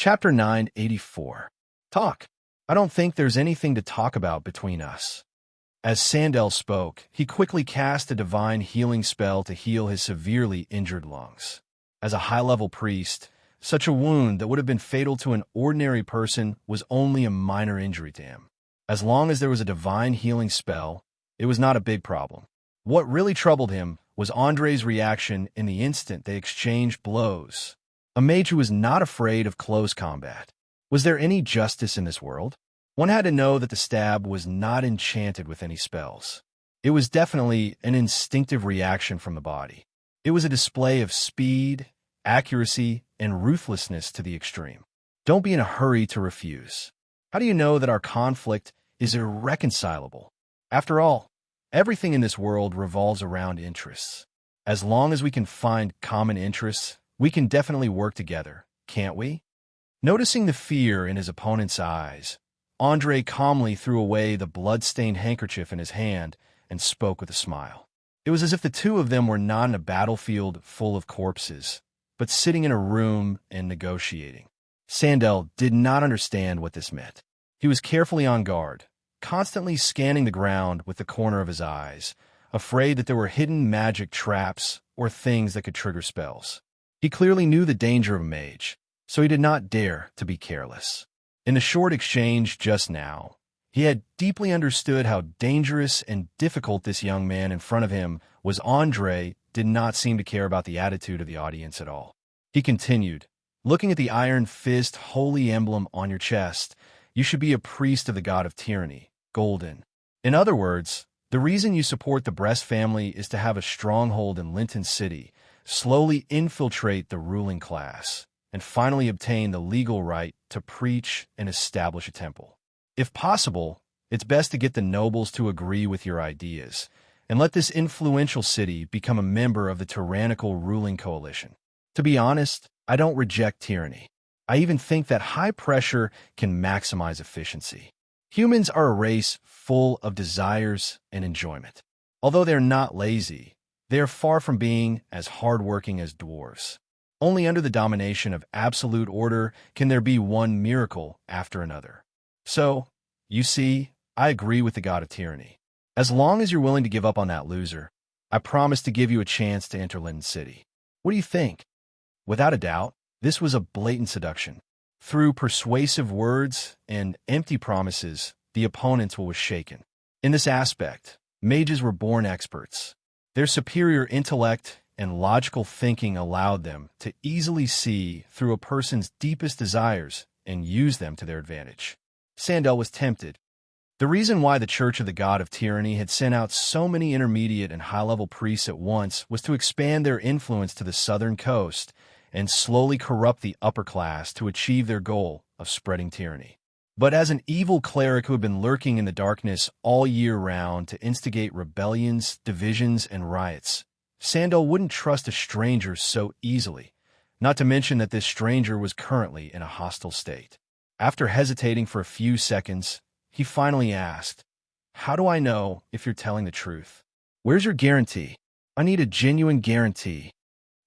Chapter 984. Talk. I don't think there's anything to talk about between us. As Sandel spoke, he quickly cast a divine healing spell to heal his severely injured lungs. As a high-level priest, such a wound that would have been fatal to an ordinary person was only a minor injury to him. As long as there was a divine healing spell, it was not a big problem. What really troubled him was Andre's reaction in the instant they exchanged blows. A mage who was not afraid of close combat. Was there any justice in this world? One had to know that the stab was not enchanted with any spells. It was definitely an instinctive reaction from the body. It was a display of speed, accuracy, and ruthlessness to the extreme. Don't be in a hurry to refuse. How do you know that our conflict is irreconcilable? After all, everything in this world revolves around interests. As long as we can find common interests, we can definitely work together, can't we? Noticing the fear in his opponent's eyes, Andre calmly threw away the blood-stained handkerchief in his hand and spoke with a smile. It was as if the two of them were not in a battlefield full of corpses, but sitting in a room and negotiating. Sandel did not understand what this meant. He was carefully on guard, constantly scanning the ground with the corner of his eyes, afraid that there were hidden magic traps or things that could trigger spells. He clearly knew the danger of a mage, so he did not dare to be careless. In the short exchange just now, he had deeply understood how dangerous and difficult this young man in front of him was. Andre did not seem to care about the attitude of the audience at all. He continued, looking at the iron fist holy emblem on your chest. You should be a priest of the god of tyranny, Golden. In other words, the reason you support the Brest family is to have a stronghold in Linton City, slowly infiltrate the ruling class, and finally obtain the legal right to preach and establish a temple. If possible, it's best to get the nobles to agree with your ideas, and let this influential city become a member of the tyrannical ruling coalition. To be honest, I don't reject tyranny. I even think that high pressure can maximize efficiency. Humans are a race full of desires and enjoyment. Although they're not lazy, they are far from being as hardworking as dwarves. Only under the domination of absolute order can there be one miracle after another. So, you see, I agree with the god of tyranny. As long as you're willing to give up on that loser, I promise to give you a chance to enter Linton City. What do you think? Without a doubt, this was a blatant seduction. Through persuasive words and empty promises, the opponent was shaken. In this aspect, mages were born experts. Their superior intellect and logical thinking allowed them to easily see through a person's deepest desires and use them to their advantage. Sandel was tempted. The reason why the Church of the God of Tyranny had sent out so many intermediate and high-level priests at once was to expand their influence to the southern coast and slowly corrupt the upper class to achieve their goal of spreading tyranny. But as an evil cleric who had been lurking in the darkness all year round to instigate rebellions, divisions, and riots, Sandel wouldn't trust a stranger so easily, not to mention that this stranger was currently in a hostile state. After hesitating for a few seconds, he finally asked, "How do I know if you're telling the truth? Where's your guarantee? I need a genuine guarantee."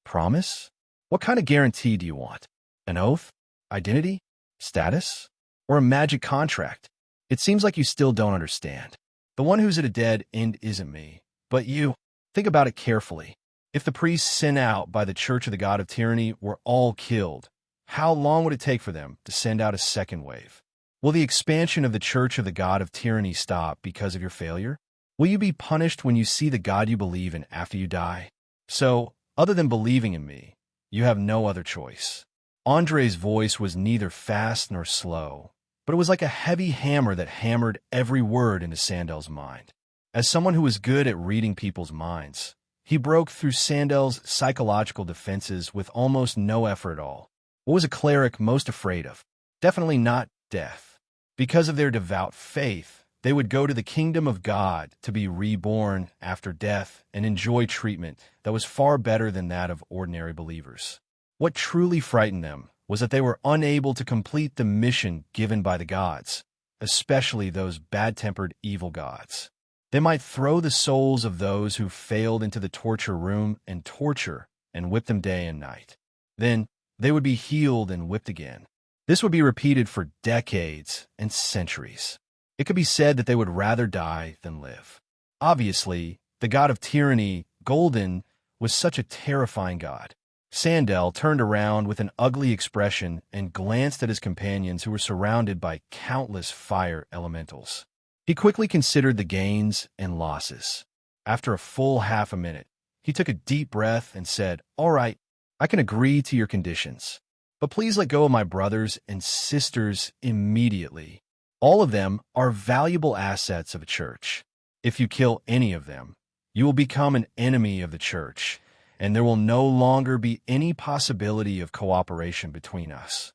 "Promise? What kind of guarantee do you want? An oath? Identity? Status? Or a magic contract? It seems like you still don't understand. The one who's at a dead end isn't me, but you. Think about it carefully. If the priests sent out by the Church of the God of Tyranny were all killed, how long would it take for them to send out a second wave? Will the expansion of the Church of the God of Tyranny stop because of your failure? Will you be punished when you see the God you believe in after you die? So, other than believing in me, you have no other choice." Andre's voice was neither fast nor slow, but it was like a heavy hammer that hammered every word into Sandel's mind. As someone who was good at reading people's minds, he broke through Sandel's psychological defenses with almost no effort at all. What was a cleric most afraid of? Definitely not death. Because of their devout faith, they would go to the kingdom of God to be reborn after death and enjoy treatment that was far better than that of ordinary believers. What truly frightened them was that they were unable to complete the mission given by the gods, especially those bad-tempered evil gods. They might throw the souls of those who failed into the torture room and torture and whip them day and night. Then they would be healed and whipped again. This would be repeated for decades and centuries. It could be said that they would rather die than live. Obviously, the god of tyranny, Golden, was such a terrifying god. Sandel turned around with an ugly expression and glanced at his companions who were surrounded by countless fire elementals. He quickly considered the gains and losses. After a full half a minute, he took a deep breath and said, "All right, I can agree to your conditions. But please let go of my brothers and sisters immediately. All of them are valuable assets of a church. If you kill any of them, you will become an enemy of the church, and there will no longer be any possibility of cooperation between us."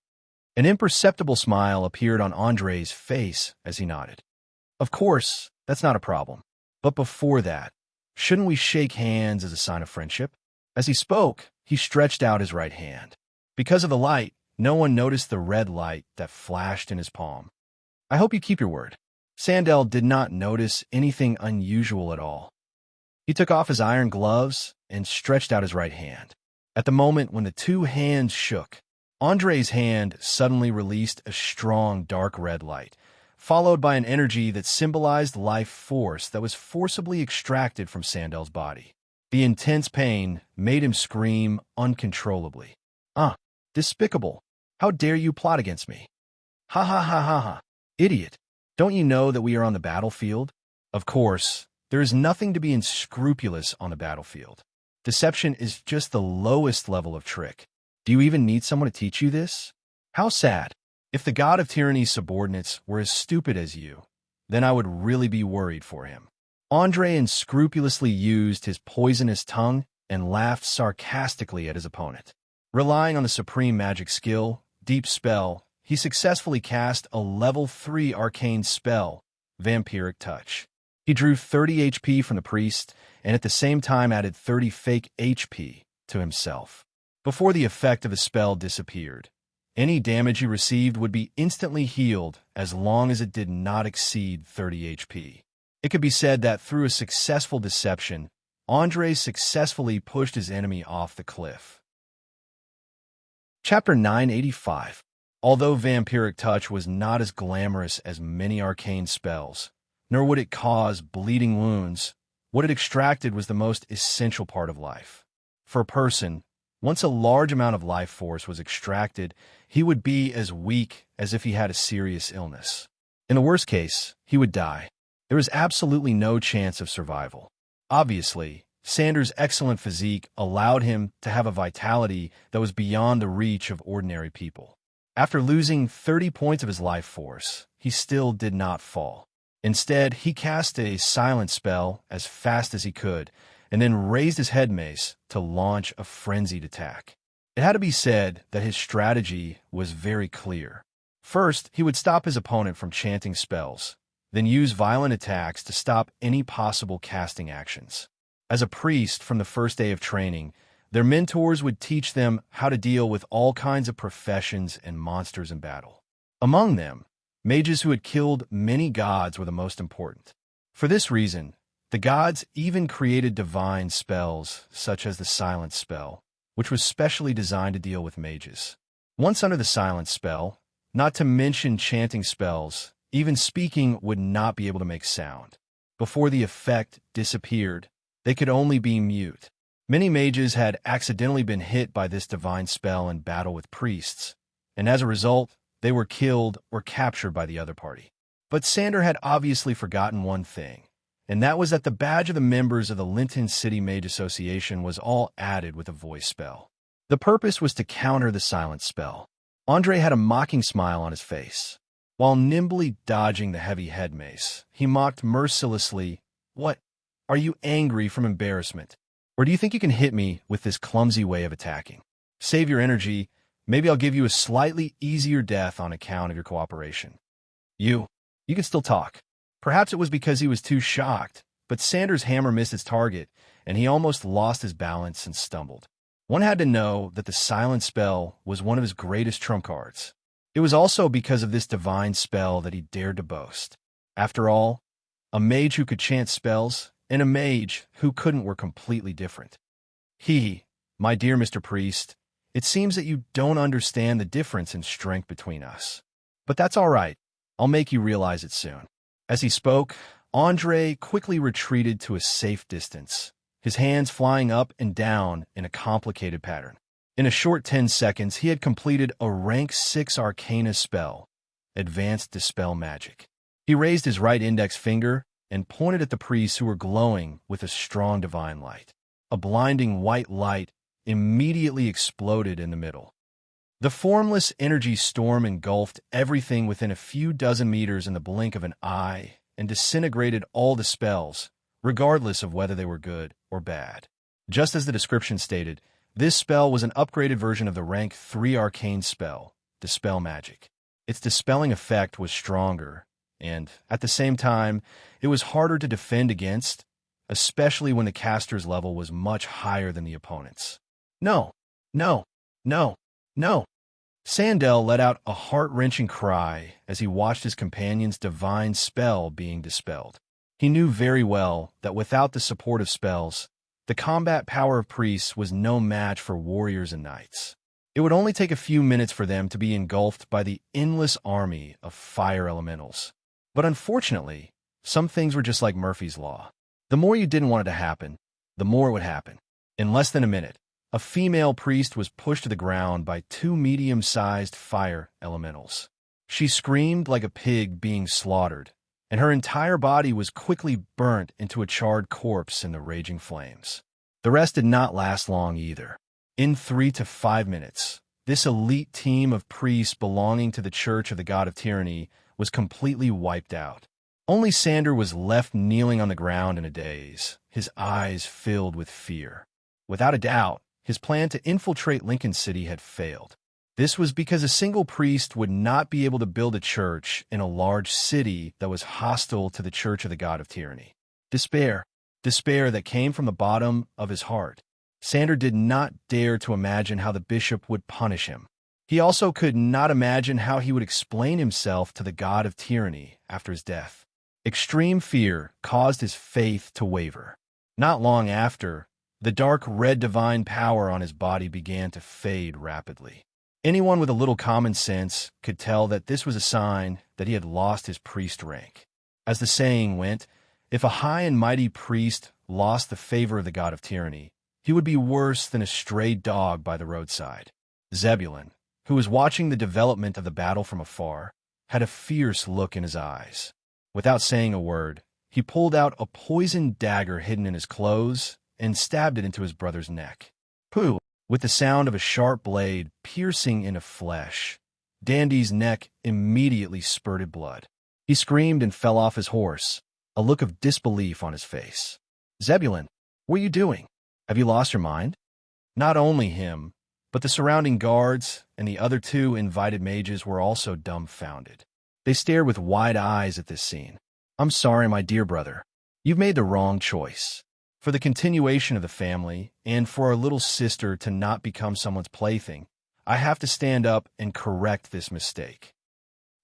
An imperceptible smile appeared on Andre's face as he nodded. "Of course, that's not a problem. But before that, shouldn't we shake hands as a sign of friendship?" As he spoke, he stretched out his right hand. Because of the light, no one noticed the red light that flashed in his palm. "I hope you keep your word." Sandel did not notice anything unusual at all. He took off his iron gloves and stretched out his right hand. At the moment when the two hands shook, Andre's hand suddenly released a strong dark red light, followed by an energy that symbolized life force that was forcibly extracted from Sandel's body. The intense pain made him scream uncontrollably. Despicable! How dare you plot against me? Ha ha ha ha ha! Idiot! Don't you know that we are on the battlefield? Of course, there is nothing to be unscrupulous on the battlefield. Deception is just the lowest level of trick. Do you even need someone to teach you this? How sad! If the god of tyranny's subordinates were as stupid as you, then I would really be worried for him. Andre unscrupulously used his poisonous tongue and laughed sarcastically at his opponent. Relying on the supreme magic skill, Deep Spell, he successfully cast a level 3 arcane spell, Vampiric Touch. He drew 30 HP from the priest and at the same time added 30 fake HP to himself. Before the effect of the spell disappeared, any damage he received would be instantly healed as long as it did not exceed 30 HP. It could be said that through a successful deception, Andre successfully pushed his enemy off the cliff. Chapter 985. Although Vampiric Touch was not as glamorous as many arcane spells, nor would it cause bleeding wounds, what it extracted was the most essential part of life. For a person, once a large amount of life force was extracted, he would be as weak as if he had a serious illness. In the worst case, he would die. There was absolutely no chance of survival. Obviously, Sanders' excellent physique allowed him to have a vitality that was beyond the reach of ordinary people. After losing 30 points of his life force, he still did not fall. Instead, he cast a silent spell as fast as he could, and then raised his head mace to launch a frenzied attack. It had to be said that his strategy was very clear. First, he would stop his opponent from chanting spells, then use violent attacks to stop any possible casting actions. As a priest from the first day of training, their mentors would teach them how to deal with all kinds of professions and monsters in battle. Among them, mages who had killed many gods were the most important. For this reason, the gods even created divine spells, such as the Silence Spell, which was specially designed to deal with mages. Once under the Silence Spell, not to mention chanting spells, even speaking would not be able to make sound. Before the effect disappeared, they could only be mute. Many mages had accidentally been hit by this divine spell in battle with priests, and as a result, they were killed or captured by the other party. But Sander had obviously forgotten one thing, and that was that the badge of the members of the Linton City Mage Association was all added with a voice spell. The purpose was to counter the silent spell. Andre had a mocking smile on his face. While nimbly dodging the heavy head mace, he mocked mercilessly, "What? Are you angry from embarrassment? Or do you think you can hit me with this clumsy way of attacking? Save your energy. Maybe I'll give you a slightly easier death on account of your cooperation." You can still talk." Perhaps it was because he was too shocked, but Sanders' hammer missed its target, and he almost lost his balance and stumbled. One had to know that the silent spell was one of his greatest trump cards. It was also because of this divine spell that he dared to boast. After all, a mage who could chant spells and a mage who couldn't were completely different. My dear Mr. Priest, It seems that you don't understand the difference in strength between us. But that's all right. I'll make you realize it soon." As he spoke, Andre quickly retreated to a safe distance, his hands flying up and down in a complicated pattern. In a short 10 seconds, he had completed a rank 6 Arcane spell, Advanced Dispel Magic. He raised his right index finger and pointed at the priests who were glowing with a strong divine light. A blinding white light immediately exploded in the middle. The formless energy storm engulfed everything within a few dozen meters in the blink of an eye and disintegrated all the spells, regardless of whether they were good or bad. Just as the description stated, this spell was an upgraded version of the rank 3 Arcane spell, Dispel Magic. Its dispelling effect was stronger, and, at the same time, it was harder to defend against, especially when the caster's level was much higher than the opponent's. No, no, no, no. Sandel let out a heart-wrenching cry as he watched his companion's divine spell being dispelled. He knew very well that without the support of spells, the combat power of priests was no match for warriors and knights. It would only take a few minutes for them to be engulfed by the endless army of fire elementals. But unfortunately, some things were just like Murphy's Law. The more you didn't want it to happen, the more it would happen. In less than a minute, a female priest was pushed to the ground by 2 medium-sized fire elementals. She screamed like a pig being slaughtered, and her entire body was quickly burnt into a charred corpse in the raging flames. The rest did not last long either. In 3 to 5 minutes, this elite team of priests belonging to the Church of the God of Tyranny was completely wiped out. Only Sander was left kneeling on the ground in a daze, his eyes filled with fear. Without a doubt, his plan to infiltrate Lincoln City had failed. This was because a single priest would not be able to build a church in a large city that was hostile to the Church of the God of Tyranny. Despair that came from the bottom of his heart. Sander did not dare to imagine how the bishop would punish him. He also could not imagine how he would explain himself to the God of Tyranny after his death. Extreme fear caused his faith to waver. Not long after, the dark red divine power on his body began to fade rapidly. Anyone with a little common sense could tell that this was a sign that he had lost his priest rank. As the saying went, if a high and mighty priest lost the favor of the God of Tyranny, he would be worse than a stray dog by the roadside. Zebulon, who was watching the development of the battle from afar, had a fierce look in his eyes. Without saying a word, he pulled out a poisoned dagger hidden in his clothes and stabbed it into his brother's neck. Pooh! With the sound of a sharp blade piercing into flesh, Dandy's neck immediately spurted blood. He screamed and fell off his horse, a look of disbelief on his face. "Zebulon, what are you doing? Have you lost your mind?" Not only him, but the surrounding guards and the other 2 invited mages were also dumbfounded. They stared with wide eyes at this scene. "I'm sorry, my dear brother. You've made the wrong choice. For the continuation of the family, and for our little sister to not become someone's plaything, I have to stand up and correct this mistake."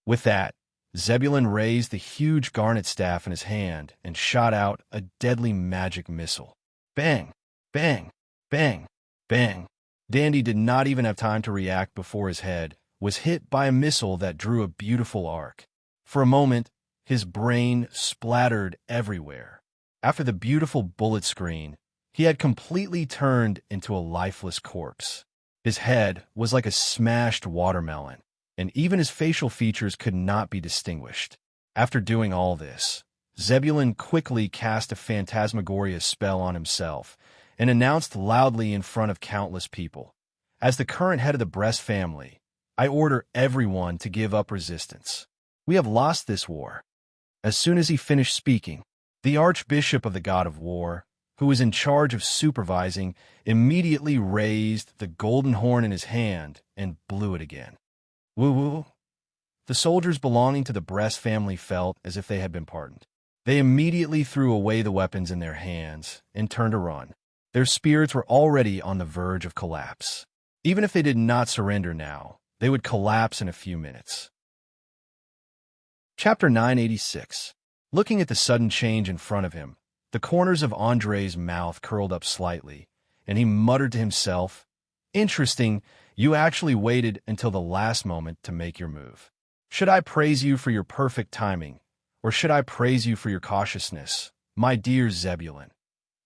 With that, Zebulon raised the huge garnet staff in his hand and shot out a deadly magic missile. Bang! Bang! Bang! Bang! Dandy did not even have time to react before his head was hit by a missile that drew a beautiful arc. For a moment, his brain splattered everywhere. After the beautiful bullet screen, he had completely turned into a lifeless corpse. His head was like a smashed watermelon, and even his facial features could not be distinguished. After doing all this, Zebulon quickly cast a phantasmagoria spell on himself and announced loudly in front of countless people, "As the current head of the Brest family, I order everyone to give up resistance. We have lost this war." As soon as he finished speaking, the Archbishop of the God of War, who was in charge of supervising, immediately raised the golden horn in his hand and blew it again. Woo-woo! The soldiers belonging to the Brest family felt as if they had been pardoned. They immediately threw away the weapons in their hands and turned to run. Their spirits were already on the verge of collapse. Even if they did not surrender now, they would collapse in a few minutes. Chapter 986. Looking at the sudden change in front of him, the corners of Andre's mouth curled up slightly, and he muttered to himself, Interesting, you actually waited until the last moment to make your move. Should I praise you for your perfect timing, or should I praise you for your cautiousness, my dear Zebulon?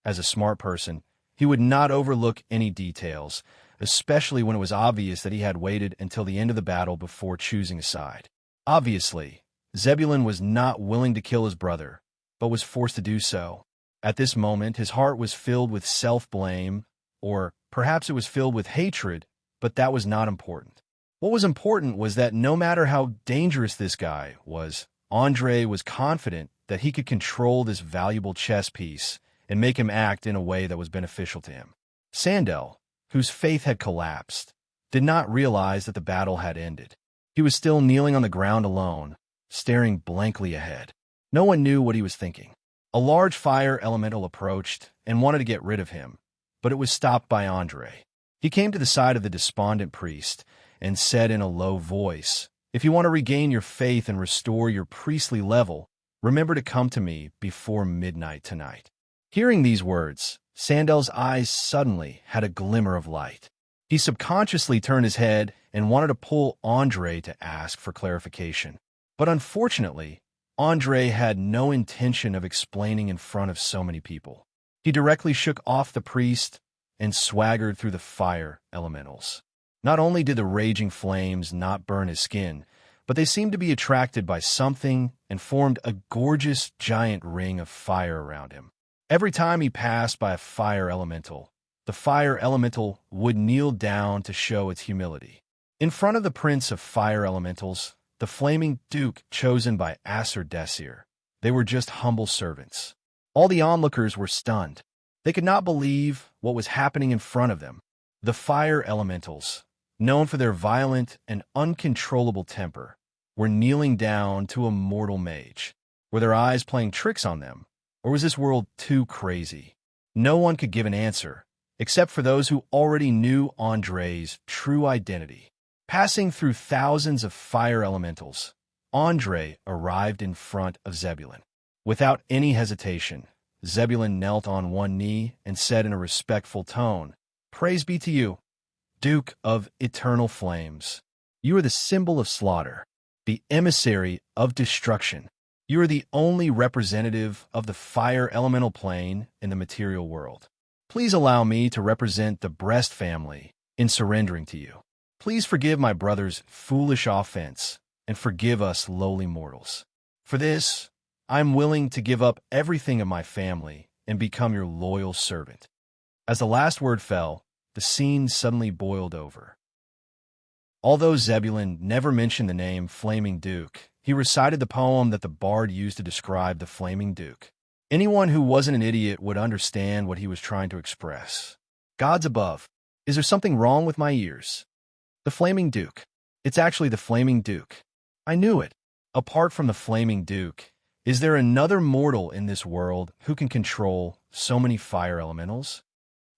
As a smart person, he would not overlook any details, especially when it was obvious that he had waited until the end of the battle before choosing a side. Obviously, Zebulon was not willing to kill his brother, but was forced to do so. At this moment, his heart was filled with self-blame, or perhaps it was filled with hatred, but that was not important. What was important was that no matter how dangerous this guy was, Andre was confident that he could control this valuable chess piece and make him act in a way that was beneficial to him. Sandel, whose faith had collapsed, did not realize that the battle had ended. He was still kneeling on the ground alone, staring blankly ahead. No one knew what he was thinking. A large fire elemental approached and wanted to get rid of him, but it was stopped by Andre. He came to the side of the despondent priest and said in a low voice, "If you want to regain your faith and restore your priestly level, remember to come to me before midnight tonight." Hearing these words, Sandel's eyes suddenly had a glimmer of light. He subconsciously turned his head and wanted to pull Andre to ask for clarification. But unfortunately, Andre had no intention of explaining in front of so many people. He directly shook off the priest and swaggered through the fire elementals. Not only did the raging flames not burn his skin, but they seemed to be attracted by something and formed a gorgeous giant ring of fire around him. Every time he passed by a fire elemental, the fire elemental would kneel down to show its humility. In front of the prince of fire elementals, the flaming duke chosen by Acer Desir, they were just humble servants. All the onlookers were stunned. They could not believe what was happening in front of them. The fire elementals, known for their violent and uncontrollable temper, were kneeling down to a mortal mage. Were their eyes playing tricks on them? Or was this world too crazy? No one could give an answer, except for those who already knew Andre's true identity. Passing through thousands of fire elementals, Andre arrived in front of Zebulon. Without any hesitation, Zebulon knelt on one knee and said in a respectful tone, "Praise be to you, Duke of Eternal Flames. You are the symbol of slaughter, the emissary of destruction. You are the only representative of the fire elemental plane in the material world. Please allow me to represent the Breast family in surrendering to you. Please forgive my brother's foolish offense and forgive us lowly mortals. For this, I am willing to give up everything of my family and become your loyal servant." As the last word fell, the scene suddenly boiled over. Although Zebulon never mentioned the name Flaming Duke, he recited the poem that the bard used to describe the Flaming Duke. Anyone who wasn't an idiot would understand what he was trying to express. Gods above, is there something wrong with my ears? The Flaming Duke. It's actually the Flaming Duke. I knew it. Apart from the Flaming Duke, is there another mortal in this world who can control so many fire elementals?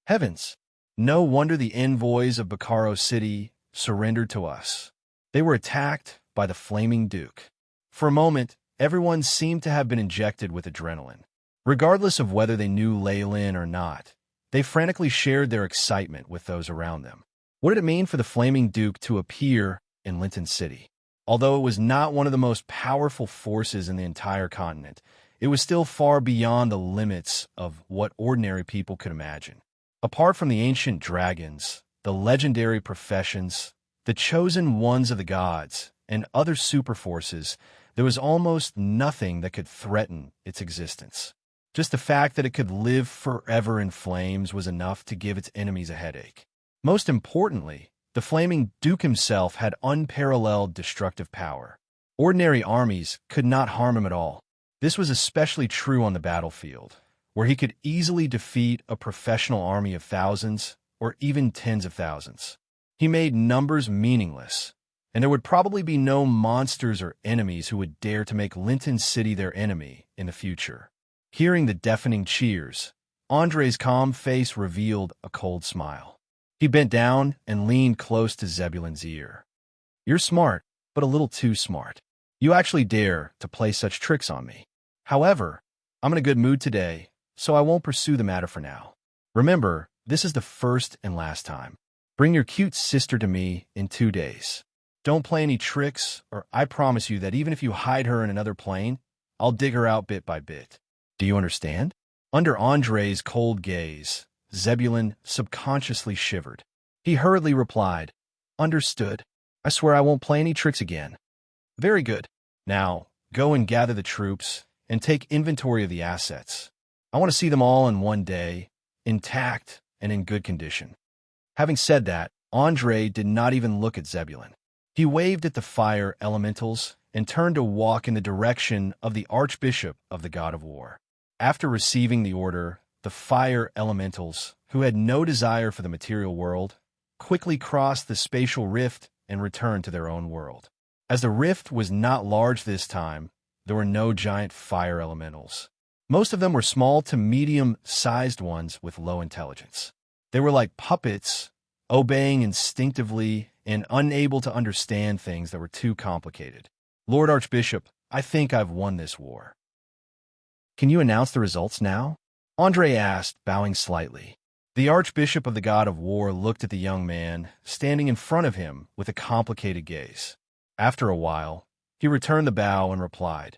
Heavens! No wonder the envoys of Bacaro City surrendered to us. They were attacked by the Flaming Duke. For a moment, everyone seemed to have been injected with adrenaline. Regardless of whether they knew Ley-Lin or not, they frantically shared their excitement with those around them. What did it mean for the Flaming Duke to appear in Linton City? Although it was not one of the most powerful forces in the entire continent, it was still far beyond the limits of what ordinary people could imagine. Apart from the ancient dragons, the legendary professions, the chosen ones of the gods, and other superforces, there was almost nothing that could threaten its existence. Just the fact that it could live forever in flames was enough to give its enemies a headache. Most importantly, the Flaming Duke himself had unparalleled destructive power. Ordinary armies could not harm him at all. This was especially true on the battlefield, where he could easily defeat a professional army of thousands or even tens of thousands. He made numbers meaningless, and there would probably be no monsters or enemies who would dare to make Linton City their enemy in the future. Hearing the deafening cheers, Andre's calm face revealed a cold smile. He bent down and leaned close to Zebulon's ear. "You're smart, but a little too smart. You actually dare to play such tricks on me. However, I'm in a good mood today, so I won't pursue the matter for now. Remember, this is the first and last time. Bring your cute sister to me in 2 days. Don't play any tricks, or I promise you that even if you hide her in another plane, I'll dig her out bit by bit. Do you understand?" Under Andre's cold gaze, Zebulun subconsciously shivered. He hurriedly replied, "Understood. I swear I won't play any tricks again." "Very good. Now, go and gather the troops and take inventory of the assets. I want to see them all in one day, intact and in good condition." Having said that, Andre did not even look at Zebulun. He waved at the fire elementals and turned to walk in the direction of the Archbishop of the God of War. After receiving the order, the fire elementals, who had no desire for the material world, quickly crossed the spatial rift and returned to their own world. As the rift was not large this time, there were no giant fire elementals. Most of them were small to medium-sized ones with low intelligence. They were like puppets, obeying instinctively and unable to understand things that were too complicated. "Lord Archbishop, I think I've won this war." "Can you announce the results now?" Andre asked, bowing slightly. The Archbishop of the God of War looked at the young man, standing in front of him with a complicated gaze. After a while, he returned the bow and replied,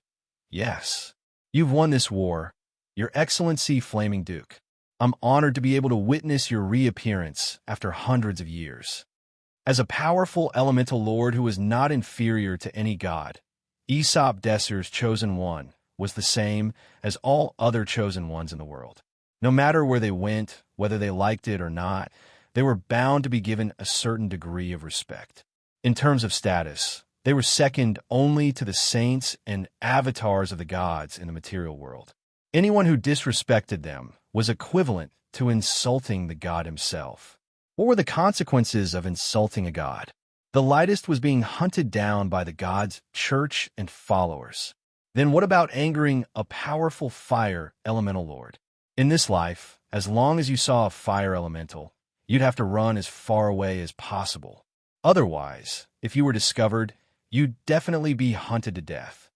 "Yes, you've won this war, Your Excellency Flaming Duke. I'm honored to be able to witness your reappearance after hundreds of years. As a powerful elemental lord who was not inferior to any god, Aesop Desser's chosen one was the same as all other chosen ones in the world. No matter where they went, whether they liked it or not, they were bound to be given a certain degree of respect. In terms of status, they were second only to the saints and avatars of the gods in the material world. Anyone who disrespected them was equivalent to insulting the god himself. What were the consequences of insulting a god? The lightest was being hunted down by the god's church and followers. Then what about angering a powerful fire elemental lord? In this life, as long as you saw a fire elemental, you'd have to run as far away as possible. Otherwise, if you were discovered, you'd definitely be hunted to death.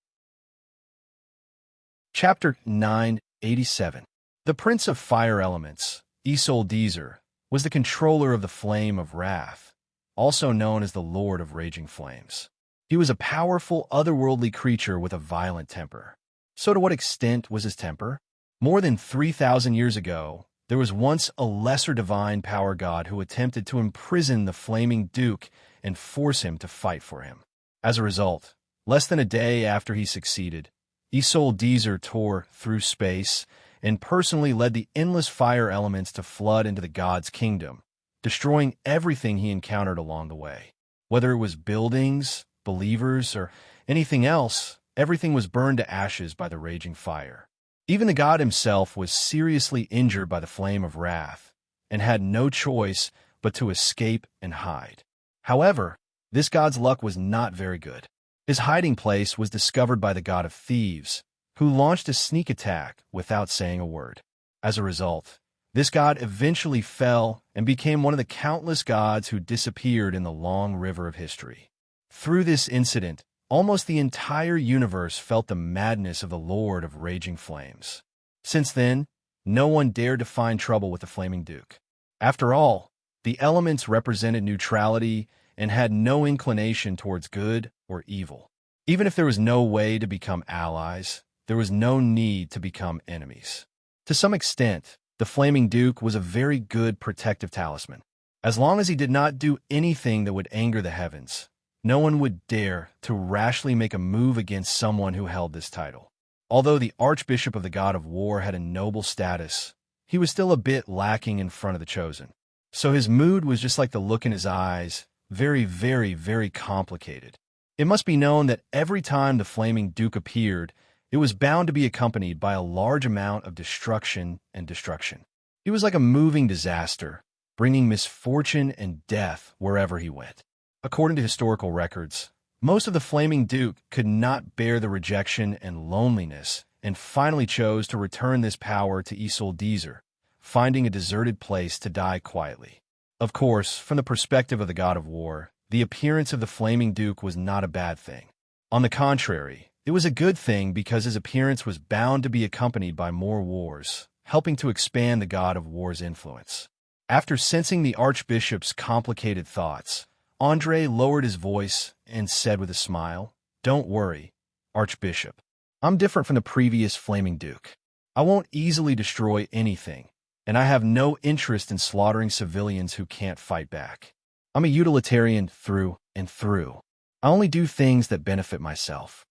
Chapter 987. The Prince of Fire Elements, Isoldezer, was the controller of the Flame of Wrath, also known as the Lord of Raging Flames. He was a powerful, otherworldly creature with a violent temper. So to what extent was his temper? More than 3,000 years ago, there was once a lesser divine power god who attempted to imprison the Flaming Duke and force him to fight for him. As a result, less than a day after he succeeded, Isoldezer tore through space and personally led the endless fire elements to flood into the god's kingdom, destroying everything he encountered along the way. Whether it was buildings, believers, or anything else, everything was burned to ashes by the raging fire. Even the god himself was seriously injured by the flame of wrath and had no choice but to escape and hide. However, this god's luck was not very good. His hiding place was discovered by the god of thieves, who launched a sneak attack without saying a word. As a result, this god eventually fell and became one of the countless gods who disappeared in the long river of history. Through this incident, almost the entire universe felt the madness of the Lord of Raging Flames. Since then, no one dared to find trouble with the Flaming Duke. After all, the elements represented neutrality and had no inclination towards good or evil. Even if there was no way to become allies, there was no need to become enemies. To some extent, the Flaming Duke was a very good protective talisman. As long as he did not do anything that would anger the heavens, no one would dare to rashly make a move against someone who held this title. Although the Archbishop of the God of War had a noble status, he was still a bit lacking in front of the Chosen. So his mood was just like the look in his eyes, very, very, very complicated. It must be known that every time the Flaming Duke appeared, it was bound to be accompanied by a large amount of destruction and destruction. He was like a moving disaster, bringing misfortune and death wherever he went. According to historical records, most of the Flaming Duke could not bear the rejection and loneliness and finally chose to return this power to Isoldezer, finding a deserted place to die quietly. Of course, from the perspective of the God of War, the appearance of the Flaming Duke was not a bad thing. On the contrary, it was a good thing because his appearance was bound to be accompanied by more wars, helping to expand the God of War's influence. After sensing the Archbishop's complicated thoughts, Andre lowered his voice and said with a smile, "Don't worry, Archbishop. I'm different from the previous Flaming Duke. I won't easily destroy anything, and I have no interest in slaughtering civilians who can't fight back. I'm a utilitarian through and through. I only do things that benefit myself."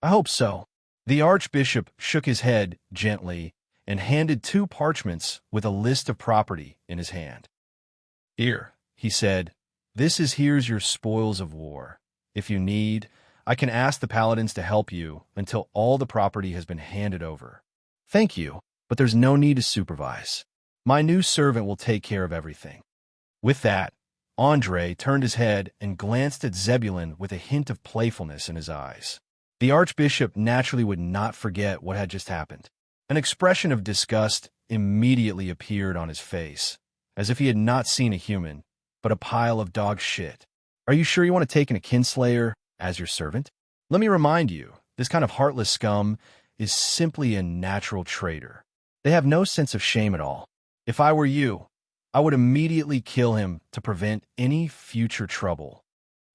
"I hope so." The Archbishop shook his head gently and handed 2 parchments with a list of property in his hand. "Here," he said, here's your spoils of war. If you need, I can ask the paladins to help you until all the property has been handed over." "Thank you, but there's no need to supervise. My new servant will take care of everything." With that, Andre turned his head and glanced at Zebulon with a hint of playfulness in his eyes. The Archbishop naturally would not forget what had just happened. An expression of disgust immediately appeared on his face, as if he had not seen a human, but a pile of dog shit. "Are you sure you want to take in a kinslayer as your servant? Let me remind you, this kind of heartless scum is simply a natural traitor. They have no sense of shame at all. If I were you, I would immediately kill him to prevent any future trouble."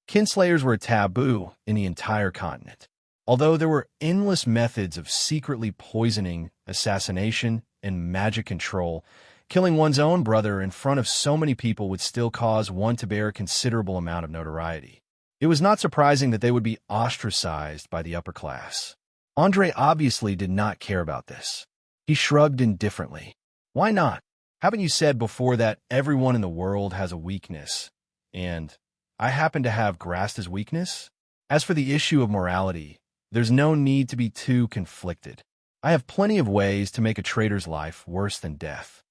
Kinslayers were a taboo in the entire continent. Although there were endless methods of secretly poisoning, assassination, and magic control, killing one's own brother in front of so many people would still cause one to bear a considerable amount of notoriety. It was not surprising that they would be ostracized by the upper class. Andre obviously did not care about this. He shrugged indifferently. "Why not? Haven't you said before that everyone in the world has a weakness, and I happen to have Grasta's weakness? As for the issue of morality, there's no need to be too conflicted. I have plenty of ways to make a traitor's life worse than death.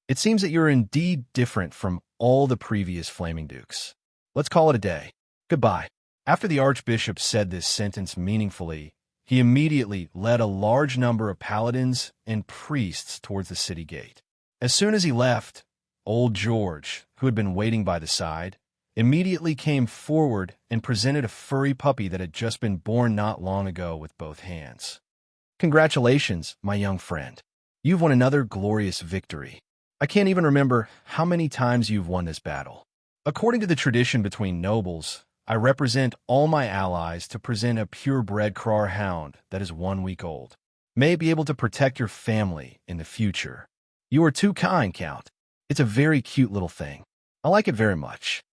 It seems that you're indeed different from all the previous Flaming Dukes. Let's call it a day. Goodbye." After the Archbishop said this sentence meaningfully, he immediately led a large number of paladins and priests towards the city gate. As soon as he left, old George, who had been waiting by the side, immediately came forward and presented a furry puppy that had just been born not long ago with both hands. "Congratulations, my young friend. You've won another glorious victory. I can't even remember how many times you've won this battle. According to the tradition between nobles, I represent all my allies to present a purebred Krar hound that is 1 week old. May it be able to protect your family in the future." "You are too kind, Count. It's a very cute little thing. I like it very much."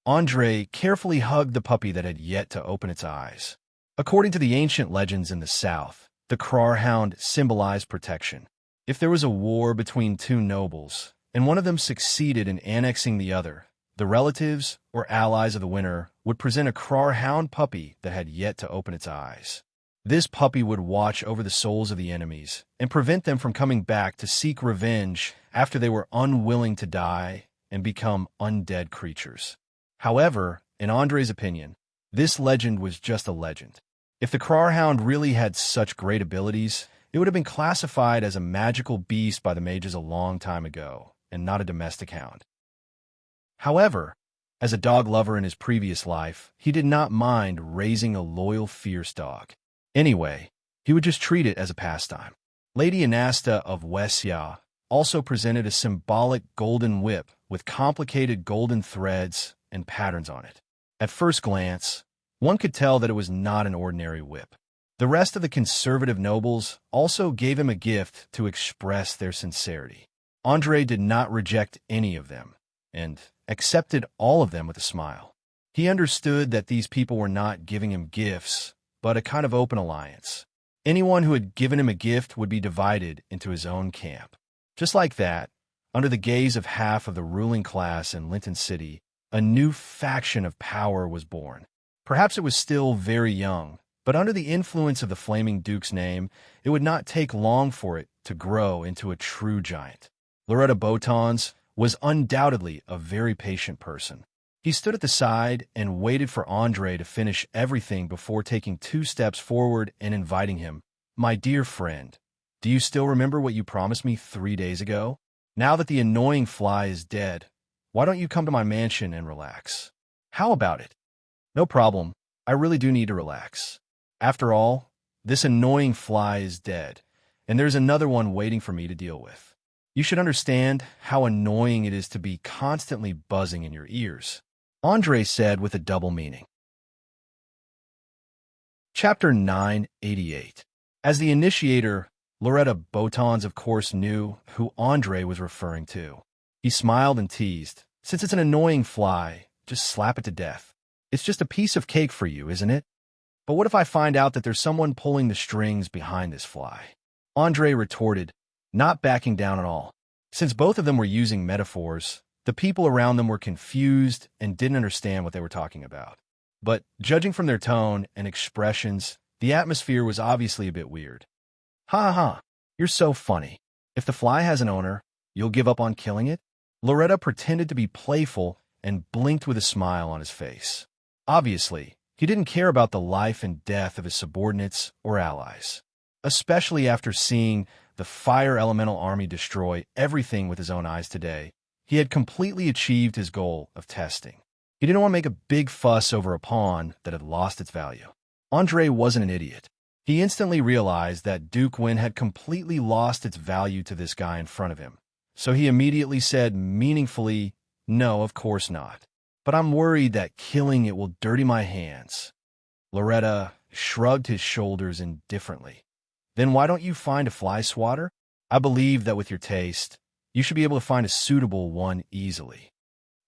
Andre carefully hugged the puppy that had yet to open its eyes. According to the ancient legends in the south, the Krar hound symbolized protection. If there was a war between 2 nobles, and one of them succeeded in annexing the other, the relatives or allies of the winner would present a Krar hound puppy that had yet to open its eyes. This puppy would watch over the souls of the enemies and prevent them from coming back to seek revenge after they were unwilling to die and become undead creatures. However, in Andre's opinion, this legend was just a legend. If the Krar hound really had such great abilities, it would have been classified as a magical beast by the mages a long time ago, and not a domestic hound. However, as a dog lover in his previous life, he did not mind raising a loyal, fierce dog. Anyway, he would just treat it as a pastime. Lady Anasta of Wesya also presented a symbolic golden whip with complicated golden threads and patterns on it. At first glance, one could tell that it was not an ordinary whip. The rest of the conservative nobles also gave him a gift to express their sincerity. Andre did not reject any of them, and accepted all of them with a smile. He understood that these people were not giving him gifts, but a kind of open alliance. Anyone who had given him a gift would be divided into his own camp. Just like that, under the gaze of half of the ruling class in Linton City, a new faction of power was born. Perhaps it was still very young, but under the influence of the Flaming Duke's name, it would not take long for it to grow into a true giant. Loretta Botons was undoubtedly a very patient person. He stood at the side and waited for Andre to finish everything before taking 2 steps forward and inviting him. "My dear friend, do you still remember what you promised me 3 days ago? Now that the annoying fly is dead, why don't you come to my mansion and relax?" "How about it?" "No problem. I really do need to relax. After all, this annoying fly is dead, and there's another one waiting for me to deal with." You should understand how annoying it is to be constantly buzzing in your ears, Andre said with a double meaning. Chapter 988. As the initiator, Loretta Botons of course knew who Andre was referring to. He smiled and teased, "Since it's an annoying fly, just slap it to death. It's just a piece of cake for you, isn't it? But what if I find out that there's someone pulling the strings behind this fly?" Andre retorted, not backing down at all. Since both of them were using metaphors, the people around them were confused and didn't understand what they were talking about. But judging from their tone and expressions, the atmosphere was obviously a bit weird. "Ha ha, you're so funny. If the fly has an owner, you'll give up on killing it?" Loretta pretended to be playful and blinked with a smile on his face. Obviously, he didn't care about the life and death of his subordinates or allies, especially after seeing the Fire Elemental Army destroy everything with his own eyes today. He had completely achieved his goal of testing. He didn't want to make a big fuss over a pawn that had lost its value. Andre wasn't an idiot. He instantly realized that Duke Win had completely lost its value to this guy in front of him. So he immediately said meaningfully, "No, of course not. But I'm worried that killing it will dirty my hands." Loretta shrugged his shoulders indifferently. "Then why don't you find a fly swatter? I believe that with your taste, you should be able to find a suitable one easily.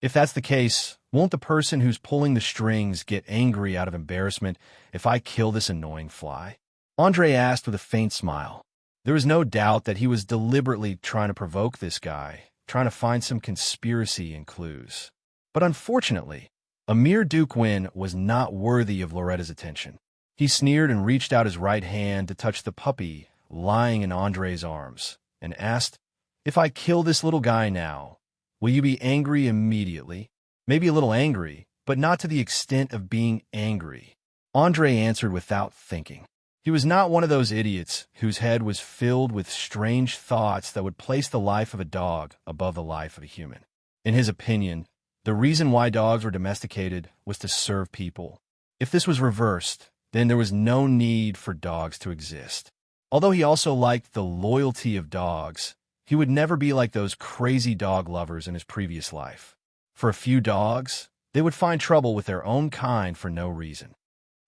If that's the case, won't the person who's pulling the strings get angry out of embarrassment if I kill this annoying fly?" Andre asked with a faint smile. There was no doubt that he was deliberately trying to provoke this guy, trying to find some conspiracy and clues. But unfortunately, Amir Duke Win was not worthy of Loretta's attention. He sneered and reached out his right hand to touch the puppy lying in Andre's arms, and asked, "If I kill this little guy now, will you be angry immediately?" "Maybe a little angry, but not to the extent of being angry," Andre answered without thinking. He was not one of those idiots whose head was filled with strange thoughts that would place the life of a dog above the life of a human. In his opinion, the reason why dogs were domesticated was to serve people. If this was reversed, then there was no need for dogs to exist. Although he also liked the loyalty of dogs, he would never be like those crazy dog lovers in his previous life. For a few dogs, they would find trouble with their own kind for no reason.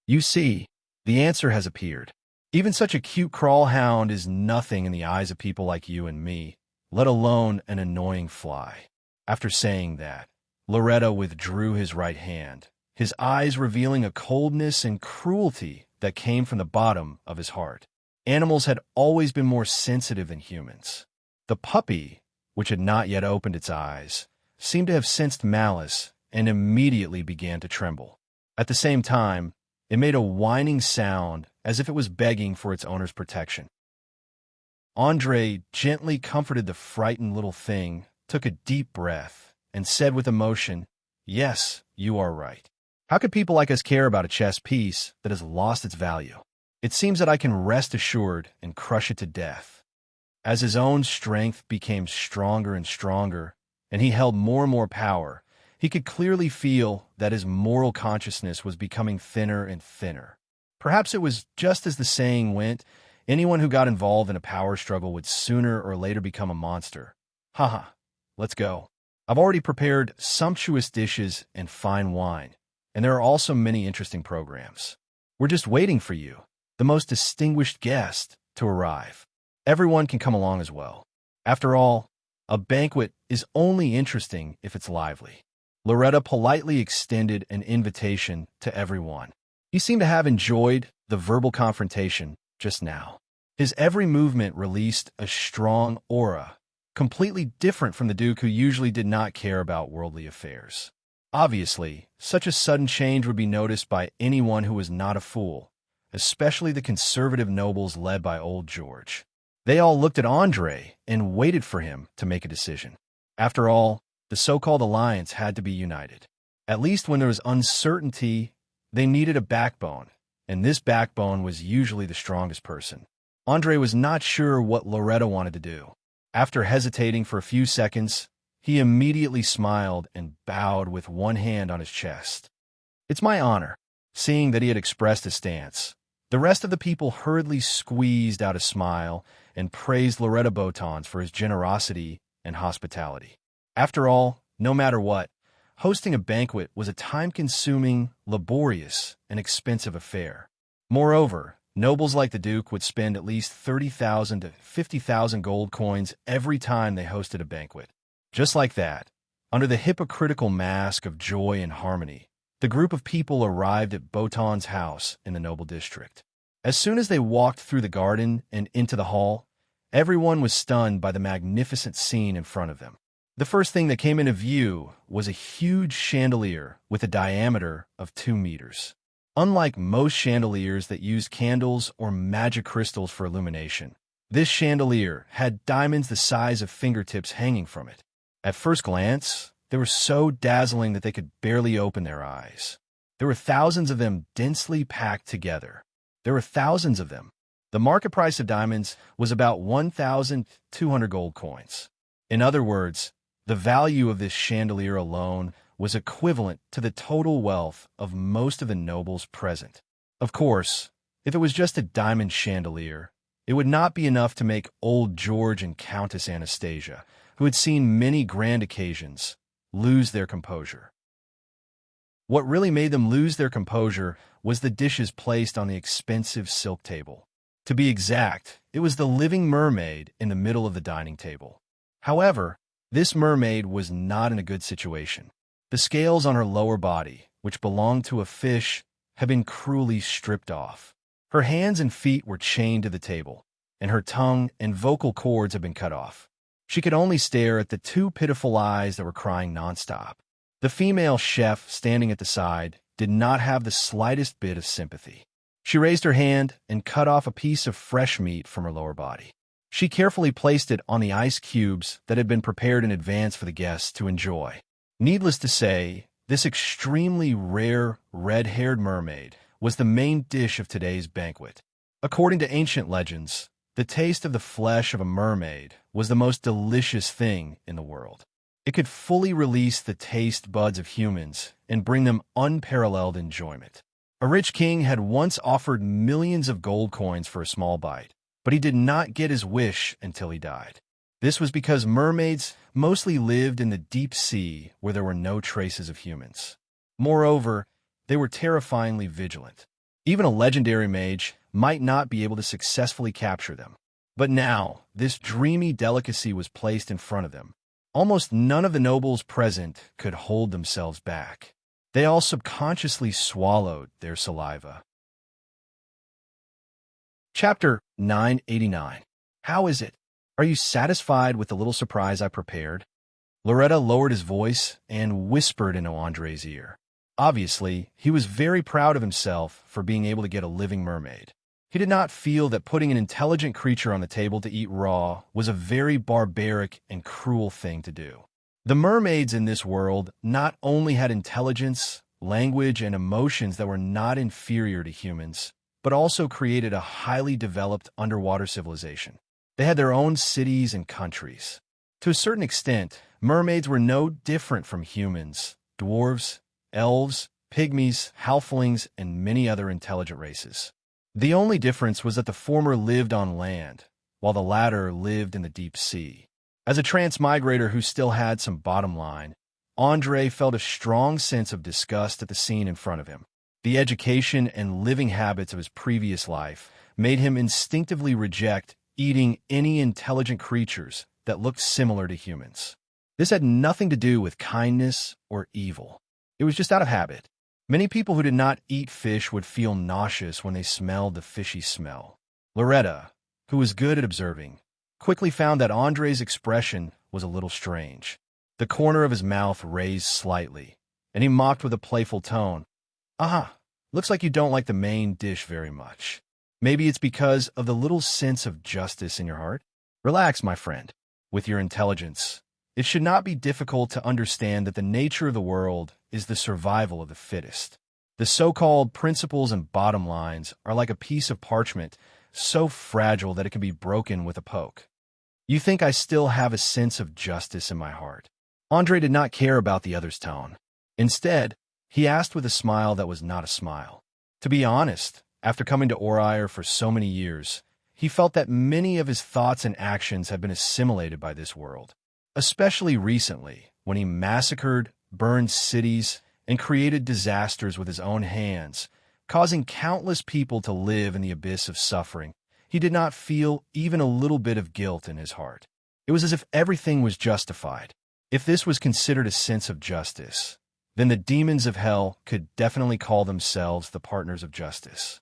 You see, the answer has appeared. Even such a cute crawl hound is nothing in the eyes of people like you and me, let alone an annoying fly. After saying that, Loretta withdrew his right hand, his eyes revealing a coldness and cruelty that came from the bottom of his heart. Animals had always been more sensitive than humans. The puppy, which had not yet opened its eyes, seemed to have sensed malice and immediately began to tremble. At the same time, it made a whining sound as if it was begging for its owner's protection. Andre gently comforted the frightened little thing, took a deep breath, and said with emotion, "Yes, you are right. How could people like us care about a chess piece that has lost its value? It seems that I can rest assured and crush it to death." As his own strength became stronger and stronger, and he held more and more power, he could clearly feel that his moral consciousness was becoming thinner and thinner. Perhaps it was just as the saying went, anyone who got involved in a power struggle would sooner or later become a monster. Haha, let's go. I've already prepared sumptuous dishes and fine wine, and there are also many interesting programs. We're just waiting for you, the most distinguished guest, to arrive. Everyone can come along as well. After all, a banquet is only interesting if it's lively. Loretta politely extended an invitation to everyone. He seemed to have enjoyed the verbal confrontation just now. His every movement released a strong aura, completely different from the Duke who usually did not care about worldly affairs. Obviously, such a sudden change would be noticed by anyone who was not a fool, especially the conservative nobles led by Old George. They all looked at Andre and waited for him to make a decision. After all, the so-called alliance had to be united. At least when there was uncertainty, they needed a backbone, and this backbone was usually the strongest person. Andre was not sure what Loretta wanted to do. After hesitating for a few seconds, he immediately smiled and bowed with one hand on his chest. "It's my honor," seeing that he had expressed his stance. The rest of the people hurriedly squeezed out a smile and praised Loretta Botons for his generosity and hospitality. After all, no matter what, hosting a banquet was a time-consuming, laborious, and expensive affair. Moreover, nobles like the Duke would spend at least 30,000 to 50,000 gold coins every time they hosted a banquet. Just like that, under the hypocritical mask of joy and harmony, the group of people arrived at Botan's house in the noble district. As soon as they walked through the garden and into the hall, everyone was stunned by the magnificent scene in front of them. The first thing that came into view was a huge chandelier with a diameter of 2 meters. Unlike most chandeliers that use candles or magic crystals for illumination, this chandelier had diamonds the size of fingertips hanging from it. At first glance, they were so dazzling that they could barely open their eyes. There were thousands of them densely packed together. There were thousands of them. The market price of diamonds was about 1,200 gold coins. In other words, the value of this chandelier alone was equivalent to the total wealth of most of the nobles present. Of course, if it was just a diamond chandelier, it would not be enough to make old George and Countess Anastasia, who had seen many grand occasions, lose their composure. What really made them lose their composure was the dishes placed on the expensive silk table. To be exact, it was the living mermaid in the middle of the dining table. However, this mermaid was not in a good situation. The scales on her lower body, which belonged to a fish, had been cruelly stripped off. Her hands and feet were chained to the table, and her tongue and vocal cords had been cut off. She could only stare at the 2 pitiful eyes that were crying nonstop. The female chef standing at the side did not have the slightest bit of sympathy. She raised her hand and cut off a piece of fresh meat from her lower body. She carefully placed it on the ice cubes that had been prepared in advance for the guests to enjoy. Needless to say, this extremely rare red-haired mermaid was the main dish of today's banquet. According to ancient legends, the taste of the flesh of a mermaid was the most delicious thing in the world. It could fully release the taste buds of humans and bring them unparalleled enjoyment. A rich king had once offered millions of gold coins for a small bite, but he did not get his wish until he died. This was because mermaids mostly lived in the deep sea where there were no traces of humans. Moreover, they were terrifyingly vigilant. Even a legendary mage might not be able to successfully capture them. But now, this dreamy delicacy was placed in front of them. Almost none of the nobles present could hold themselves back. They all subconsciously swallowed their saliva. Chapter 989. How is it? Are you satisfied with the little surprise I prepared? Loretta lowered his voice and whispered into Andre's ear. Obviously, he was very proud of himself for being able to get a living mermaid. He did not feel that putting an intelligent creature on the table to eat raw was a very barbaric and cruel thing to do. The mermaids in this world not only had intelligence, language, and emotions that were not inferior to humans, but also created a highly developed underwater civilization. They had their own cities and countries. To a certain extent, mermaids were no different from humans, dwarves, elves, pygmies, halflings, and many other intelligent races. The only difference was that the former lived on land, while the latter lived in the deep sea. As a transmigrator who still had some bottom line, Andre felt a strong sense of disgust at the scene in front of him. The education and living habits of his previous life made him instinctively reject eating any intelligent creatures that looked similar to humans. This had nothing to do with kindness or evil. It was just out of habit. Many people who did not eat fish would feel nauseous when they smelled the fishy smell. Loretta, who was good at observing, quickly found that Andre's expression was a little strange. The corner of his mouth raised slightly, and he mocked with a playful tone. "Ah, looks like you don't like the main dish very much. Maybe it's because of the little sense of justice in your heart? Relax, my friend. With your intelligence, it should not be difficult to understand that the nature of the world is the survival of the fittest. The so-called principles and bottom lines are like a piece of parchment, so fragile that it can be broken with a poke. You think I still have a sense of justice in my heart?" Andre did not care about the other's tone. Instead, he asked with a smile that was not a smile. "To be honest, After coming to Oriir for so many years, he felt that many of his thoughts and actions had been assimilated by this world, especially recently when he massacred, burned cities, and created disasters with his own hands, causing countless people to live in the abyss of suffering. He did not feel even a little bit of guilt in his heart. It was as if everything was justified. If this was considered a sense of justice, then the demons of hell could definitely call themselves the partners of justice.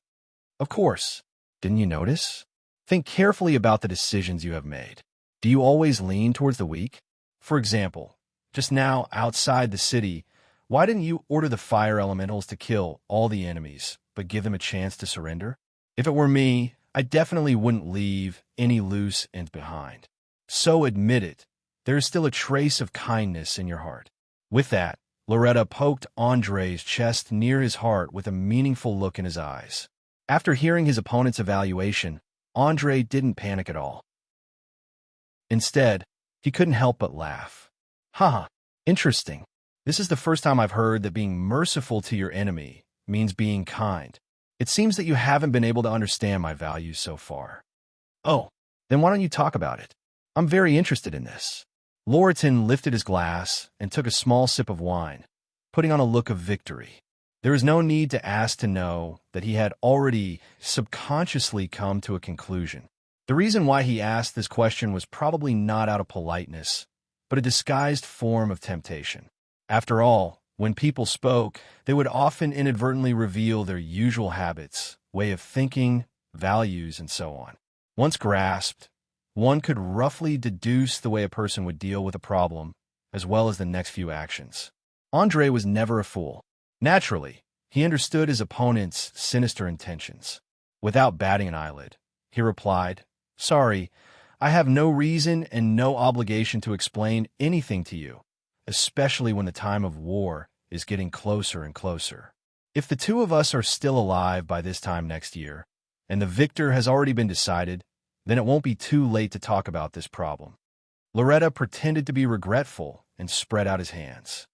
Of course, didn't you notice? Think carefully about the decisions you have made. Do you always lean towards the weak? For example, just now outside the city, why didn't you order the fire elementals to kill all the enemies, but give them a chance to surrender? If it were me, I definitely wouldn't leave any loose ends behind. So admit it, there is still a trace of kindness in your heart. With that, Loretta poked Andre's chest near his heart with a meaningful look in his eyes. After hearing his opponent's evaluation, Andre didn't panic at all. Instead, he couldn't help but laugh. Haha, interesting. This is the first time I've heard that being merciful to your enemy means being kind. It seems that you haven't been able to understand my values so far. Oh, then why don't you talk about it? I'm very interested in this. Loriton lifted his glass and took a small sip of wine, putting on a look of victory. There is no need to ask to know that he had already subconsciously come to a conclusion. The reason why he asked this question was probably not out of politeness, but a disguised form of temptation. After all, when people spoke, they would often inadvertently reveal their usual habits, way of thinking, values, and so on. Once grasped, one could roughly deduce the way a person would deal with a problem, as well as the next few actions. Andre was never a fool. Naturally, he understood his opponent's sinister intentions. Without batting an eyelid, he replied, "Sorry, I have no reason and no obligation to explain anything to you, especially when the time of war is getting closer and closer. If the two of us are still alive by this time next year, and the victor has already been decided, then it won't be too late to talk about this problem." Loretta pretended to be regretful and spread out his hands.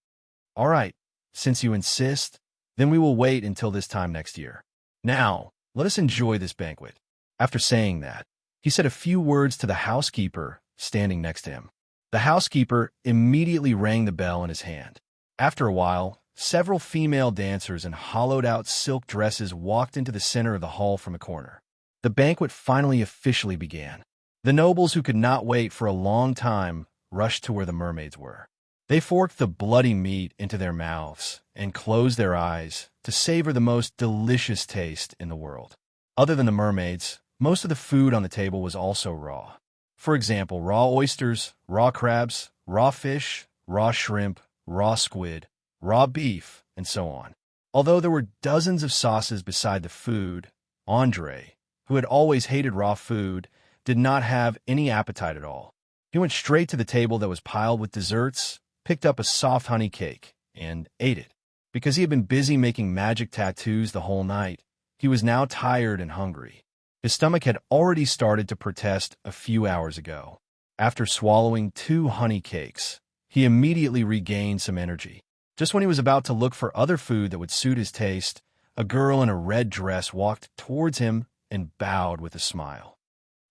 "All right, since you insist, then we will wait until this time next year. Now, let us enjoy this banquet." After saying that, he said a few words to the housekeeper standing next to him. The housekeeper immediately rang the bell in his hand. After a while, several female dancers in hollowed-out silk dresses walked into the center of the hall from a corner. The banquet finally officially began. The nobles who could not wait for a long time rushed to where the mermaids were. They forked the bloody meat into their mouths and closed their eyes to savor the most delicious taste in the world. Other than the mermaids, most of the food on the table was also raw. For example, raw oysters, raw crabs, raw fish, raw shrimp, raw squid, raw beef, and so on. Although there were dozens of sauces beside the food, Andre, who had always hated raw food, did not have any appetite at all. He went straight to the table that was piled with desserts, picked up a soft honey cake, and ate it. Because he had been busy making magic tattoos the whole night, he was now tired and hungry. His stomach had already started to protest a few hours ago. After swallowing 2 honey cakes, he immediately regained some energy. Just when he was about to look for other food that would suit his taste, a girl in a red dress walked towards him and bowed with a smile.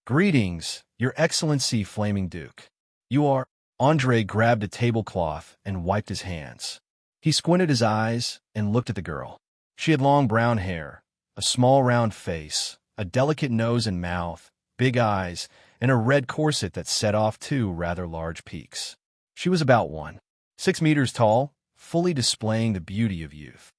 "Greetings, Your Excellency Flaming Duke. You are—" Andre grabbed a tablecloth and wiped his hands. He squinted his eyes and looked at the girl. She had long brown hair, a small round face, a delicate nose and mouth, big eyes, and a red corset that set off 2 rather large peaks. She was about 1.6 meters tall, fully displaying the beauty of youth.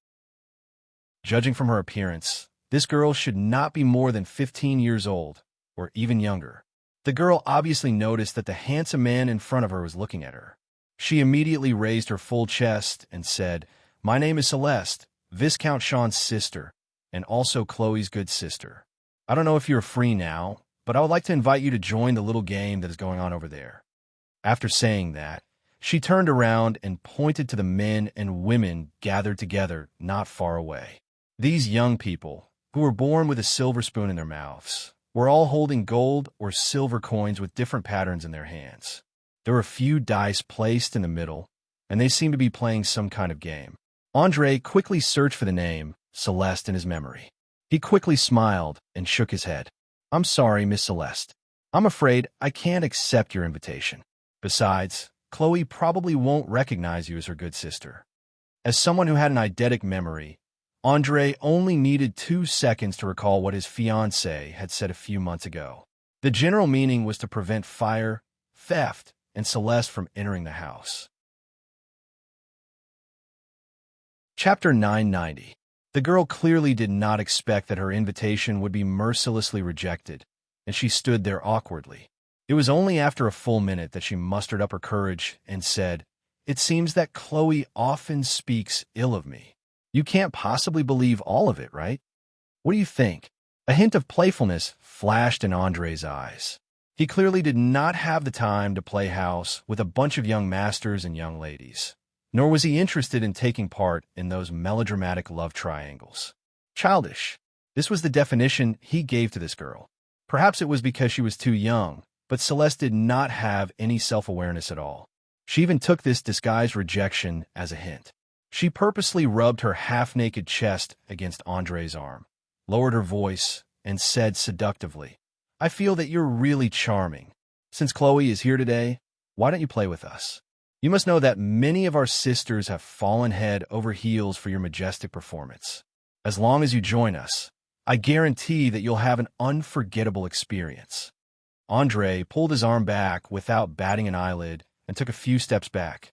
Judging from her appearance, this girl should not be more than 15 years old, or even younger. The girl obviously noticed that the handsome man in front of her was looking at her. She immediately raised her full chest and said, "My name is Celeste, Viscount Sean's sister, and also Chloe's good sister. I don't know if you're free now, but I would like to invite you to join the little game that is going on over there." After saying that, she turned around and pointed to the men and women gathered together not far away. These young people, who were born with a silver spoon in their mouths, were all holding gold or silver coins with different patterns in their hands. There were a few dice placed in the middle, and they seemed to be playing some kind of game. Andre quickly searched for the name Celeste in his memory. He quickly smiled and shook his head. I'm sorry, Miss Celeste. I'm afraid I can't accept your invitation. Besides, Chloe probably won't recognize you as her good sister. As someone who had an eidetic memory, Andre only needed 2 seconds to recall what his fiancée had said a few months ago. The general meaning was to prevent fire, theft, and Celeste from entering the house. Chapter 990. The girl clearly did not expect that her invitation would be mercilessly rejected, and she stood there awkwardly. It was only after a full minute that she mustered up her courage and said, "It seems that Chloe often speaks ill of me. You can't possibly believe all of it, right? What do you think?" A hint of playfulness flashed in Andre's eyes. He clearly did not have the time to play house with a bunch of young masters and young ladies, nor was he interested in taking part in those melodramatic love triangles. Childish. This was the definition he gave to this girl. Perhaps it was because she was too young, but Celeste did not have any self-awareness at all. She even took this disguised rejection as a hint. She purposely rubbed her half-naked chest against Andre's arm, lowered her voice, and said seductively, "I feel that you're really charming. Since Chloe is here today, why don't you play with us? You must know that many of our sisters have fallen head over heels for your majestic performance. As long as you join us, I guarantee that you'll have an unforgettable experience." Andre pulled his arm back without batting an eyelid and took a few steps back.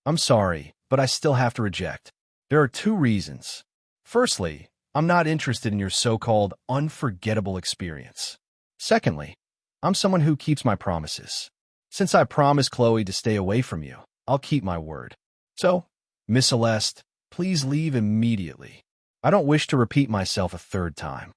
"I'm sorry, but I still have to reject. There are 2 reasons. Firstly, I'm not interested in your so-called unforgettable experience. Secondly, I'm someone who keeps my promises. Since I promised Chloe to stay away from you, I'll keep my word. So, Miss Celeste, please leave immediately. I don't wish to repeat myself a 3rd time."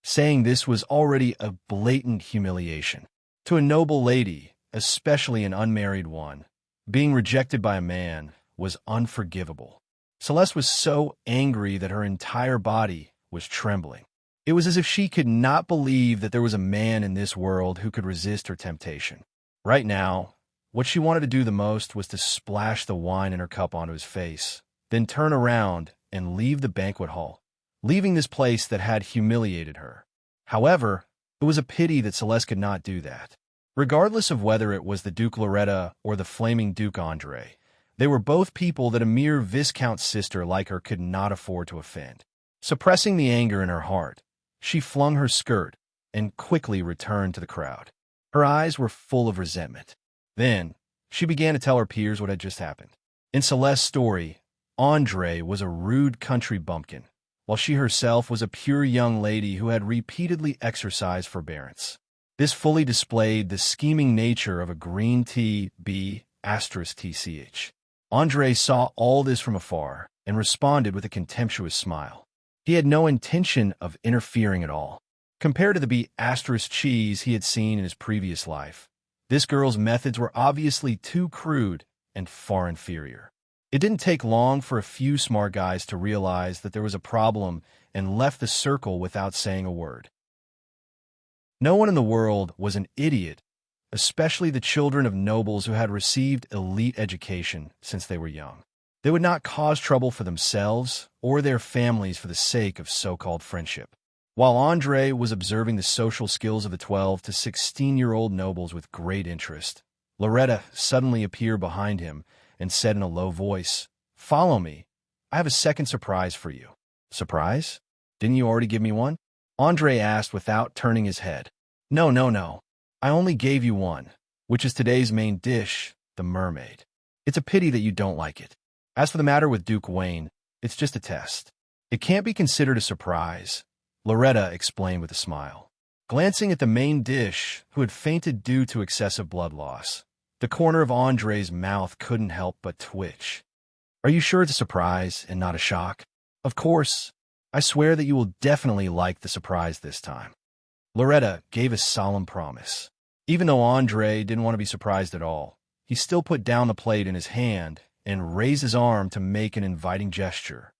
Saying this was already a blatant humiliation. To a noble lady, especially an unmarried one, being rejected by a man was unforgivable. Celeste was so angry that her entire body was trembling. It was as if she could not believe that there was a man in this world who could resist her temptation. Right now, what she wanted to do the most was to splash the wine in her cup onto his face, then turn around and leave the banquet hall, leaving this place that had humiliated her. However, it was a pity that Celeste could not do that. Regardless of whether it was the Duke Loretta or the flaming Duke Andre, they were both people that a mere Viscount's sister like her could not afford to offend. Suppressing the anger in her heart, she flung her skirt and quickly returned to the crowd. Her eyes were full of resentment. Then, she began to tell her peers what had just happened. In Celeste's story, Andre was a rude country bumpkin, while she herself was a pure young lady who had repeatedly exercised forbearance. This fully displayed the scheming nature of a green tea B *TCH. Andre saw all this from afar and responded with a contemptuous smile. He had no intention of interfering at all. Compared to the B cheese he had seen in his previous life, this girl's methods were obviously too crude and far inferior. It didn't take long for a few smart guys to realize that there was a problem and left the circle without saying a word. No one in the world was an idiot, especially the children of nobles who had received elite education since they were young. They would not cause trouble for themselves or their families for the sake of so-called friendship. While Andre was observing the social skills of the 12 to 16-year-old nobles with great interest, Loretta suddenly appeared behind him and said in a low voice, "Follow me. I have a second surprise for you." "Surprise? Didn't you already give me one?" Andre asked without turning his head. No. I only gave you one, which is today's main dish, the mermaid. It's a pity that you don't like it. As for the matter with Duke Wayne, it's just a test. It can't be considered a surprise," Loretta explained with a smile. Glancing at the main dish, who had fainted due to excessive blood loss, the corner of Andre's mouth couldn't help but twitch. "Are you sure it's a surprise and not a shock?" "Of course. I swear that you will definitely like the surprise this time." Loretta gave a solemn promise. Even though Andre didn't want to be surprised at all, he still put down the plate in his hand and raised his arm to make an inviting gesture.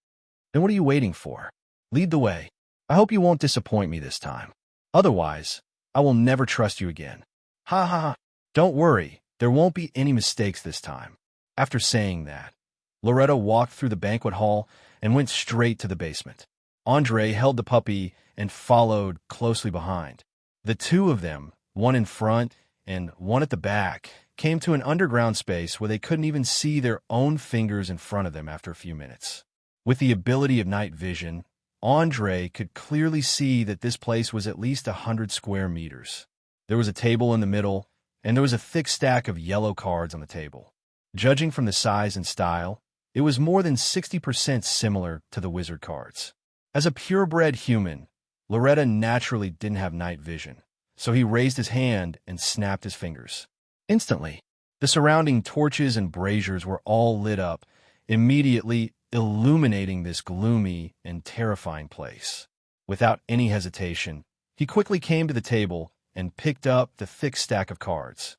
"Then what are you waiting for? Lead the way. I hope you won't disappoint me this time. Otherwise, I will never trust you again." "Ha ha ha. Don't worry, there won't be any mistakes this time." After saying that, Loretta walked through the banquet hall and went straight to the basement. Andre held the puppy and followed closely behind. The two of them, one in front and one at the back, came to an underground space where they couldn't even see their own fingers in front of them after a few minutes. With the ability of night vision, Andre could clearly see that this place was at least 100 square meters. There was a table in the middle, and there was a thick stack of yellow cards on the table. Judging from the size and style, it was more than 60% similar to the wizard cards. As a purebred human, Loretta naturally didn't have night vision, so he raised his hand and snapped his fingers. Instantly, the surrounding torches and braziers were all lit up, immediately illuminating this gloomy and terrifying place. Without any hesitation, he quickly came to the table and picked up the thick stack of cards.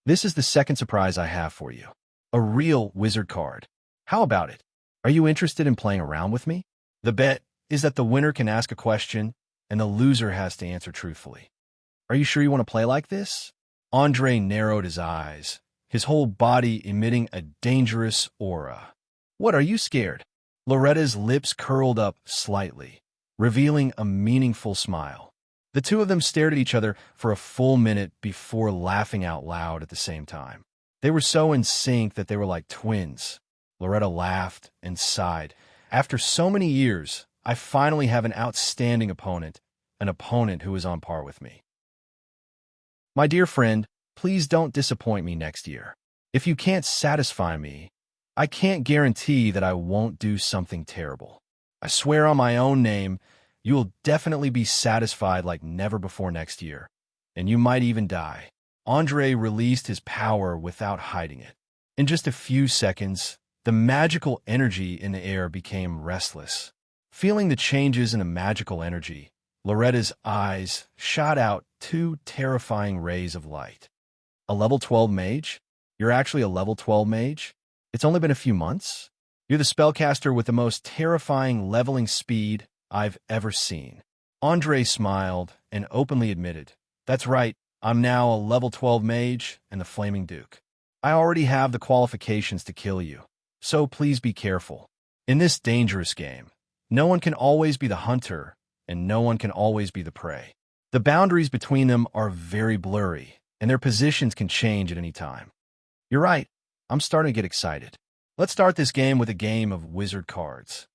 This is the second surprise I have for you. A real wizard card. How about it? Are you interested in playing around with me? The bet is that the winner can ask a question and the loser has to answer truthfully. Are you sure you want to play like this? Andre narrowed his eyes, his whole body emitting a dangerous aura. What, are you scared? Loretta's lips curled up slightly, revealing a meaningful smile. The two of them stared at each other for a full minute before laughing out loud at the same time. They were so in sync that they were like twins. Loretta laughed and sighed. After so many years, I finally have an outstanding opponent, an opponent who is on par with me. My dear friend, please don't disappoint me next year. If you can't satisfy me, I can't guarantee that I won't do something terrible. I swear on my own name, you will definitely be satisfied like never before next year, and you might even die. Andre released his power without hiding it. In just a few seconds, the magical energy in the air became restless. Feeling the changes in the magical energy, Loretta's eyes shot out two terrifying rays of light. A level 12 mage? You're actually a level 12 mage? It's only been a few months? You're the spellcaster with the most terrifying leveling speed I've ever seen. Andre smiled and openly admitted, that's right, I'm now a level 12 mage and the Flaming Duke. I already have the qualifications to kill you, so please be careful. In this dangerous game, no one can always be the hunter and no one can always be the prey. The boundaries between them are very blurry and their positions can change at any time. You're right, I'm starting to get excited. Let's start this game with a game of wizard cards.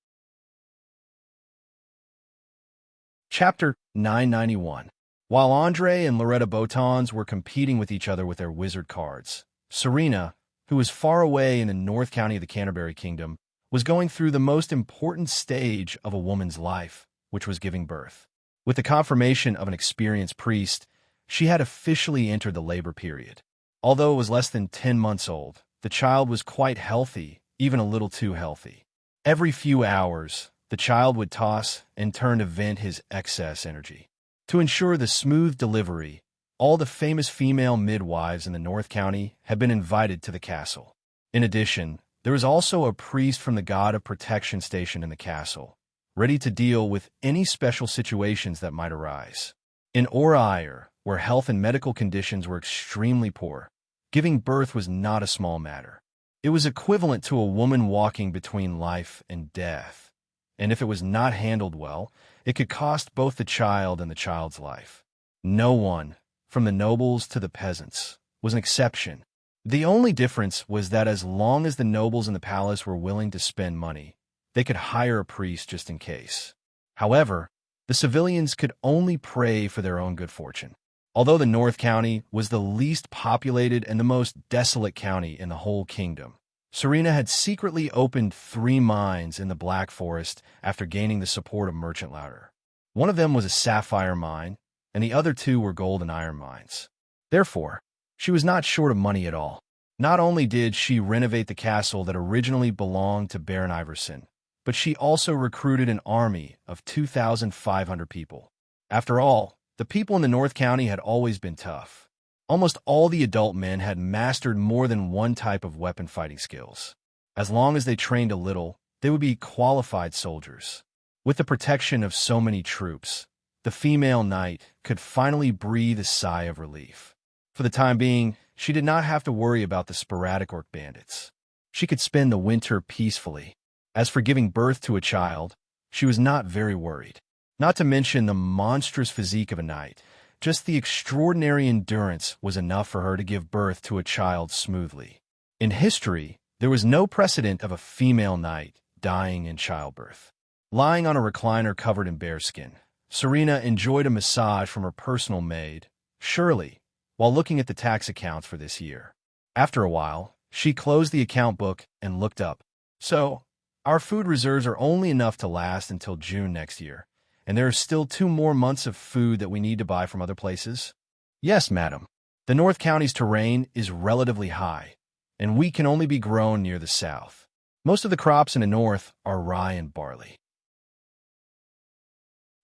Chapter 991. While Andre and Loretta Botons were competing with each other with their wizard cards, Serena, who was far away in the North County of the Canterbury Kingdom, was going through the most important stage of a woman's life, which was giving birth. With the confirmation of an experienced priest, she had officially entered the labor period. Although it was less than 10 months old, the child was quite healthy, even a little too healthy. Every few hours, the child would toss and turn to vent his excess energy. To ensure the smooth delivery, all the famous female midwives in the North County had been invited to the castle. In addition, there was also a priest from the God of Protection stationed in the castle, ready to deal with any special situations that might arise. In Oraire, where health and medical conditions were extremely poor, giving birth was not a small matter. It was equivalent to a woman walking between life and death, and if it was not handled well, it could cost both the child and the child's life. No one, from the nobles to the peasants, was an exception. The only difference was that as long as the nobles in the palace were willing to spend money, they could hire a priest just in case. However, the civilians could only pray for their own good fortune. Although the North County was the least populated and the most desolate county in the whole kingdom, Serena had secretly opened 3 mines in the Black Forest after gaining the support of Merchant Louder. One of them was a sapphire mine, and the other 2 were gold and iron mines. Therefore, she was not short of money at all. Not only did she renovate the castle that originally belonged to Baron Iverson, but she also recruited an army of 2,500 people. After all, the people in the North County had always been tough. Almost all the adult men had mastered more than one type of weapon fighting skills. As long as they trained a little, they would be qualified soldiers. With the protection of so many troops, the female knight could finally breathe a sigh of relief. For the time being, she did not have to worry about the sporadic orc bandits. She could spend the winter peacefully. As for giving birth to a child, she was not very worried. Not to mention the monstrous physique of a knight. Just the extraordinary endurance was enough for her to give birth to a child smoothly. In history, there was no precedent of a female knight dying in childbirth. Lying on a recliner covered in bearskin, Serena enjoyed a massage from her personal maid, Shirley, while looking at the tax accounts for this year. After a while, she closed the account book and looked up. So, our food reserves are only enough to last until June next year, and there are still 2 more months of food that we need to buy from other places? Yes, madam. The North County's terrain is relatively high, and wheat can only be grown near the south. Most of the crops in the north are rye and barley.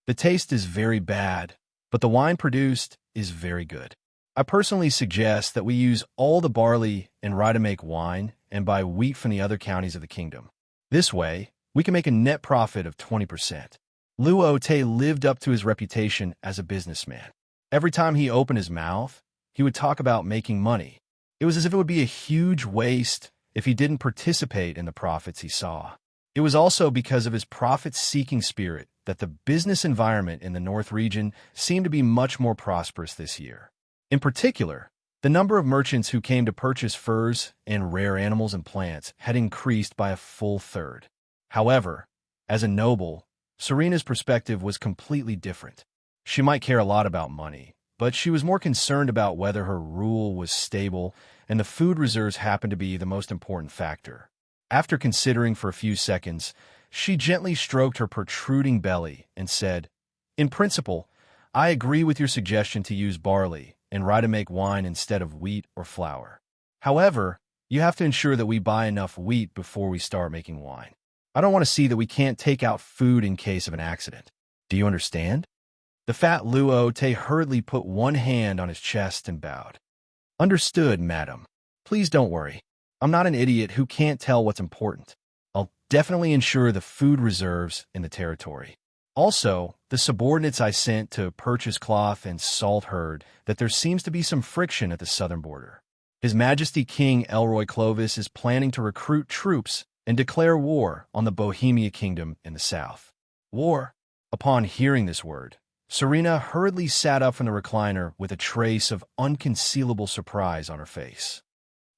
The taste is very bad, but the wine produced is very good. I personally suggest that we use all the barley and rye to make wine and buy wheat from the other counties of the kingdom. This way, we can make a net profit of 20%. Luo-Te lived up to his reputation as a businessman. Every time he opened his mouth, he would talk about making money. It was as if it would be a huge waste if he didn't participate in the profits he saw. It was also because of his profit-seeking spirit that the business environment in the North region seemed to be much more prosperous this year. In particular, the number of merchants who came to purchase furs and rare animals and plants had increased by a full third. However, as a noble, Serena's perspective was completely different. She might care a lot about money, but she was more concerned about whether her rule was stable, and the food reserves happened to be the most important factor. After considering for a few seconds, she gently stroked her protruding belly and said, "In principle, I agree with your suggestion to use barley and rye to make wine instead of wheat or flour. However, you have to ensure that we buy enough wheat before we start making wine. I don't want to see that we can't take out food in case of an accident. Do you understand?" The fat Luo-Te hurriedly put one hand on his chest and bowed. "Understood, madam. Please don't worry. I'm not an idiot who can't tell what's important. I'll definitely ensure the food reserves in the territory. Also, the subordinates I sent to purchase cloth and salt heard that there seems to be some friction at the southern border. His Majesty King Elroy Clovis is planning to recruit troops and declare war on the Bohemia Kingdom in the south." War? Upon hearing this word, Serena hurriedly sat up from the recliner with a trace of unconcealable surprise on her face.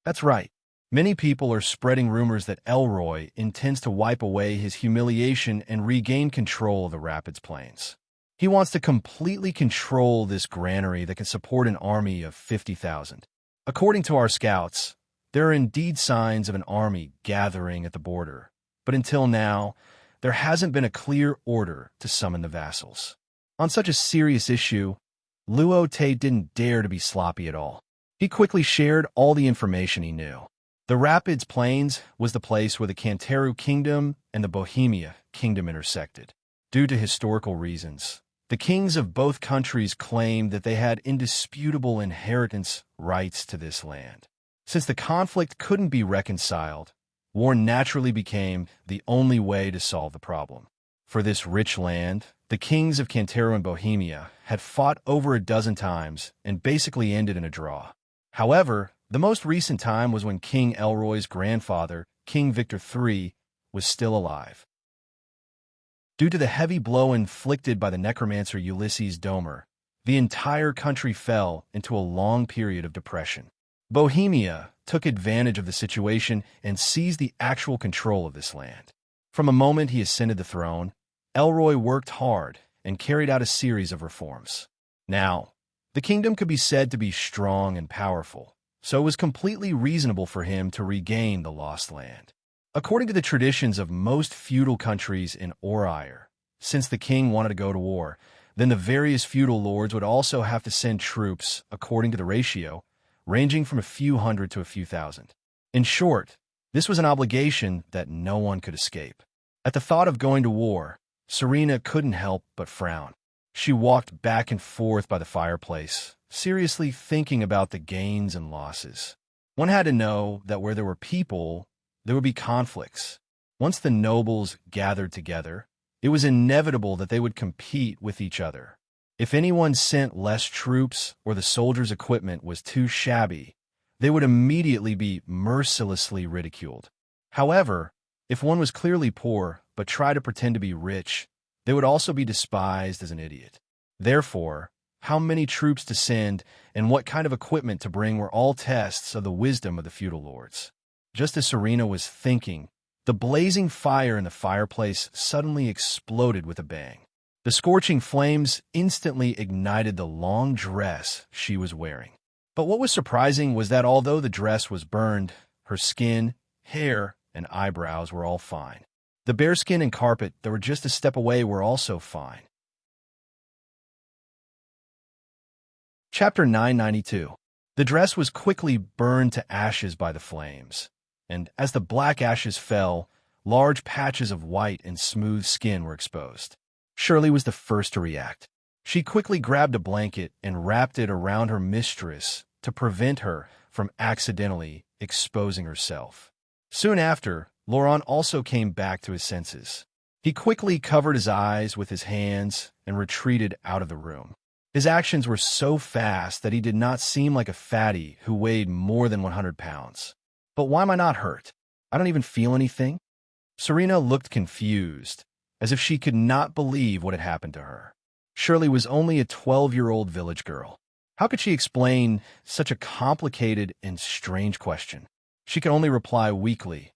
That's right. Many people are spreading rumors that Elroy intends to wipe away his humiliation and regain control of the Rapids Plains. He wants to completely control this granary that can support an army of 50,000. According to our scouts, there are indeed signs of an army gathering at the border, but until now, there hasn't been a clear order to summon the vassals. On such a serious issue, Luo-Te didn't dare to be sloppy at all. He quickly shared all the information he knew. The Rapids Plains was the place where the Canteru Kingdom and the Bohemia Kingdom intersected. Due to historical reasons, the kings of both countries claimed that they had indisputable inheritance rights to this land. Since the conflict couldn't be reconciled, war naturally became the only way to solve the problem. For this rich land, the kings of Canteru and Bohemia had fought over a dozen times and basically ended in a draw. However, the most recent time was when King Elroy's grandfather, King Victor III, was still alive. Due to the heavy blow inflicted by the necromancer Ulysses Domer, the entire country fell into a long period of depression. Bohemia took advantage of the situation and seized the actual control of this land. From the moment he ascended the throne, Elroy worked hard and carried out a series of reforms. Now, the kingdom could be said to be strong and powerful, so it was completely reasonable for him to regain the lost land. According to the traditions of most feudal countries in Orire, since the king wanted to go to war, then the various feudal lords would also have to send troops according to the ratio, ranging from a few hundred to a few thousand. In short, this was an obligation that no one could escape. At the thought of going to war, Serena couldn't help but frown. She walked back and forth by the fireplace, seriously thinking about the gains and losses. One had to know that where there were people, there would be conflicts. Once the nobles gathered together, it was inevitable that they would compete with each other. If anyone sent less troops or the soldiers' equipment was too shabby, they would immediately be mercilessly ridiculed. However, If one was clearly poor but tried to pretend to be rich, they would also be despised as an idiot. Therefore, how many troops to send and what kind of equipment to bring were all tests of the wisdom of the feudal lords. Just as Serena was thinking, the blazing fire in the fireplace suddenly exploded with a bang. The scorching flames instantly ignited the long dress she was wearing. But what was surprising was that although the dress was burned, her skin, hair, and eyebrows were all fine. The bearskin and carpet that were just a step away were also fine. Chapter 992. The dress was quickly burned to ashes by the flames, and as the black ashes fell, large patches of white and smooth skin were exposed. Shirley was the first to react. She quickly grabbed a blanket and wrapped it around her mistress to prevent her from accidentally exposing herself. Soon after, Laurent also came back to his senses. He quickly covered his eyes with his hands and retreated out of the room. His actions were so fast that he did not seem like a fatty who weighed more than 100 pounds. But why am I not hurt? I don't even feel anything. Serena looked confused, as if she could not believe what had happened to her. Shirley was only a 12-year-old village girl. How could she explain such a complicated and strange question? She could only reply weakly,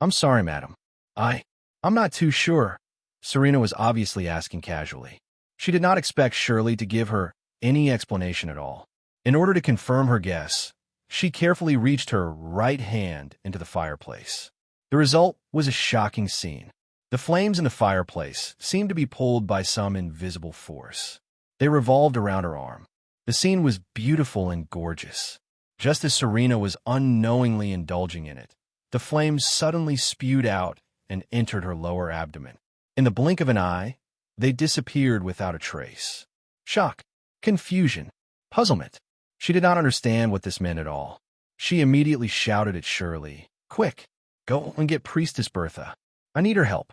I'm sorry, madam. I'm not too sure. Serena was obviously asking casually. She did not expect Shirley to give her any explanation at all. In order to confirm her guess, she carefully reached her right hand into the fireplace. The result was a shocking scene. The flames in the fireplace seemed to be pulled by some invisible force. They revolved around her arm. The scene was beautiful and gorgeous. Just as Serena was unknowingly indulging in it, the flames suddenly spewed out and entered her lower abdomen. In the blink of an eye, they disappeared without a trace. Shock, confusion, puzzlement. She did not understand what this meant at all. She immediately shouted at Shirley, "Quick, go and get Priestess Bertha. I need her help."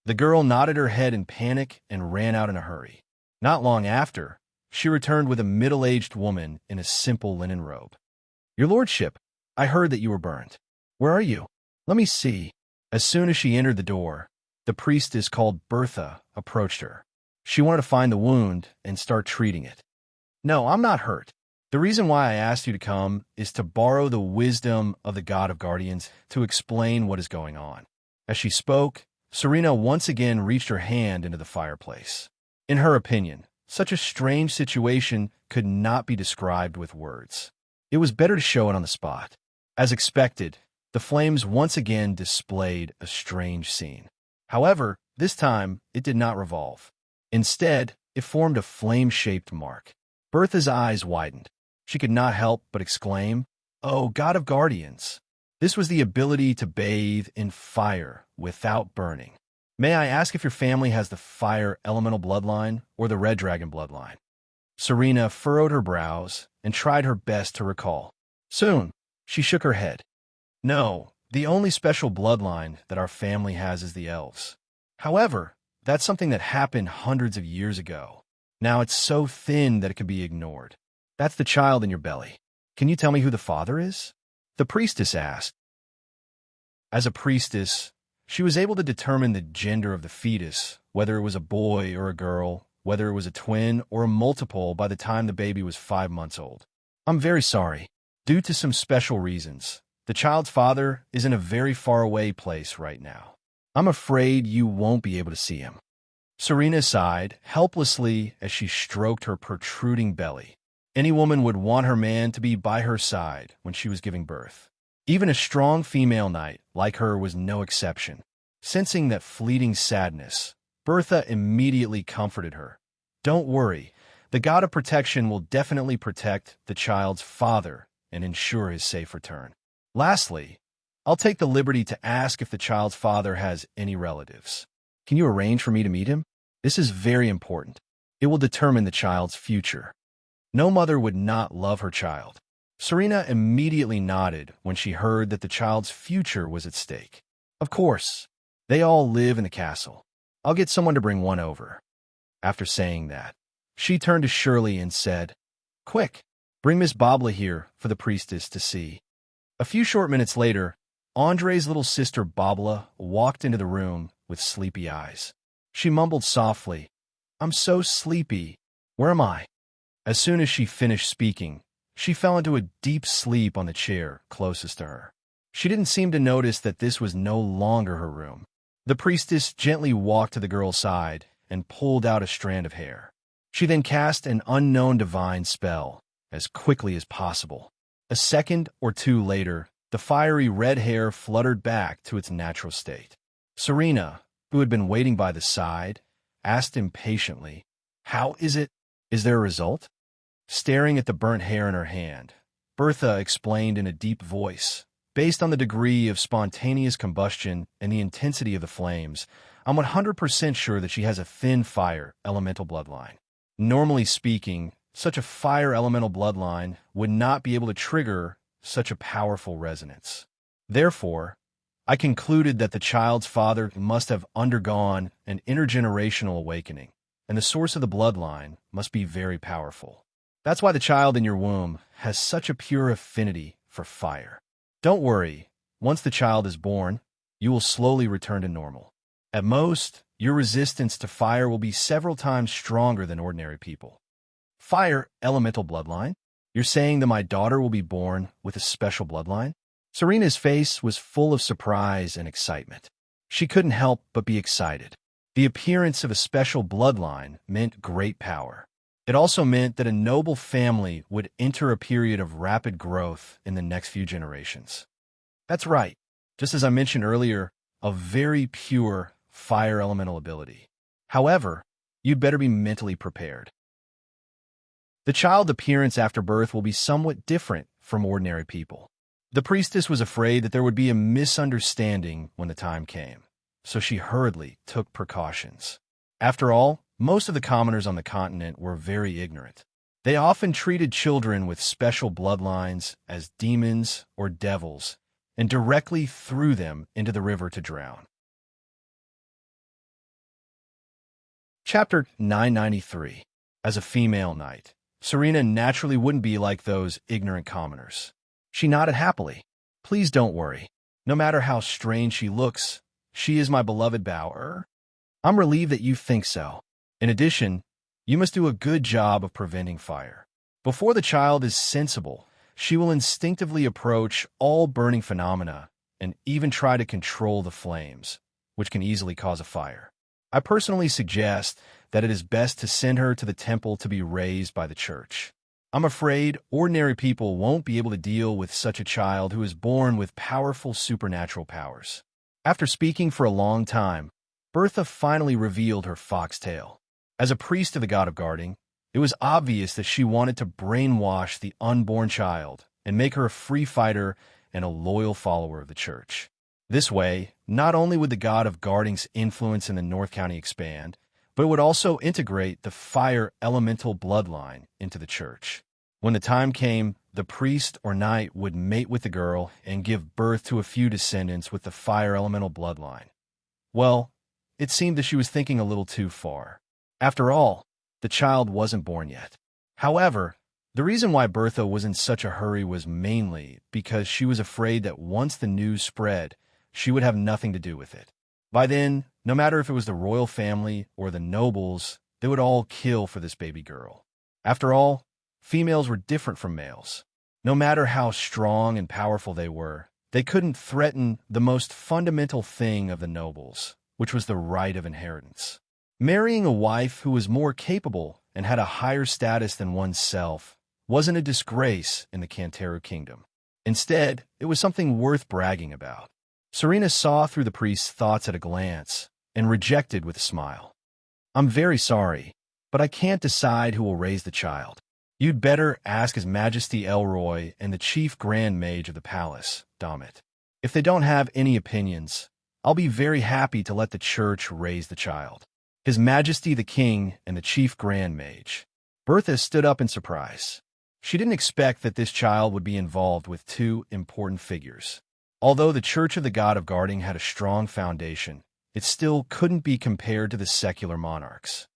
The girl nodded her head in panic and ran out in a hurry. Not long after, she returned with a middle-aged woman in a simple linen robe. "Your lordship, I heard that you were burned. Where are you? Let me see." As soon as she entered the door, the priestess called Bertha approached her. She wanted to find the wound and start treating it. "No, I'm not hurt. The reason why I asked you to come is to borrow the wisdom of the God of Guardians to explain what is going on." As she spoke, Serena once again reached her hand into the fireplace. In her opinion, such a strange situation could not be described with words. It was better to show it on the spot. As expected, the flames once again displayed a strange scene. However, this time it did not revolve. Instead, it formed a flame-shaped mark. Bertha's eyes widened. She could not help but exclaim, "Oh, God of Guardians!" This was the ability to bathe in fire without burning. "May I ask if your family has the fire elemental bloodline or the red dragon bloodline?" Serena furrowed her brows and tried her best to recall. Soon, she shook her head. "No, the only special bloodline that our family has is the elves. However, that's something that happened hundreds of years ago. Now it's so thin that it can be ignored. That's the child in your belly. Can you tell me who the father is?" The priestess asked. As a priestess, she was able to determine the gender of the fetus, whether it was a boy or a girl, whether it was a twin or a multiple by the time the baby was 5 months old. "I'm very sorry. Due to some special reasons, the child's father is in a very far away place right now. I'm afraid you won't be able to see him." Serena sighed helplessly as she stroked her protruding belly. Any woman would want her man to be by her side when she was giving birth. Even a strong female knight like her was no exception. Sensing that fleeting sadness, Bertha immediately comforted her. "Don't worry. The God of Protection will definitely protect the child's father and ensure his safe return. Lastly, I'll take the liberty to ask if the child's father has any relatives. Can you arrange for me to meet him? This is very important. It will determine the child's future." No mother would not love her child. Serena immediately nodded when she heard that the child's future was at stake. "Of course. They all live in the castle. I'll get someone to bring one over." After saying that, she turned to Shirley and said, "Quick, bring Miss Bobla here for the priestess to see." A few short minutes later, Andre's little sister Babla walked into the room with sleepy eyes. She mumbled softly, "I'm so sleepy. Where am I?" As soon as she finished speaking, she fell into a deep sleep on the chair closest to her. She didn't seem to notice that this was no longer her room. The priestess gently walked to the girl's side and pulled out a strand of hair. She then cast an unknown divine spell as quickly as possible. A second or two later, the fiery red hair fluttered back to its natural state. Serena, who had been waiting by the side, asked impatiently, "How is it? Is there a result?" Staring at the burnt hair in her hand, Bertha explained in a deep voice, "Based on the degree of spontaneous combustion and the intensity of the flames, I'm 100% sure that she has a thin fire elemental bloodline. Normally speaking, such a fire elemental bloodline would not be able to trigger such a powerful resonance. Therefore, I concluded that the child's father must have undergone an intergenerational awakening, and the source of the bloodline must be very powerful. That's why the child in your womb has such a pure affinity for fire. Don't worry, once the child is born, you will slowly return to normal. At most, your resistance to fire will be several times stronger than ordinary people." "Fire elemental bloodline? You're saying that my daughter will be born with a special bloodline?" Serena's face was full of surprise and excitement. She couldn't help but be excited. The appearance of a special bloodline meant great power. It also meant that a noble family would enter a period of rapid growth in the next few generations. That's right, just as I mentioned earlier, a very pure fire elemental ability. However, you'd better be mentally prepared. The child's appearance after birth will be somewhat different from ordinary people. The priestess was afraid that there would be a misunderstanding when the time came, so she hurriedly took precautions. After all, most of the commoners on the continent were very ignorant. They often treated children with special bloodlines as demons or devils and directly threw them into the river to drown. Chapter 993. As a female knight, Serena naturally wouldn't be like those ignorant commoners. She nodded happily. "Please don't worry. No matter how strange she looks, she is my beloved bower. I'm relieved that you think so. In addition, you must do a good job of preventing fire. Before the child is sensible, she will instinctively approach all burning phenomena and even try to control the flames, which can easily cause a fire. I personally suggest that it is best to send her to the temple to be raised by the church. I'm afraid ordinary people won't be able to deal with such a child who is born with powerful supernatural powers." After speaking for a long time, Bertha finally revealed her foxtail. As a priest of the god of guarding, it was obvious that she wanted to brainwash the unborn child and make her a free fighter and a loyal follower of the church. This way, not only would the god of guarding's influence in the North County expand, but it would also integrate the fire elemental bloodline into the church. When the time came, the priest or knight would mate with the girl and give birth to a few descendants with the fire elemental bloodline. Well, it seemed that she was thinking a little too far. After all, the child wasn't born yet. However, the reason why Bertha was in such a hurry was mainly because she was afraid that once the news spread, she would have nothing to do with it. By then, no matter if it was the royal family or the nobles, they would all kill for this baby girl. After all, females were different from males. No matter how strong and powerful they were, they couldn't threaten the most fundamental thing of the nobles, which was the right of inheritance. Marrying a wife who was more capable and had a higher status than oneself wasn't a disgrace in the Canteru kingdom. Instead, it was something worth bragging about. Serena saw through the priest's thoughts at a glance and rejected with a smile. "I'm very sorry, but I can't decide who will raise the child. You'd better ask His Majesty Elroy and the chief grand mage of the palace, Damit. If they don't have any opinions, I'll be very happy to let the church raise the child." His Majesty the King and the chief grand mage. Bertha stood up in surprise. She didn't expect that this child would be involved with two important figures. Although the Church of the God of Guarding had a strong foundation, it still couldn't be compared to the secular monarchs.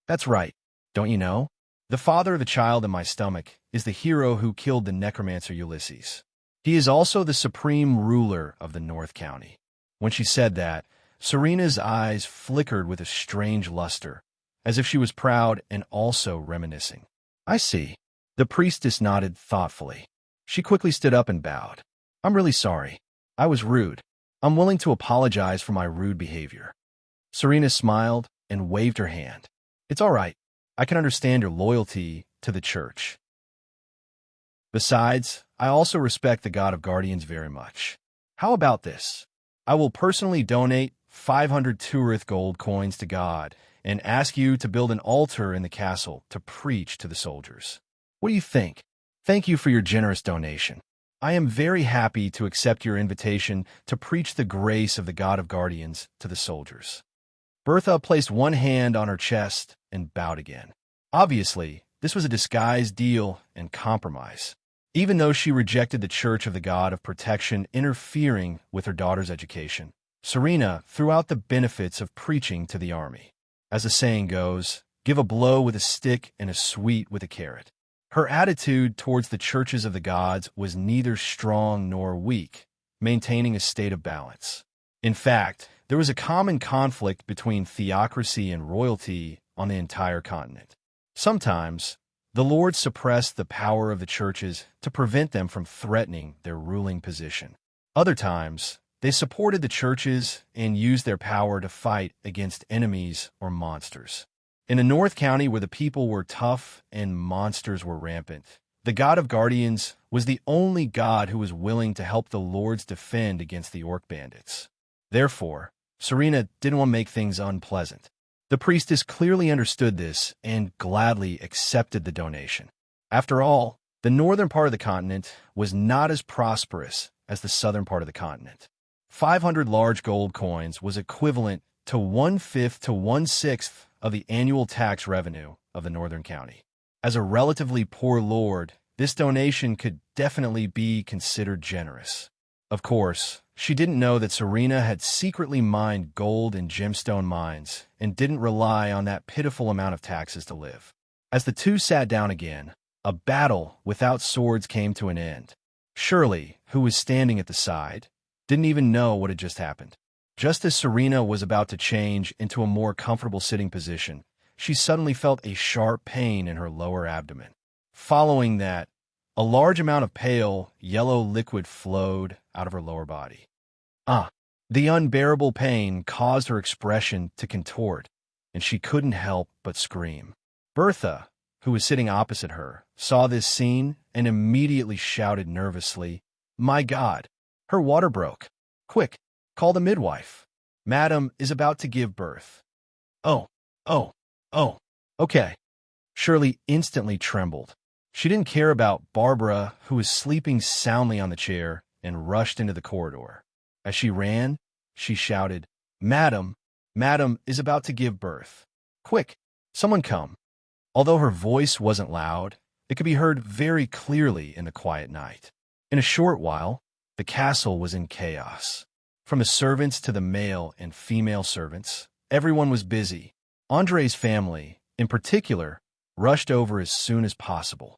That's right, don't you know? The father of the child in my stomach is the hero who killed the necromancer Ulysses. He is also the supreme ruler of the North County. When she said that, Serena's eyes flickered with a strange luster, as if she was proud and also reminiscing. I see. The priestess nodded thoughtfully. She quickly stood up and bowed. I'm really sorry. I was rude. I'm willing to apologize for my rude behavior. Serena smiled and waved her hand. It's all right. I can understand your loyalty to the church. Besides, I also respect the God of Guardians very much. How about this? I will personally donate 500 Turith gold coins to God and ask you to build an altar in the castle to preach to the soldiers. What do you think? Thank you for your generous donation. I am very happy to accept your invitation to preach the grace of the God of Guardians to the soldiers. Bertha placed one hand on her chest and bowed again. Obviously, this was a disguised deal and compromise. Even though she rejected the Church of the God of Protection interfering with her daughter's education, Serena threw out the benefits of preaching to the army. As the saying goes, give a blow with a stick and a sweet with a carrot. Her attitude towards the churches of the gods was neither strong nor weak, maintaining a state of balance. In fact, there was a common conflict between theocracy and royalty on the entire continent. Sometimes, the Lord suppressed the power of the churches to prevent them from threatening their ruling position. Other times, they supported the churches and used their power to fight against enemies or monsters. In the North County, where the people were tough and monsters were rampant, the God of Guardians was the only God who was willing to help the lords defend against the orc bandits. Therefore, Serena didn't want to make things unpleasant. The priestess clearly understood this and gladly accepted the donation. After all, the northern part of the continent was not as prosperous as the southern part of the continent. 500 large gold coins was equivalent to 1/5 to 1/6 of the annual tax revenue of the northern county. As a relatively poor lord, this donation could definitely be considered generous. Of course, she didn't know that Serena had secretly mined gold in gemstone mines and didn't rely on that pitiful amount of taxes to live. As the two sat down again, a battle without swords came to an end. Shirley, who was standing at the side, didn't even know what had just happened. Just as Serena was about to change into a more comfortable sitting position, she suddenly felt a sharp pain in her lower abdomen. Following that, a large amount of pale, yellow liquid flowed out of her lower body. The unbearable pain caused her expression to contort, and she couldn't help but scream. Bertha, who was sitting opposite her, saw this scene and immediately shouted nervously, "My God, her water broke. Quick, call the midwife. Madam is about to give birth." Oh, okay. Shirley instantly trembled. She didn't care about Barbara, who was sleeping soundly on the chair, and rushed into the corridor. As she ran, she shouted, Madam is about to give birth. Quick, someone come." Although her voice wasn't loud, it could be heard very clearly in the quiet night. In a short while, the castle was in chaos. From the servants to the male and female servants, everyone was busy. Andre's family, in particular, rushed over as soon as possible.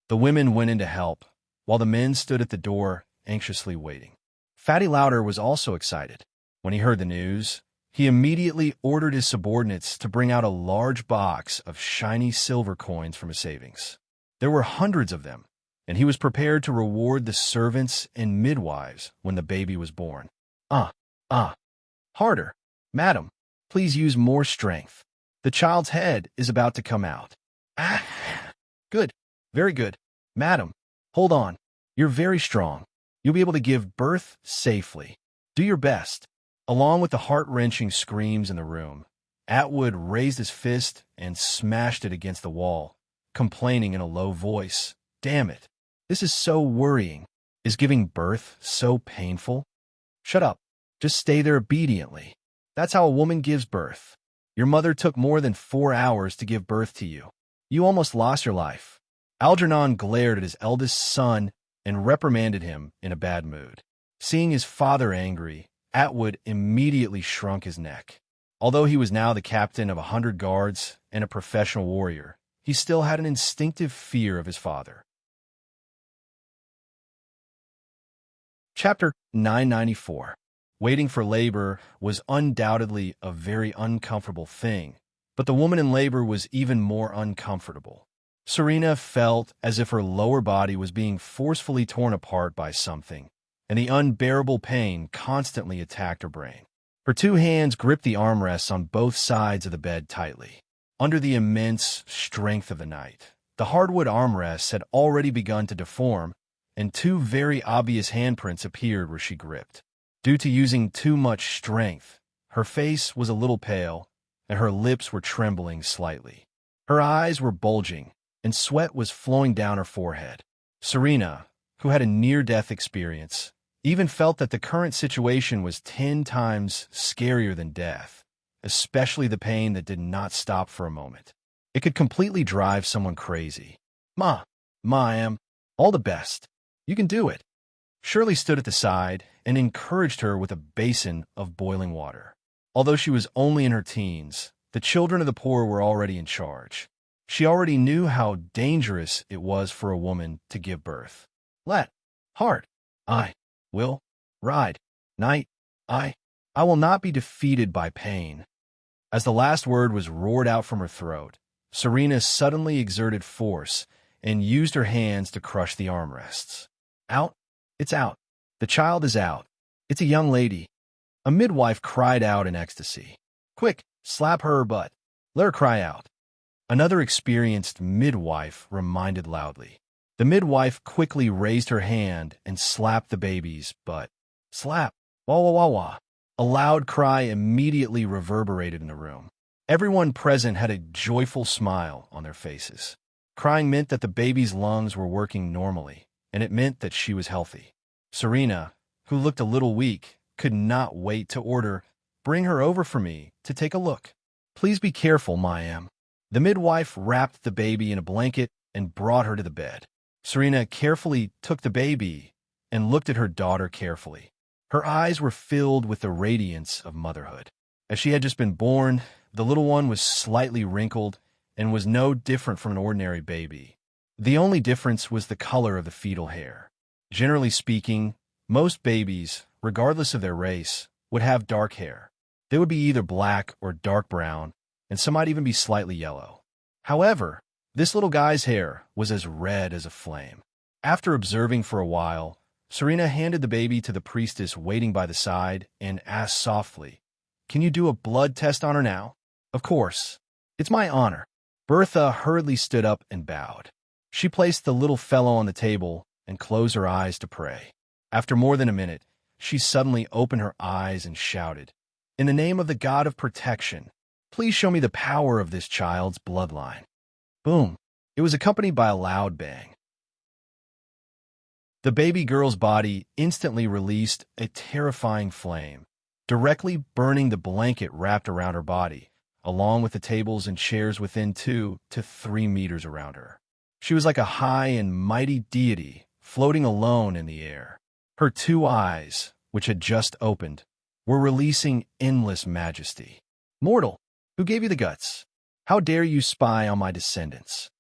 The women went in to help, while the men stood at the door, anxiously waiting. Fatty Louder was also excited. When he heard the news, he immediately ordered his subordinates to bring out a large box of shiny silver coins from his savings. There were hundreds of them, and he was prepared to reward the servants and midwives when the baby was born. Harder. Madam, please use more strength. The child's head is about to come out. Good. Very good. Madam, hold on. You're very strong. You'll be able to give birth safely. Do your best. Along with the heart-wrenching screams in the room, Atwood raised his fist and smashed it against the wall, complaining in a low voice, "Damn it. This is so worrying. Is giving birth so painful?" "Shut up. Just stay there obediently. That's how a woman gives birth. Your mother took more than 4 hours to give birth to you. You almost lost your life." Algernon glared at his eldest son and reprimanded him in a bad mood. Seeing his father angry, Atwood immediately shrunk his neck. Although he was now the captain of 100 guards and a professional warrior, he still had an instinctive fear of his father. Chapter 994. Waiting for labor was undoubtedly a very uncomfortable thing, but the woman in labor was even more uncomfortable. Serena felt as if her lower body was being forcefully torn apart by something, and the unbearable pain constantly attacked her brain. Her two hands gripped the armrests on both sides of the bed tightly. Under the immense strength of the night, the hardwood armrests had already begun to deform, and two very obvious handprints appeared where she gripped. Due to using too much strength, her face was a little pale, and her lips were trembling slightly. Her eyes were bulging, and sweat was flowing down her forehead. Serena, who had a near-death experience, even felt that the current situation was 10 times scarier than death, especially the pain that did not stop for a moment. It could completely drive someone crazy. Ma, Em, all the best. You can do it. Shirley stood at the side and encouraged her with a basin of boiling water. Although she was only in her teens, the children of the poor were already in charge. She already knew how dangerous it was for a woman to give birth. Let, heart, I will ride. Night, I will not be defeated by pain. As the last word was roared out from her throat, Serena suddenly exerted force and used her hands to crush the armrests. Out? It's out. The child is out. It's a young lady. A midwife cried out in ecstasy. Quick, slap her butt. Let her cry out. Another experienced midwife reminded loudly. The midwife quickly raised her hand and slapped the baby's butt. Slap. Wah wah wah wah. A loud cry immediately reverberated in the room. Everyone present had a joyful smile on their faces. Crying meant that the baby's lungs were working normally, and it meant that she was healthy. Serena, who looked a little weak, could not wait to order, "Bring her over for me to take a look. Please be careful, Em." The midwife wrapped the baby in a blanket and brought her to the bed. Serena carefully took the baby and looked at her daughter carefully. Her eyes were filled with the radiance of motherhood. As she had just been born, the little one was slightly wrinkled and was no different from an ordinary baby. The only difference was the color of the fetal hair. Generally speaking, most babies, regardless of their race, would have dark hair. They would be either black or dark brown, and some might even be slightly yellow. However, this little guy's hair was as red as a flame. After observing for a while, Serena handed the baby to the priestess waiting by the side and asked softly, "Can you do a blood test on her now?" "Of course. It's my honor." Bertha hurriedly stood up and bowed. She placed the little fellow on the table and closed her eyes to pray. After more than a minute, she suddenly opened her eyes and shouted, "In the name of the God of protection, please show me the power of this child's bloodline." Boom! It was accompanied by a loud bang. The baby girl's body instantly released a terrifying flame, directly burning the blanket wrapped around her body, along with the tables and chairs within 2 to 3 meters around her. She was like a high and mighty deity floating alone in the air. Her two eyes, which had just opened, were releasing endless majesty. "Mortal, who gave you the guts? How dare you spy on my descendants?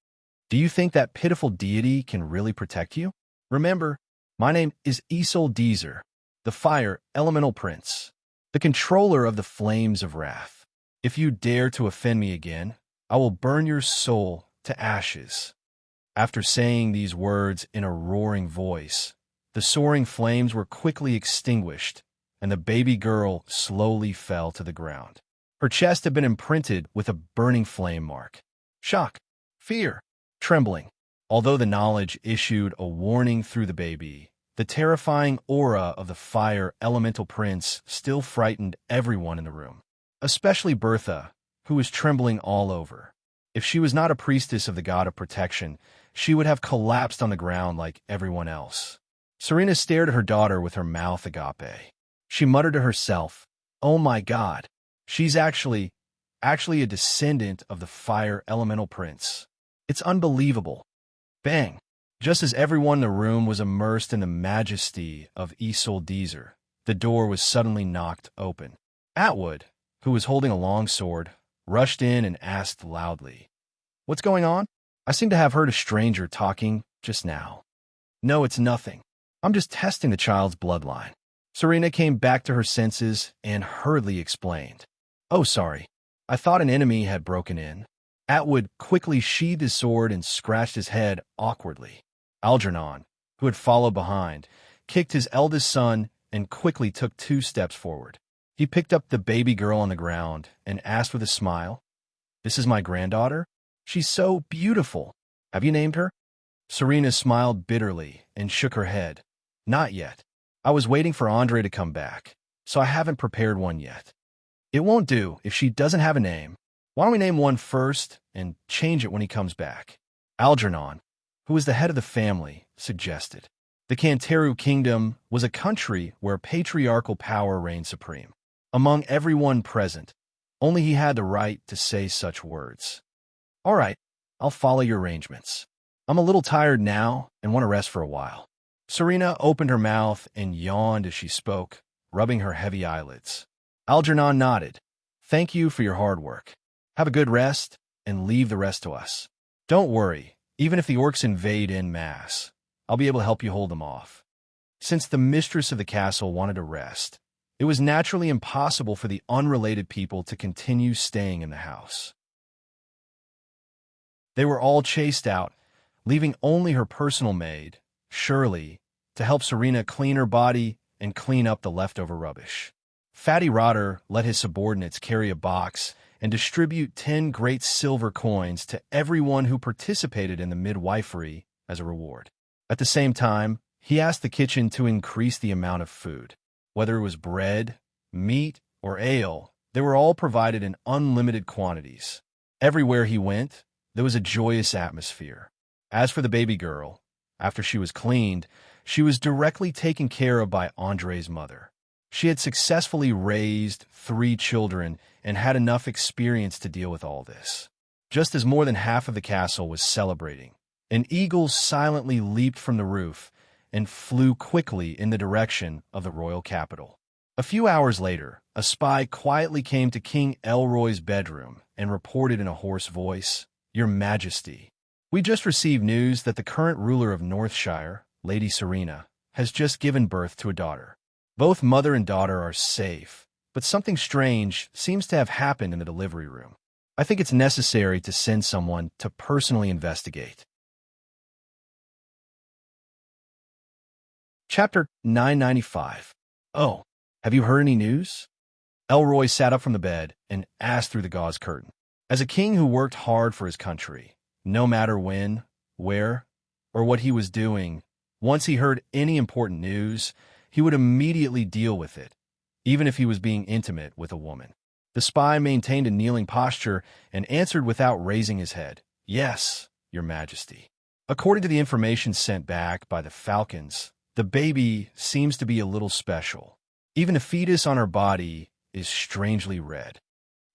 Do you think that pitiful deity can really protect you? Remember, my name is Isoldezer, the Fire Elemental Prince, the controller of the flames of wrath. If you dare to offend me again, I will burn your soul to ashes." After saying these words in a roaring voice, the soaring flames were quickly extinguished, and the baby girl slowly fell to the ground. Her chest had been imprinted with a burning flame mark. Shock, fear, trembling. Although the knowledge issued a warning through the baby, the terrifying aura of the Fire Elemental Prince still frightened everyone in the room, especially Bertha, who was trembling all over. If she was not a priestess of the god of protection, she would have collapsed on the ground like everyone else. Serena stared at her daughter with her mouth agape. She muttered to herself, "Oh my God, she's actually a descendant of the Fire Elemental Prince. It's unbelievable." Bang! Just as everyone in the room was immersed in the majesty of Isoldezer, the door was suddenly knocked open. Atwood, who was holding a long sword, rushed in and asked loudly, "What's going on? I seem to have heard a stranger talking just now." "No, it's nothing. I'm just testing the child's bloodline. Serena came back to her senses and hurriedly explained. Oh, sorry. I thought an enemy had broken in. Atwood quickly sheathed his sword and scratched his head awkwardly. Algernon, who had followed behind, kicked his eldest son and quickly took 2 steps forward. He picked up the baby girl on the ground and asked with a smile, "This is my granddaughter? She's so beautiful. Have you named her?" Serena smiled bitterly and shook her head. Not yet. I was waiting for Andre to come back, so I haven't prepared one yet. It won't do if she doesn't have a name. Why don't we name one first and change it when he comes back? Algernon, who was the head of the family, suggested. The Canteru Kingdom was a country where patriarchal power reigned supreme. Among everyone present, only he had the right to say such words. All right, I'll follow your arrangements. I'm a little tired now and want to rest for a while. Serena opened her mouth and yawned as she spoke, rubbing her heavy eyelids. Algernon nodded. Thank you for your hard work. Have a good rest and leave the rest to us. Don't worry, even if the orcs invade en masse, I'll be able to help you hold them off. Since the mistress of the castle wanted to rest, it was naturally impossible for the unrelated people to continue staying in the house. They were all chased out, leaving only her personal maid, Shirley, to help Serena clean her body and clean up the leftover rubbish. Fatty Rotter let his subordinates carry a box and distribute 10 great silver coins to everyone who participated in the midwifery as a reward. At the same time, he asked the kitchen to increase the amount of food. Whether it was bread, meat, or ale, they were all provided in unlimited quantities. Everywhere he went, there was a joyous atmosphere. As for the baby girl, after she was cleaned, she was directly taken care of by Andre's mother. She had successfully raised 3 children and had enough experience to deal with all this. Just as more than half of the castle was celebrating, an eagle silently leaped from the roof and flew quickly in the direction of the royal capital. A few hours later, a spy quietly came to King Elroy's bedroom and reported in a hoarse voice, "Your Majesty, we just received news that the current ruler of Northshire, Lady Serena, has just given birth to a daughter. Both mother and daughter are safe, but something strange seems to have happened in the delivery room. I think it's necessary to send someone to personally investigate." Chapter 995. Oh, have you heard any news? Elroy sat up from the bed and asked through the gauze curtain. As a king who worked hard for his country, no matter when, where, or what he was doing, once he heard any important news, he would immediately deal with it, even if he was being intimate with a woman. The spy maintained a kneeling posture and answered without raising his head, "Yes, Your Majesty. According to the information sent back by the Falcons, the baby seems to be a little special. Even the fetus on her body is strangely red."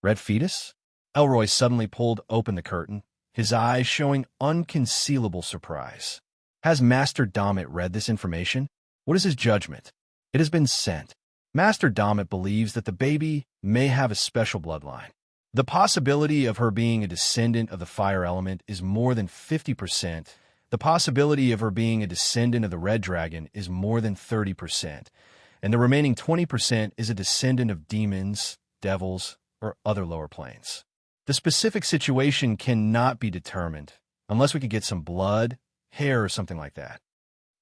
Red fetus? Elroy suddenly pulled open the curtain, his eyes showing unconcealable surprise. Has Master Domit read this information? What is his judgment? It has been sent. Master Domit believes that the baby may have a special bloodline. The possibility of her being a descendant of the fire element is more than 50%. The possibility of her being a descendant of the red dragon is more than 30%. And the remaining 20% is a descendant of demons, devils, or other lower planes. The specific situation cannot be determined unless we could get some blood, hair, or something like that.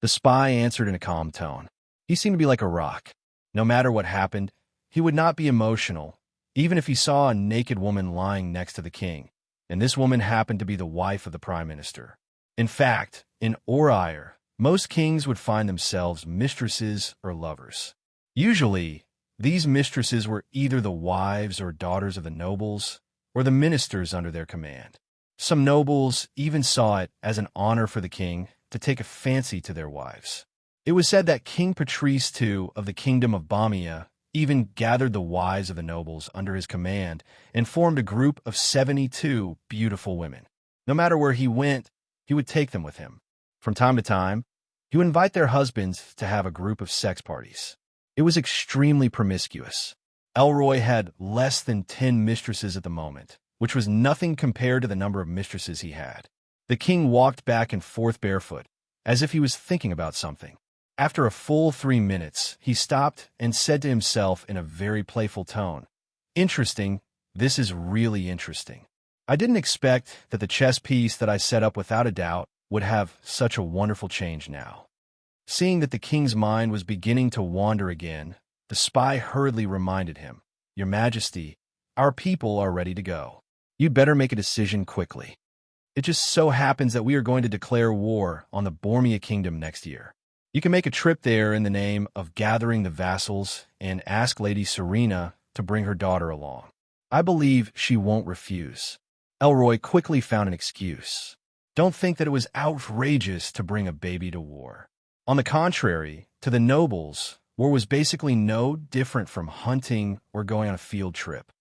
The spy answered in a calm tone. He seemed to be like a rock. No matter what happened, he would not be emotional, even if he saw a naked woman lying next to the king, and this woman happened to be the wife of the prime minister. In fact, in Orire, most kings would find themselves mistresses or lovers. Usually, these mistresses were either the wives or daughters of the nobles or the ministers under their command. Some nobles even saw it as an honor for the king to take a fancy to their wives. It was said that King Patrice II of the Kingdom of Bamia even gathered the wives of the nobles under his command and formed a group of 72 beautiful women. No matter where he went, he would take them with him. From time to time, he would invite their husbands to have a group of sex parties. It was extremely promiscuous. Elroy had less than 10 mistresses at the moment, which was nothing compared to the number of mistresses he had. The king walked back and forth barefoot, as if he was thinking about something. After a full 3 minutes, he stopped and said to himself in a very playful tone, "Interesting, this is really interesting. I didn't expect that the chess piece that I set up without a doubt would have such a wonderful change now." Seeing that the king's mind was beginning to wander again, the spy hurriedly reminded him, "Your Majesty, our people are ready to go. You'd better make a decision quickly. It just so happens that we are going to declare war on the Bormia Kingdom next year. You can make a trip there in the name of gathering the vassals and ask Lady Serena to bring her daughter along. I believe she won't refuse." Elroy quickly found an excuse. "Don't think that it was outrageous to bring a baby to war. On the contrary, to the nobles, war was basically no different from hunting or going on a field trip.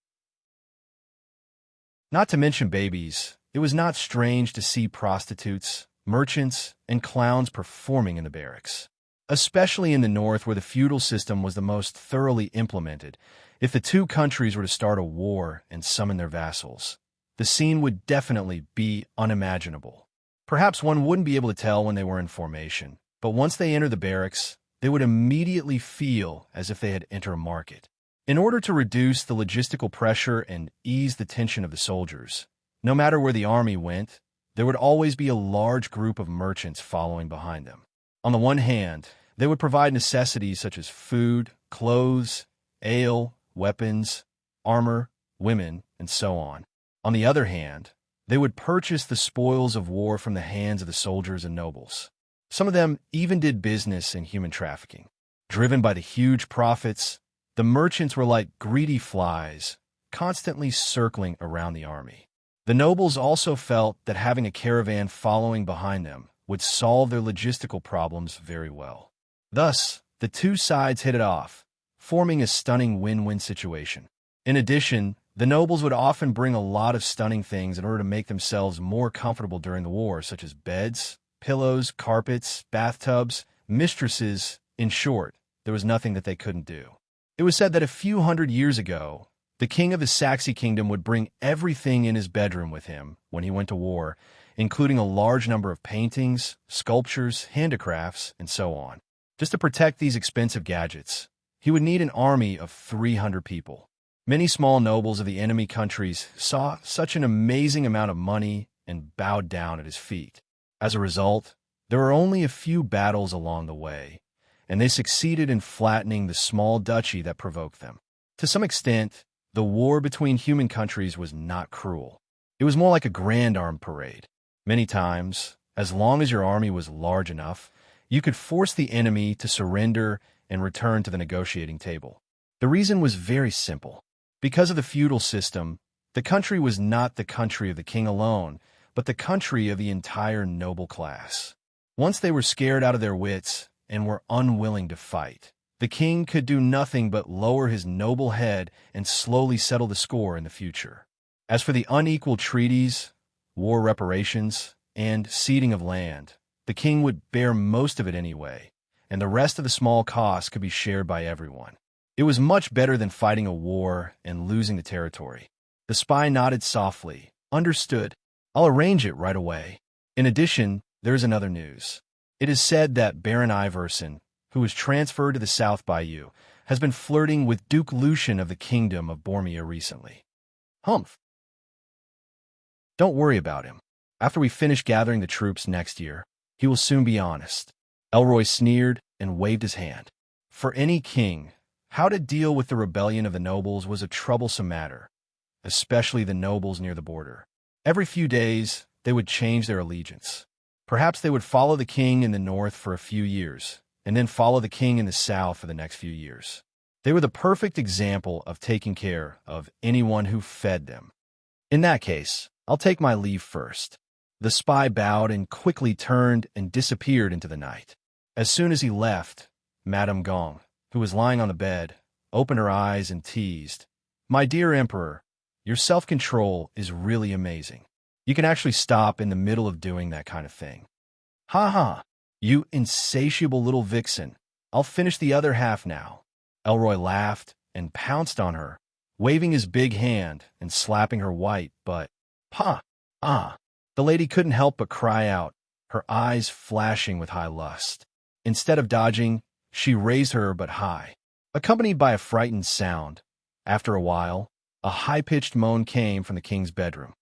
Not to mention babies, it was not strange to see prostitutes, merchants, and clowns performing in the barracks. Especially in the north where the feudal system was the most thoroughly implemented, if the two countries were to start a war and summon their vassals, the scene would definitely be unimaginable. Perhaps one wouldn't be able to tell when they were in formation, but once they entered the barracks, they would immediately feel as if they had entered a market. In order to reduce the logistical pressure and ease the tension of the soldiers, no matter where the army went, there would always be a large group of merchants following behind them. On the one hand, they would provide necessities such as food, clothes, ale, weapons, armor, women, and so on. On the other hand, they would purchase the spoils of war from the hands of the soldiers and nobles. Some of them even did business in human trafficking. Driven by the huge profits, the merchants were like greedy flies, constantly circling around the army. The nobles also felt that having a caravan following behind them would solve their logistical problems very well. Thus, the two sides hit it off, forming a stunning win-win situation. In addition, the nobles would often bring a lot of stunning things in order to make themselves more comfortable during the war, such as beds, pillows, carpets, bathtubs, mistresses. In short, there was nothing that they couldn't do. It was said that a few hundred years ago, the king of the Saxon kingdom would bring everything in his bedroom with him when he went to war, including a large number of paintings, sculptures, handicrafts, and so on. Just to protect these expensive gadgets, he would need an army of 300 people. Many small nobles of the enemy countries saw such an amazing amount of money and bowed down at his feet. As a result, there were only a few battles along the way, and they succeeded in flattening the small duchy that provoked them. To some extent, the war between human countries was not cruel. It was more like a grand armed parade. Many times, as long as your army was large enough, you could force the enemy to surrender and return to the negotiating table. The reason was very simple. Because of the feudal system, the country was not the country of the king alone, but the country of the entire noble class. Once they were scared out of their wits and were unwilling to fight, the king could do nothing but lower his noble head and slowly settle the score in the future. As for the unequal treaties, war reparations, and ceding of land, the king would bear most of it anyway, and the rest of the small costs could be shared by everyone. It was much better than fighting a war and losing the territory. The spy nodded softly. "Understood. I'll arrange it right away." In addition, there is another news. It is said that Baron Iverson, who was transferred to the south by you, has been flirting with Duke Lucian of the Kingdom of Bormia recently. Humph. Don't worry about him. After we finish gathering the troops next year, he will soon be honest. Elroy sneered and waved his hand. For any king, how to deal with the rebellion of the nobles was a troublesome matter, especially the nobles near the border. Every few days, they would change their allegiance. Perhaps they would follow the king in the north for a few years, and then follow the king in the south for the next few years. They were the perfect example of taking care of anyone who fed them. In that case, I'll take my leave first. The spy bowed and quickly turned and disappeared into the night. As soon as he left, Madame Gong, who was lying on the bed, opened her eyes and teased, "My dear Emperor, your self-control is really amazing. You can actually stop in the middle of doing that kind of thing." "Ha ha, you insatiable little vixen. I'll finish the other half now." Elroy laughed and pounced on her, waving his big hand and slapping her white butt. "Pa! Ah!" The lady couldn't help but cry out, her eyes flashing with high lust. Instead of dodging, she raised her but high, accompanied by a frightened sound. After a while, a high-pitched moan came from the king's bedroom.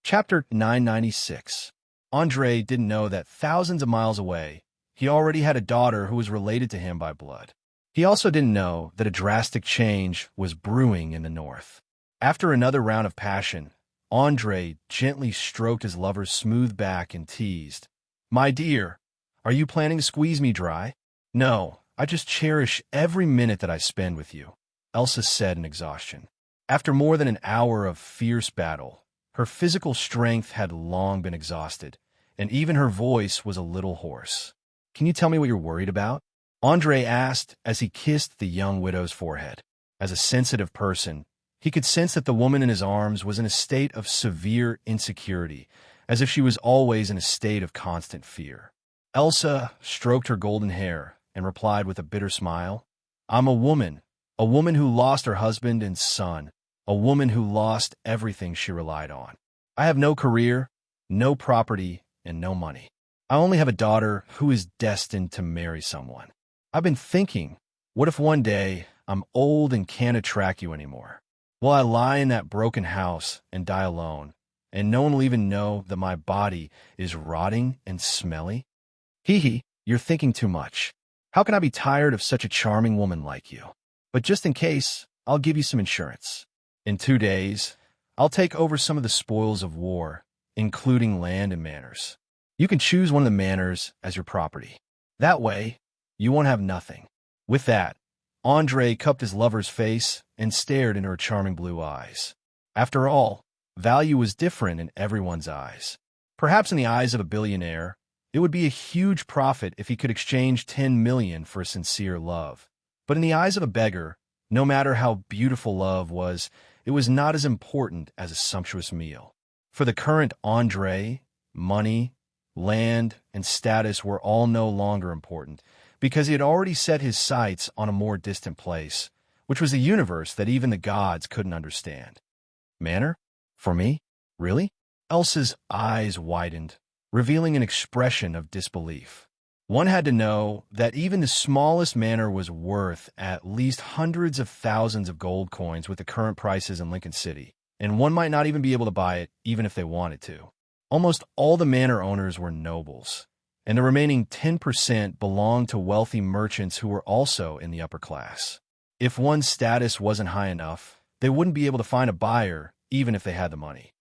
Chapter 996. Andre didn't know that thousands of miles away, he already had a daughter who was related to him by blood. He also didn't know that a drastic change was brewing in the north. After another round of passion, Andre gently stroked his lover's smooth back and teased, "My dear, are you planning to squeeze me dry?" "No, I just cherish every minute that I spend with you," Elsa said in exhaustion. After more than an hour of fierce battle, her physical strength had long been exhausted, and even her voice was a little hoarse. "Can you tell me what you're worried about?" Andre asked as he kissed the young widow's forehead. As a sensitive person, he could sense that the woman in his arms was in a state of severe insecurity, as if she was always in a state of constant fear. Elsa stroked her golden hair and replied with a bitter smile, "I'm a woman who lost her husband and son, a woman who lost everything she relied on. I have no career, no property, and no money. I only have a daughter who is destined to marry someone. I've been thinking, what if one day I'm old and can't attract you anymore? Will I lie in that broken house and die alone, and no one will even know that my body is rotting and smelly? Hee, you're thinking too much. How can I be tired of such a charming woman like you? But just in case, I'll give you some insurance. In 2 days, I'll take over some of the spoils of war, including land and manors. You can choose one of the manors as your property. That way, you won't have nothing." With that, Andre cupped his lover's face and stared into her charming blue eyes. After all, value was different in everyone's eyes. Perhaps in the eyes of a billionaire, it would be a huge profit if he could exchange 10 million for a sincere love. But in the eyes of a beggar, no matter how beautiful love was, it was not as important as a sumptuous meal. For the current Andre, money, land, and status were all no longer important, because he had already set his sights on a more distant place, which was a universe that even the gods couldn't understand. Manor? For me? Really? Elsa's eyes widened, revealing an expression of disbelief. One had to know that even the smallest manor was worth at least hundreds of thousands of gold coins with the current prices in Lincoln City, and one might not even be able to buy it even if they wanted to. Almost all the manor owners were nobles, and the remaining 10% belonged to wealthy merchants who were also in the upper class. If one's status wasn't high enough, they wouldn't be able to find a buyer even if they had the money.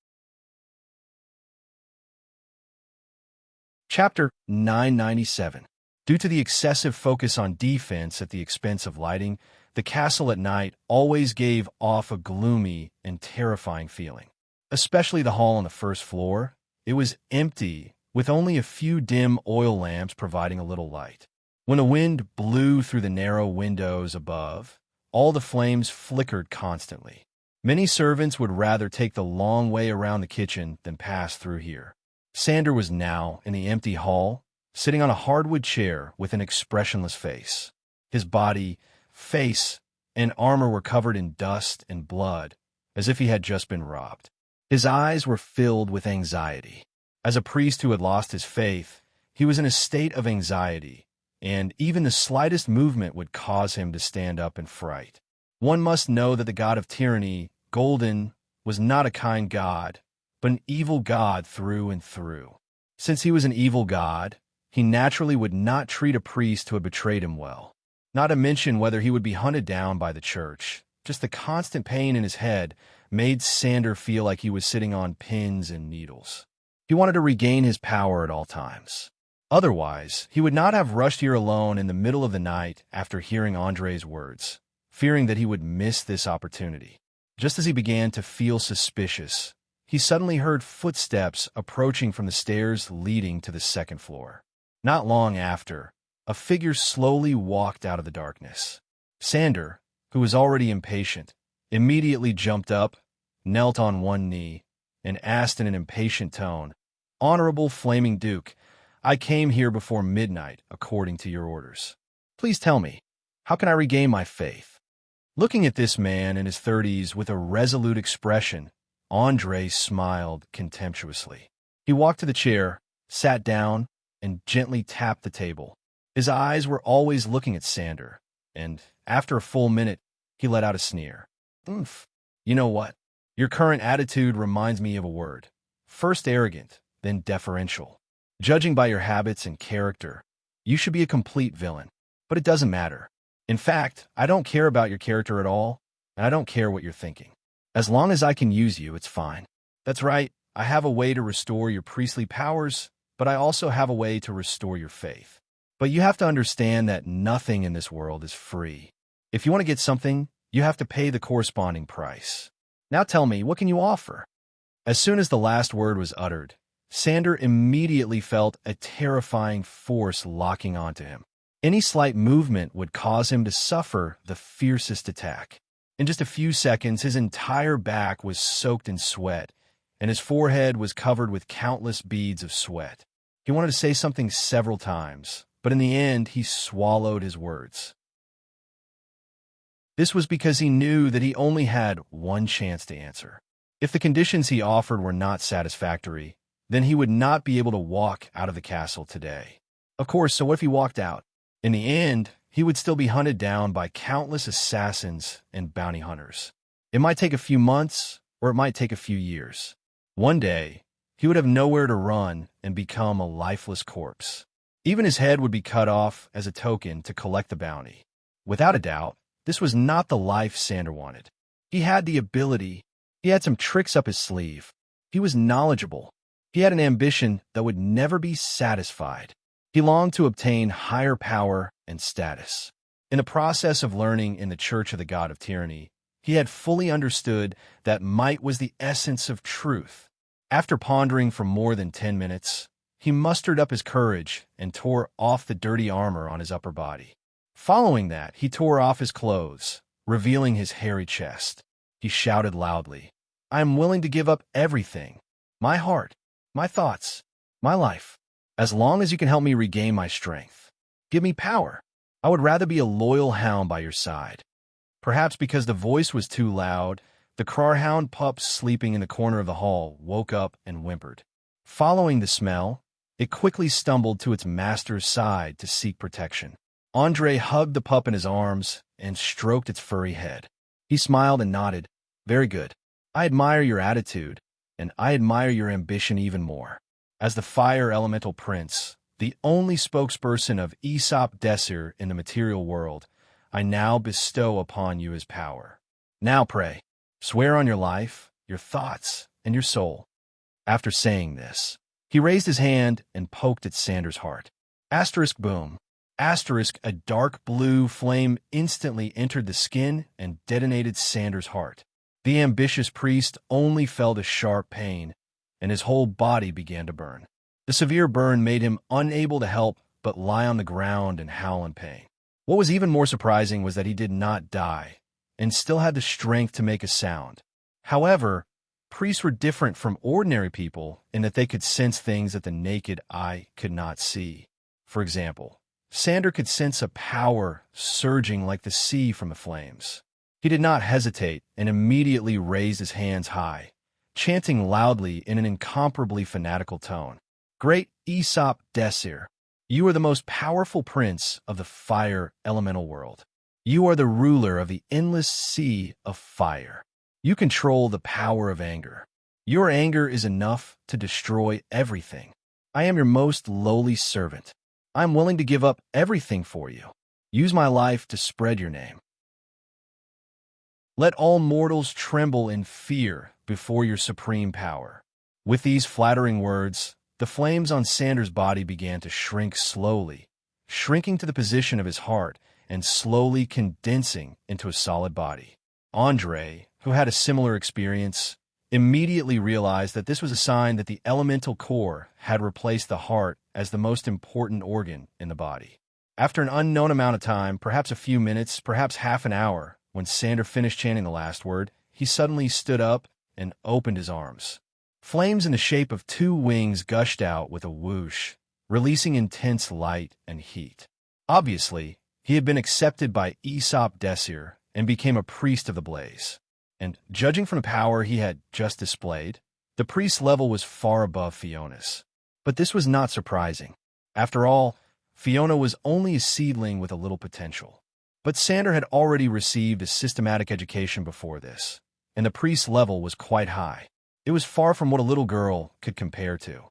Chapter 997. Due to the excessive focus on defense at the expense of lighting, the castle at night always gave off a gloomy and terrifying feeling. Especially the hall on the first floor. It was empty, with only a few dim oil lamps providing a little light. When the wind blew through the narrow windows above, all the flames flickered constantly. Many servants would rather take the long way around the kitchen than pass through here. Sander was now in the empty hall, sitting on a hardwood chair with an expressionless face. His body, face, and armor were covered in dust and blood, as if he had just been robbed. His eyes were filled with anxiety. As a priest who had lost his faith, he was in a state of anxiety, and even the slightest movement would cause him to stand up in fright. One must know that the god of tyranny, Golden, was not a kind god, but an evil god through and through. Since he was an evil god, he naturally would not treat a priest who had betrayed him well. Not to mention whether he would be hunted down by the church. Just the constant pain in his head made Sander feel like he was sitting on pins and needles. He wanted to regain his power at all times. Otherwise, he would not have rushed here alone in the middle of the night after hearing Andre's words, fearing that he would miss this opportunity. Just as he began to feel suspicious, he suddenly heard footsteps approaching from the stairs leading to the second floor. Not long after, a figure slowly walked out of the darkness. Sander, who was already impatient, immediately jumped up, knelt on one knee, and asked in an impatient tone, "Honorable Flaming Duke, I came here before midnight, according to your orders. Please tell me, how can I regain my faith?" Looking at this man in his 30s with a resolute expression, Andre smiled contemptuously. He walked to the chair, sat down, and gently tapped the table. His eyes were always looking at Sander, and after a full minute, he let out a sneer. "Oomph. You know what? Your current attitude reminds me of a word. First arrogant, then deferential. Judging by your habits and character, you should be a complete villain. But it doesn't matter. In fact, I don't care about your character at all, and I don't care what you're thinking. As long as I can use you, it's fine. That's right, I have a way to restore your priestly powers, but I also have a way to restore your faith. But you have to understand that nothing in this world is free. If you want to get something, you have to pay the corresponding price. Now tell me, what can you offer?" As soon as the last word was uttered, Sander immediately felt a terrifying force locking onto him. Any slight movement would cause him to suffer the fiercest attack. In just a few seconds, his entire back was soaked in sweat, and his forehead was covered with countless beads of sweat. He wanted to say something several times, but in the end, he swallowed his words. This was because he knew that he only had one chance to answer. If the conditions he offered were not satisfactory, then he would not be able to walk out of the castle today. Of course, so what if he walked out? In the end, he would still be hunted down by countless assassins and bounty hunters. It might take a few months, or it might take a few years. One day, he would have nowhere to run and become a lifeless corpse. Even his head would be cut off as a token to collect the bounty. Without a doubt, this was not the life Sander wanted. He had the ability. He had some tricks up his sleeve. He was knowledgeable. He had an ambition that would never be satisfied. He longed to obtain higher power and status. In the process of learning in the Church of the God of Tyranny, he had fully understood that might was the essence of truth. After pondering for more than 10 minutes, he mustered up his courage and tore off the dirty armor on his upper body. Following that, he tore off his clothes, revealing his hairy chest. He shouted loudly, "I am willing to give up everything. My heart, my thoughts, my life. As long as you can help me regain my strength. Give me power. I would rather be a loyal hound by your side." Perhaps because the voice was too loud, the Krarhound pup sleeping in the corner of the hall woke up and whimpered. Following the smell, it quickly stumbled to its master's side to seek protection. Andre hugged the pup in his arms and stroked its furry head. He smiled and nodded. "Very good. I admire your attitude, and I admire your ambition even more. As the Fire Elemental Prince, the only spokesperson of Aesop Desir in the material world, I now bestow upon you his power. Now pray, swear on your life, your thoughts, and your soul." After saying this, he raised his hand and poked at Sander's heart. Asterisk boom. Asterisk, a dark blue flame instantly entered the skin and detonated Sander's heart. The ambitious priest only felt a sharp pain, and his whole body began to burn. The severe burn made him unable to help but lie on the ground and howl in pain. What was even more surprising was that he did not die, and still had the strength to make a sound. However, priests were different from ordinary people in that they could sense things that the naked eye could not see. For example, Sander could sense a power surging like the sea from the flames. He did not hesitate and immediately raised his hands high, chanting loudly in an incomparably fanatical tone. "Great Aesop Desir, you are the most powerful prince of the fire elemental world. You are the ruler of the endless sea of fire. You control the power of anger. Your anger is enough to destroy everything. I am your most lowly servant. I am willing to give up everything for you. Use my life to spread your name. Let all mortals tremble in fear before your supreme power." With these flattering words, the flames on Sander's body began to shrink slowly, shrinking to the position of his heart and slowly condensing into a solid body. Andre, who had a similar experience, immediately realized that this was a sign that the elemental core had replaced the heart as the most important organ in the body. After an unknown amount of time, perhaps a few minutes, perhaps half an hour, when Sander finished chanting the last word, he suddenly stood up and opened his arms. Flames in the shape of 2 wings gushed out with a whoosh, releasing intense light and heat. Obviously, he had been accepted by Aesop Desir and became a priest of the blaze. And judging from the power he had just displayed, the priest's level was far above Fiona's. But this was not surprising. After all, Fiona was only a seedling with a little potential. But Sander had already received a systematic education before this, and the priest level was quite high. It was far from what a little girl could compare to.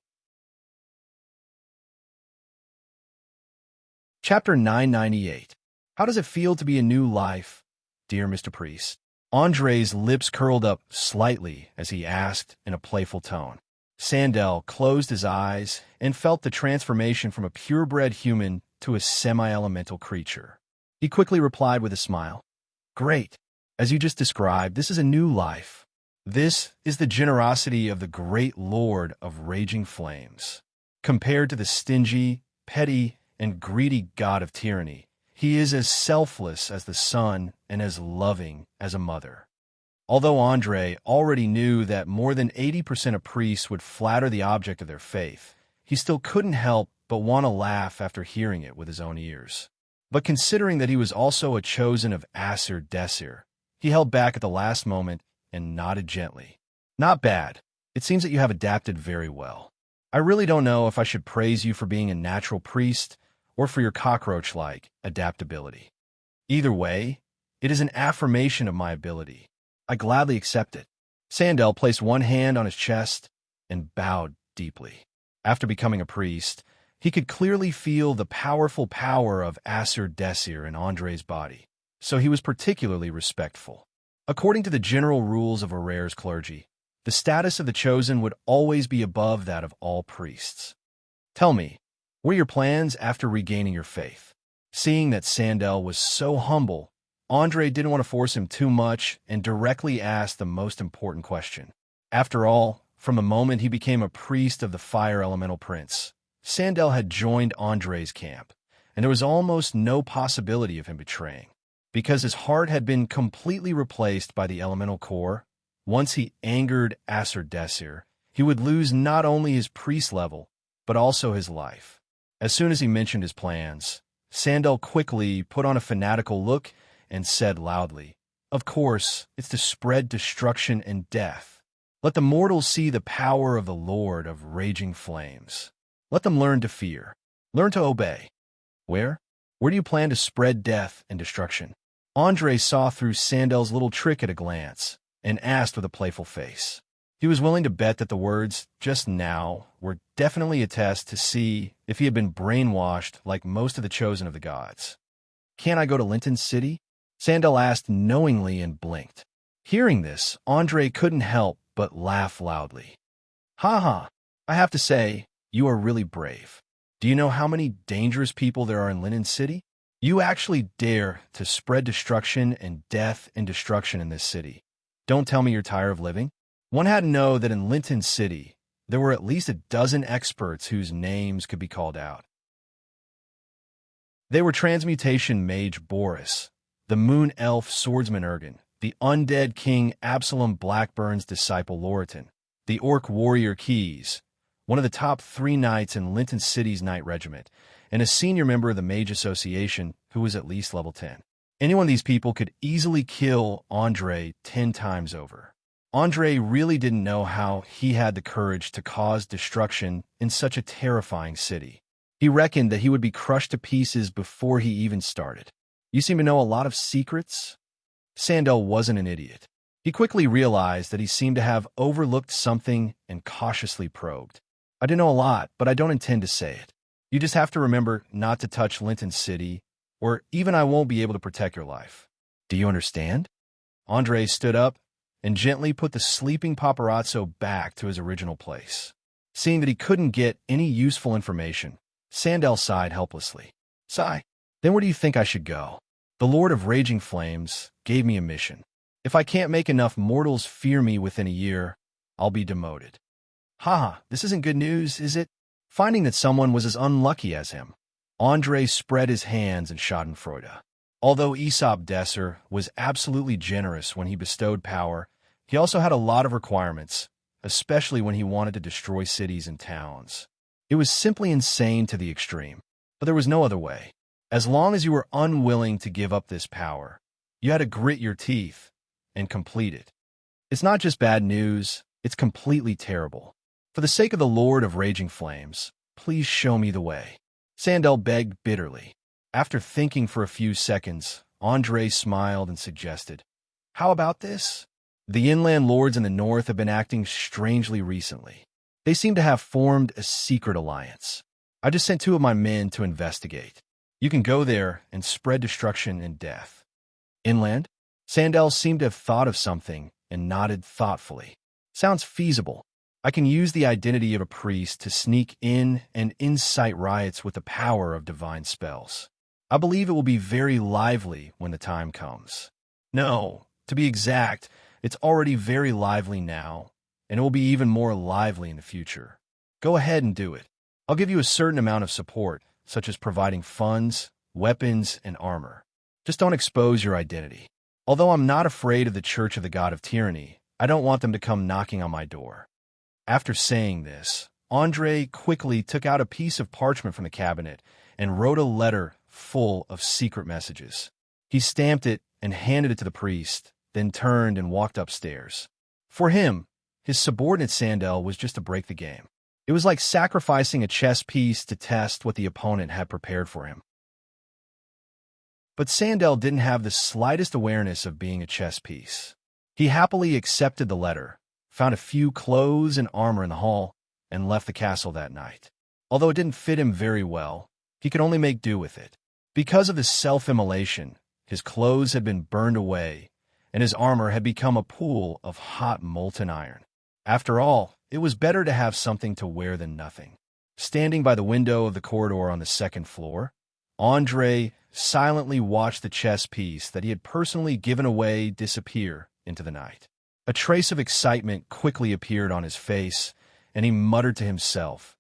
Chapter 998. How does it feel to be a new life, dear Mr. Priest? Andre's lips curled up slightly as he asked in a playful tone. Sandel closed his eyes and felt the transformation from a purebred human to a semi-elemental creature. He quickly replied with a smile. Great. As you just described, this is a new life. This is the generosity of the great Lord of Raging Flames. Compared to the stingy, petty, and greedy god of tyranny, he is as selfless as the sun and as loving as a mother. Although Andre already knew that more than 80% of priests would flatter the object of their faith, he still couldn't help but want to laugh after hearing it with his own ears. But considering that he was also a chosen of Aser Desir, he held back at the last moment and nodded gently. Not bad. It seems that you have adapted very well. I really don't know if I should praise you for being a natural priest or for your cockroach-like adaptability. Either way, it is an affirmation of my ability. I gladly accept it. Sandel placed one hand on his chest and bowed deeply. After becoming a priest, he could clearly feel the powerful power of Aser Desir in Andre's body, so he was particularly respectful. According to the general rules of Arrare's clergy, the status of the chosen would always be above that of all priests. Tell me, what are your plans after regaining your faith? Seeing that Sandel was so humble, Andre didn't want to force him too much and directly asked the most important question. After all, from the moment he became a priest of the Fire Elemental Prince, Sandel had joined Andre's camp, and there was almost no possibility of him betraying. Because his heart had been completely replaced by the elemental core, once he angered Aser Desir, he would lose not only his priest level, but also his life. As soon as he mentioned his plans, Sandel quickly put on a fanatical look and said loudly, Of course, it's to spread destruction and death. Let the mortals see the power of the Lord of Raging Flames. Let them learn to fear, learn to obey. Where? Where do you plan to spread death and destruction? Andre saw through Sandel's little trick at a glance and asked with a playful face. He was willing to bet that the words, just now, were definitely a test to see if he had been brainwashed like most of the chosen of the gods. Can't I go to Linton City? Sandel asked knowingly and blinked. Hearing this, Andre couldn't help but laugh loudly. Ha ha, I have to say, you are really brave. Do you know how many dangerous people there are in Linton City? You actually dare to spread destruction and death and destruction in this city. Don't tell me you're tired of living. One had to know that in Linton City, there were at least a dozen experts whose names could be called out. They were Transmutation Mage Boris, the Moon Elf Swordsman Ergen, the Undead King Absalom Blackburn's disciple Loriton, the Orc Warrior Keys, one of the top 3 knights in Linton City's Knight Regiment, and a senior member of the Mage Association who was at least level 10. Any one of these people could easily kill Andre 10 times over. Andre really didn't know how he had the courage to cause destruction in such a terrifying city. He reckoned that he would be crushed to pieces before he even started. You seem to know a lot of secrets? Sandel wasn't an idiot. He quickly realized that he seemed to have overlooked something and cautiously probed. I didn't know a lot, but I don't intend to say it. You just have to remember not to touch Linton City, or even I won't be able to protect your life. Do you understand? Andre stood up and gently put the sleeping paparazzo back to his original place. Seeing that he couldn't get any useful information, Sandel sighed helplessly. Sigh. Then where do you think I should go? The Lord of Raging Flames gave me a mission. If I can't make enough mortals fear me within a year, I'll be demoted. Haha, this isn't good news, is it? Finding that someone was as unlucky as him, Andre spread his hands in schadenfreude. Although Aesop Desser was absolutely generous when he bestowed power, he also had a lot of requirements, especially when he wanted to destroy cities and towns. It was simply insane to the extreme, but there was no other way. As long as you were unwilling to give up this power, you had to grit your teeth and complete it. It's not just bad news, it's completely terrible. For For the sake of the Lord of Raging Flames, please show me the way. Sandel begged bitterly. After thinking for a few seconds, Andre smiled and suggested, "How about this? The inland lords in the north have been acting strangely recently. They seem to have formed a secret alliance. I just sent 2 of my men to investigate. You can go there and spread destruction and death." Inland? Sandel seemed to have thought of something and nodded thoughtfully. "Sounds feasible. I can use the identity of a priest to sneak in and incite riots with the power of divine spells. I believe it will be very lively when the time comes. No, to be exact, it's already very lively now, and it will be even more lively in the future. Go ahead and do it. I'll give you a certain amount of support, such as providing funds, weapons, and armor. Just don't expose your identity. Although I'm not afraid of the Church of the God of Tyranny, I don't want them to come knocking on my door." After saying this, Andre quickly took out a piece of parchment from the cabinet and wrote a letter full of secret messages. He stamped it and handed it to the priest, then turned and walked upstairs. For him, his subordinate Sandel was just to break the game. It was like sacrificing a chess piece to test what the opponent had prepared for him. But Sandel didn't have the slightest awareness of being a chess piece. He happily accepted the letter, found a few clothes and armor in the hall, and left the castle that night. Although it didn't fit him very well, he could only make do with it. Because of his self-immolation, his clothes had been burned away, and his armor had become a pool of hot molten iron. After all, it was better to have something to wear than nothing. Standing by the window of the corridor on the 2nd floor, Andre silently watched the chess piece that he had personally given away disappear into the night. A trace of excitement quickly appeared on his face, and he muttered to himself,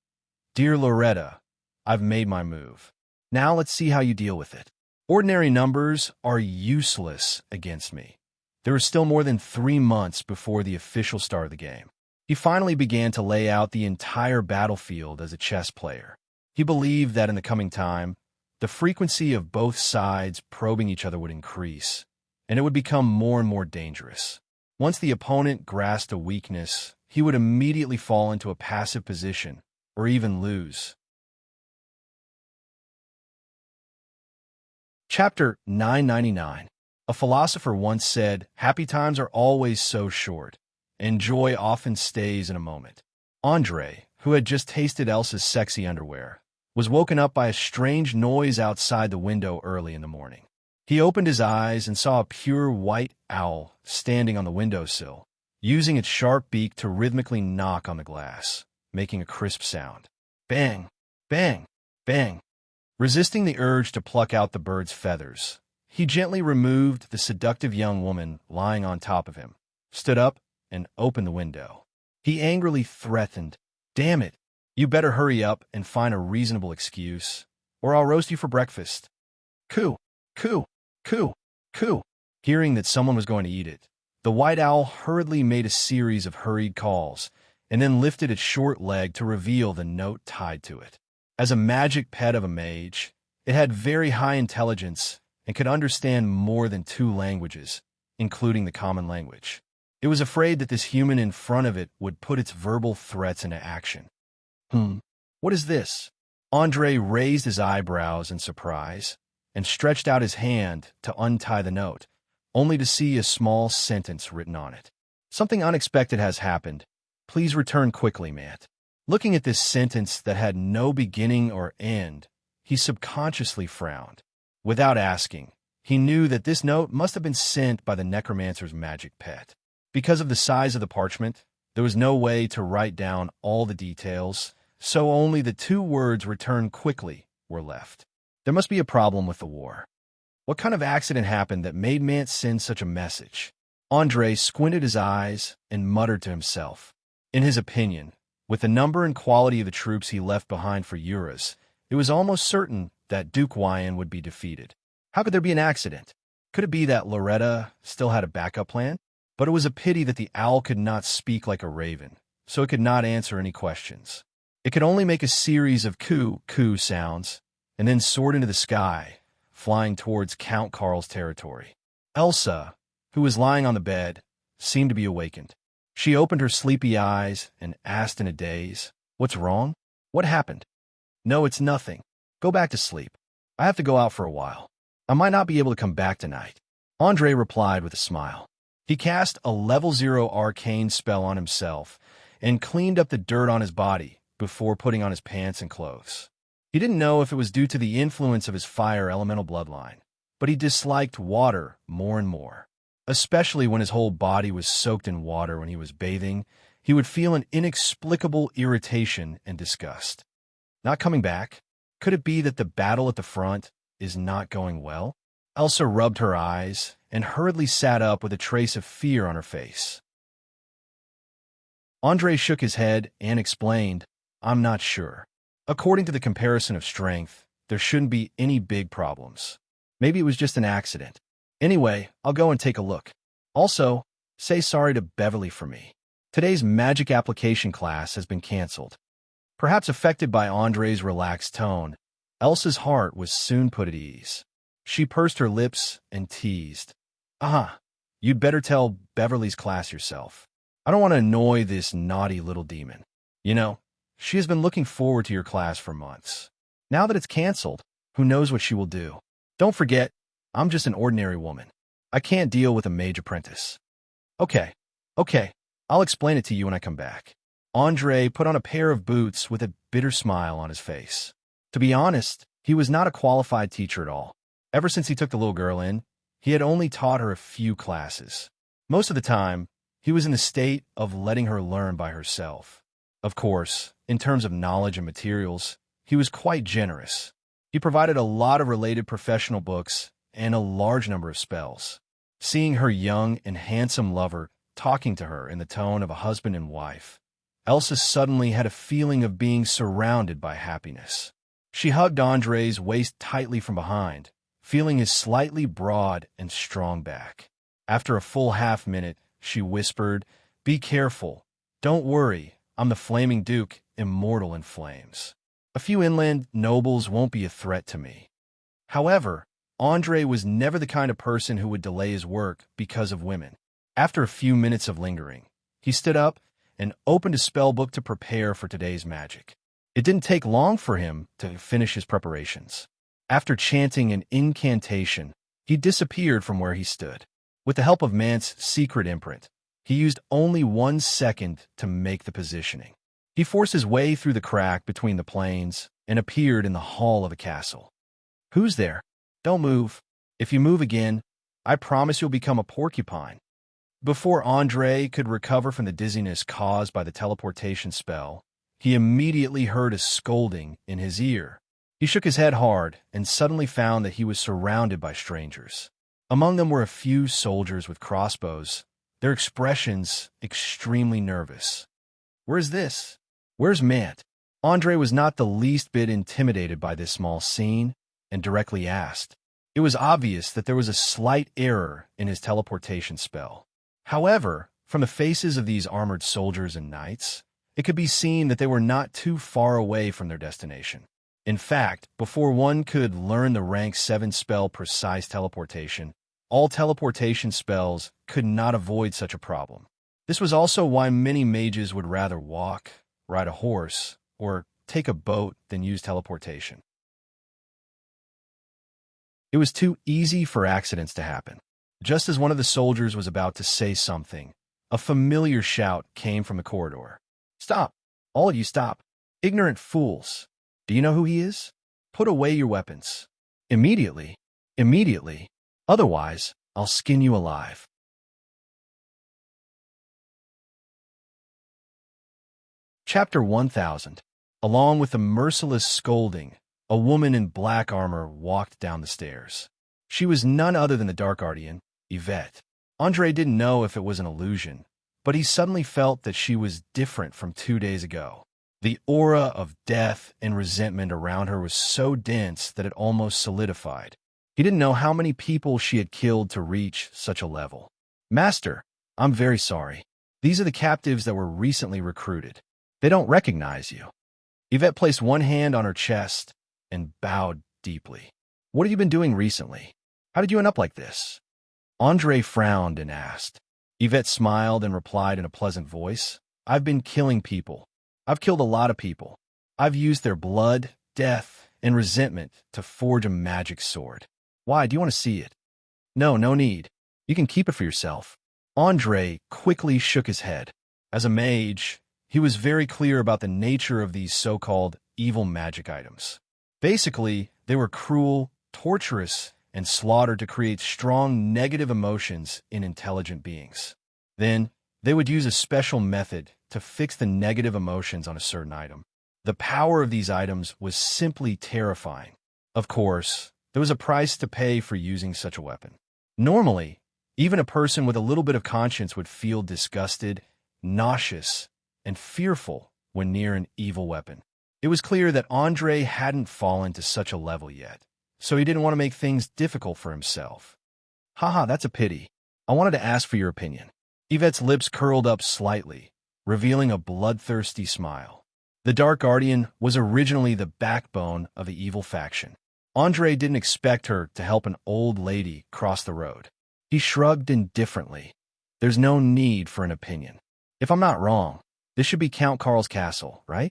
"Dear Loretta, I've made my move. Now let's see how you deal with it. Ordinary numbers are useless against me." There was still more than 3 months before the official start of the game. He finally began to lay out the entire battlefield as a chess player. He believed that in the coming time, the frequency of both sides probing each other would increase, and it would become more and more dangerous. Once the opponent grasped a weakness, he would immediately fall into a passive position, or even lose. Chapter 999. A philosopher once said, "Happy times are always so short, and joy often stays in a moment." Andre, who had just tasted Elsa's sexy underwear, was woken up by a strange noise outside the window early in the morning. He opened his eyes and saw a pure white owl standing on the windowsill, using its sharp beak to rhythmically knock on the glass, making a crisp sound. Bang! Bang! Bang! Resisting the urge to pluck out the bird's feathers, he gently removed the seductive young woman lying on top of him, stood up, and opened the window. He angrily threatened, "Damn it! You better hurry up and find a reasonable excuse, or I'll roast you for breakfast." Coo! Coo! Coo! Coo! Hearing that someone was going to eat it, the white owl hurriedly made a series of hurried calls, and then lifted its short leg to reveal the note tied to it. As a magic pet of a mage, it had very high intelligence and could understand more than 2 languages, including the common language. It was afraid that this human in front of it would put its verbal threats into action. What is this?" Andre raised his eyebrows in surprise and stretched out his hand to untie the note, only to see a small sentence written on it. "Something unexpected has happened. Please return quickly, Matt." Looking at this sentence that had no beginning or end, he subconsciously frowned. Without asking, he knew that this note must have been sent by the necromancer's magic pet. Because of the size of the parchment, there was no way to write down all the details, so only the 2 words "return quickly" were left. There must be a problem with the war. What kind of accident happened that made Mant send such a message? Andre squinted his eyes and muttered to himself. In his opinion, with the number and quality of the troops he left behind for Eurus, it was almost certain that Duke Wyan would be defeated. How could there be an accident? Could it be that Loretta still had a backup plan? But it was a pity that the owl could not speak like a raven, so it could not answer any questions. It could only make a series of coo, coo sounds, and then soared into the sky, flying towards Count Karl's territory. Elsa, who was lying on the bed, seemed to be awakened. She opened her sleepy eyes and asked in a daze, "What's wrong? What happened?" "No, it's nothing. Go back to sleep. I have to go out for a while. I might not be able to come back tonight." Andre replied with a smile. He cast a level 0 arcane spell on himself and cleaned up the dirt on his body before putting on his pants and clothes. He didn't know if it was due to the influence of his fire elemental bloodline, but he disliked water more and more. Especially when his whole body was soaked in water when he was bathing, he would feel an inexplicable irritation and disgust. Not coming back? Could it be that the battle at the front is not going well? Elsa rubbed her eyes and hurriedly sat up with a trace of fear on her face. Andre shook his head and explained, "I'm not sure. According to the comparison of strength, there shouldn't be any big problems. Maybe it was just an accident. Anyway, I'll go and take a look. Also, say sorry to Beverly for me. Today's magic application class has been canceled." Perhaps affected by Andre's relaxed tone, Elsa's heart was soon put at ease. She pursed her lips and teased, "You'd better tell Beverly's class yourself. I don't want to annoy this naughty little demon. You know, she has been looking forward to your class for months. Now that it's canceled, who knows what she will do. Don't forget, I'm just an ordinary woman. I can't deal with a mage apprentice." Okay, I'll explain it to you when I come back." Andre put on a pair of boots with a bitter smile on his face. To be honest, he was not a qualified teacher at all. Ever since he took the little girl in, he had only taught her a few classes. Most of the time, he was in the state of letting her learn by herself. Of course, in terms of knowledge and materials, he was quite generous. He provided a lot of related professional books and a large number of spells. Seeing her young and handsome lover talking to her in the tone of a husband and wife, Elsa suddenly had a feeling of being surrounded by happiness. She hugged Andre's waist tightly from behind, feeling his slightly broad and strong back. After a full half-minute, she whispered, "Be careful. Don't worry, I'm the Flaming Duke, immortal in flames. A few inland nobles won't be a threat to me." However, Andre was never the kind of person who would delay his work because of women. After a few minutes of lingering, he stood up and opened a spell book to prepare for today's magic. It didn't take long for him to finish his preparations. After chanting an incantation, he disappeared from where he stood. With the help of Mant's secret imprint, he used only 1 second to make the positioning. He forced his way through the crack between the planes and appeared in the hall of the castle. "Who's there? Don't move. If you move again, I promise you'll become a porcupine." Before Andre could recover from the dizziness caused by the teleportation spell, he immediately heard a scolding in his ear. He shook his head hard and suddenly found that he was surrounded by strangers. Among them were a few soldiers with crossbows, their expressions extremely nervous. "Where's this? Where's Mant?" Andre was not the least bit intimidated by this small scene and directly asked. It was obvious that there was a slight error in his teleportation spell. However, from the faces of these armored soldiers and knights, it could be seen that they were not too far away from their destination. In fact, before one could learn the rank 7 spell precise teleportation, all teleportation spells could not avoid such a problem. This was also why many mages would rather walk, ride a horse, or take a boat than use teleportation. It was too easy for accidents to happen. Just as one of the soldiers was about to say something, a familiar shout came from the corridor. "Stop! All of you stop! Ignorant fools! Do you know who he is? Put away your weapons. Immediately! Immediately! Otherwise, I'll skin you alive." Chapter 1000. Along with the merciless scolding, a woman in black armor walked down the stairs. She was none other than the Dark Guardian, Yvette. Andre didn't know if it was an illusion, but he suddenly felt that she was different from 2 days ago. The aura of death and resentment around her was so dense that it almost solidified. He didn't know how many people she had killed to reach such a level. "Master, I'm very sorry. These are the captives that were recently recruited. They don't recognize you." Yvette placed one hand on her chest and bowed deeply. "What have you been doing recently? How did you end up like this?" Andre frowned and asked. Yvette smiled and replied in a pleasant voice, I've been killing people. I've killed a lot of people. I've used their blood, death, and resentment to forge a magic sword. Why, do you want to see it? No, no need. You can keep it for yourself. Andre quickly shook his head. As a mage, he was very clear about the nature of these so-called evil magic items. Basically, they were cruel, torturous, and slaughtered to create strong negative emotions in intelligent beings. Then, they would use a special method to fix the negative emotions on a certain item. The power of these items was simply terrifying. Of course, there was a price to pay for using such a weapon. Normally, even a person with a little bit of conscience would feel disgusted, nauseous, and fearful when near an evil weapon. It was clear that Andre hadn't fallen to such a level yet, so he didn't want to make things difficult for himself. Haha, that's a pity. I wanted to ask for your opinion. Yvette's lips curled up slightly, revealing a bloodthirsty smile. The Dark Guardian was originally the backbone of the evil faction. Andre didn't expect her to help an old lady cross the road. He shrugged indifferently. There's no need for an opinion. If I'm not wrong, this should be Count Karl's castle, right?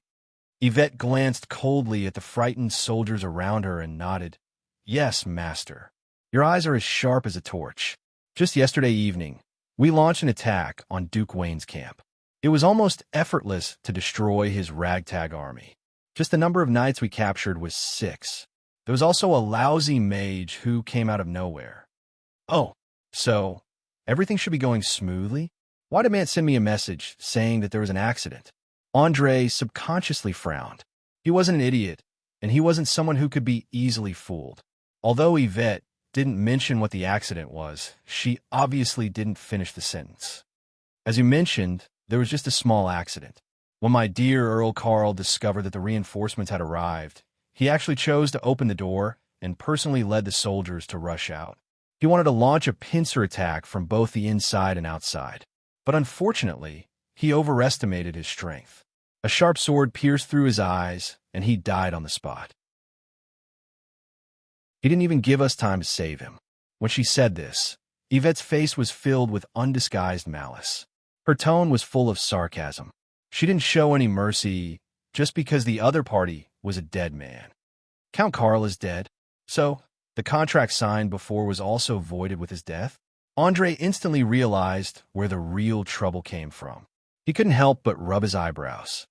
Yvette glanced coldly at the frightened soldiers around her and nodded. Yes, master. Your eyes are as sharp as a torch. Just yesterday evening, we launched an attack on Duke Wayne's camp. It was almost effortless to destroy his ragtag army. Just the number of knights we captured was 6. There was also a lousy mage who came out of nowhere. Oh, so everything should be going smoothly? Why did man send me a message saying that there was an accident? Andre subconsciously frowned. He wasn't an idiot, and he wasn't someone who could be easily fooled. Although Yvette didn't mention what the accident was, she obviously didn't finish the sentence. As you mentioned, there was just a small accident. When my dear Earl Karl discovered that the reinforcements had arrived, he actually chose to open the door and personally led the soldiers to rush out. He wanted to launch a pincer attack from both the inside and outside. But unfortunately, he overestimated his strength. A sharp sword pierced through his eyes, and he died on the spot. He didn't even give us time to save him. When she said this, Yvette's face was filled with undisguised malice. Her tone was full of sarcasm. She didn't show any mercy just because the other party was a dead man. Count Karl is dead, so the contract signed before was also voided with his death? Andre instantly realized where the real trouble came from. He couldn't help but rub his eyebrows.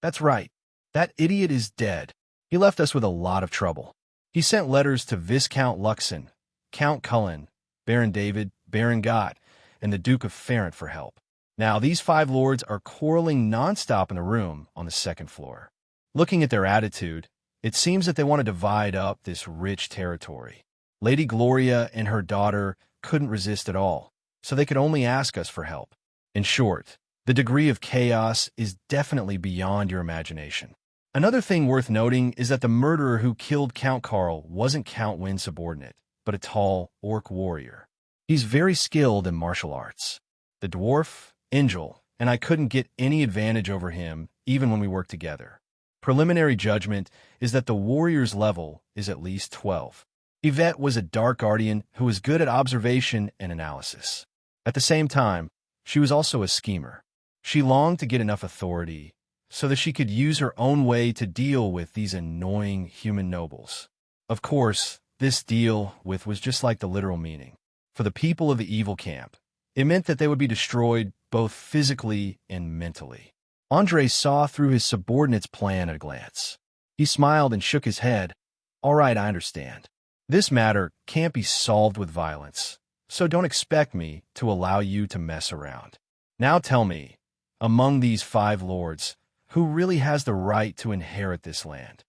That's right. That idiot is dead. He left us with a lot of trouble. He sent letters to Viscount Luxon, Count Cullen, Baron David, Baron Gott, and the Duke of Ferrant for help. Now, these 5 lords are quarreling nonstop in the room on the 2nd floor. Looking at their attitude, it seems that they want to divide up this rich territory. Lady Gloria and her daughter couldn't resist at all, so they could only ask us for help. In short, the degree of chaos is definitely beyond your imagination. Another thing worth noting is that the murderer who killed Count Karl wasn't Count Wynn's subordinate, but a tall orc warrior. He's very skilled in martial arts. The dwarf, Angel, and I couldn't get any advantage over him even when we worked together. Preliminary judgment is that the warrior's level is at least 12. Yvette was a Dark Guardian who was good at observation and analysis. At the same time, she was also a schemer. She longed to get enough authority so that she could use her own way to deal with these annoying human nobles. Of course, this deal with was just like the literal meaning. For the people of the evil camp, it meant that they would be destroyed both physically and mentally. Andre saw through his subordinate's plan at a glance. He smiled and shook his head. All right, I understand. This matter can't be solved with violence, so don't expect me to allow you to mess around. Now tell me, among these 5 lords, who really has the right to inherit this land?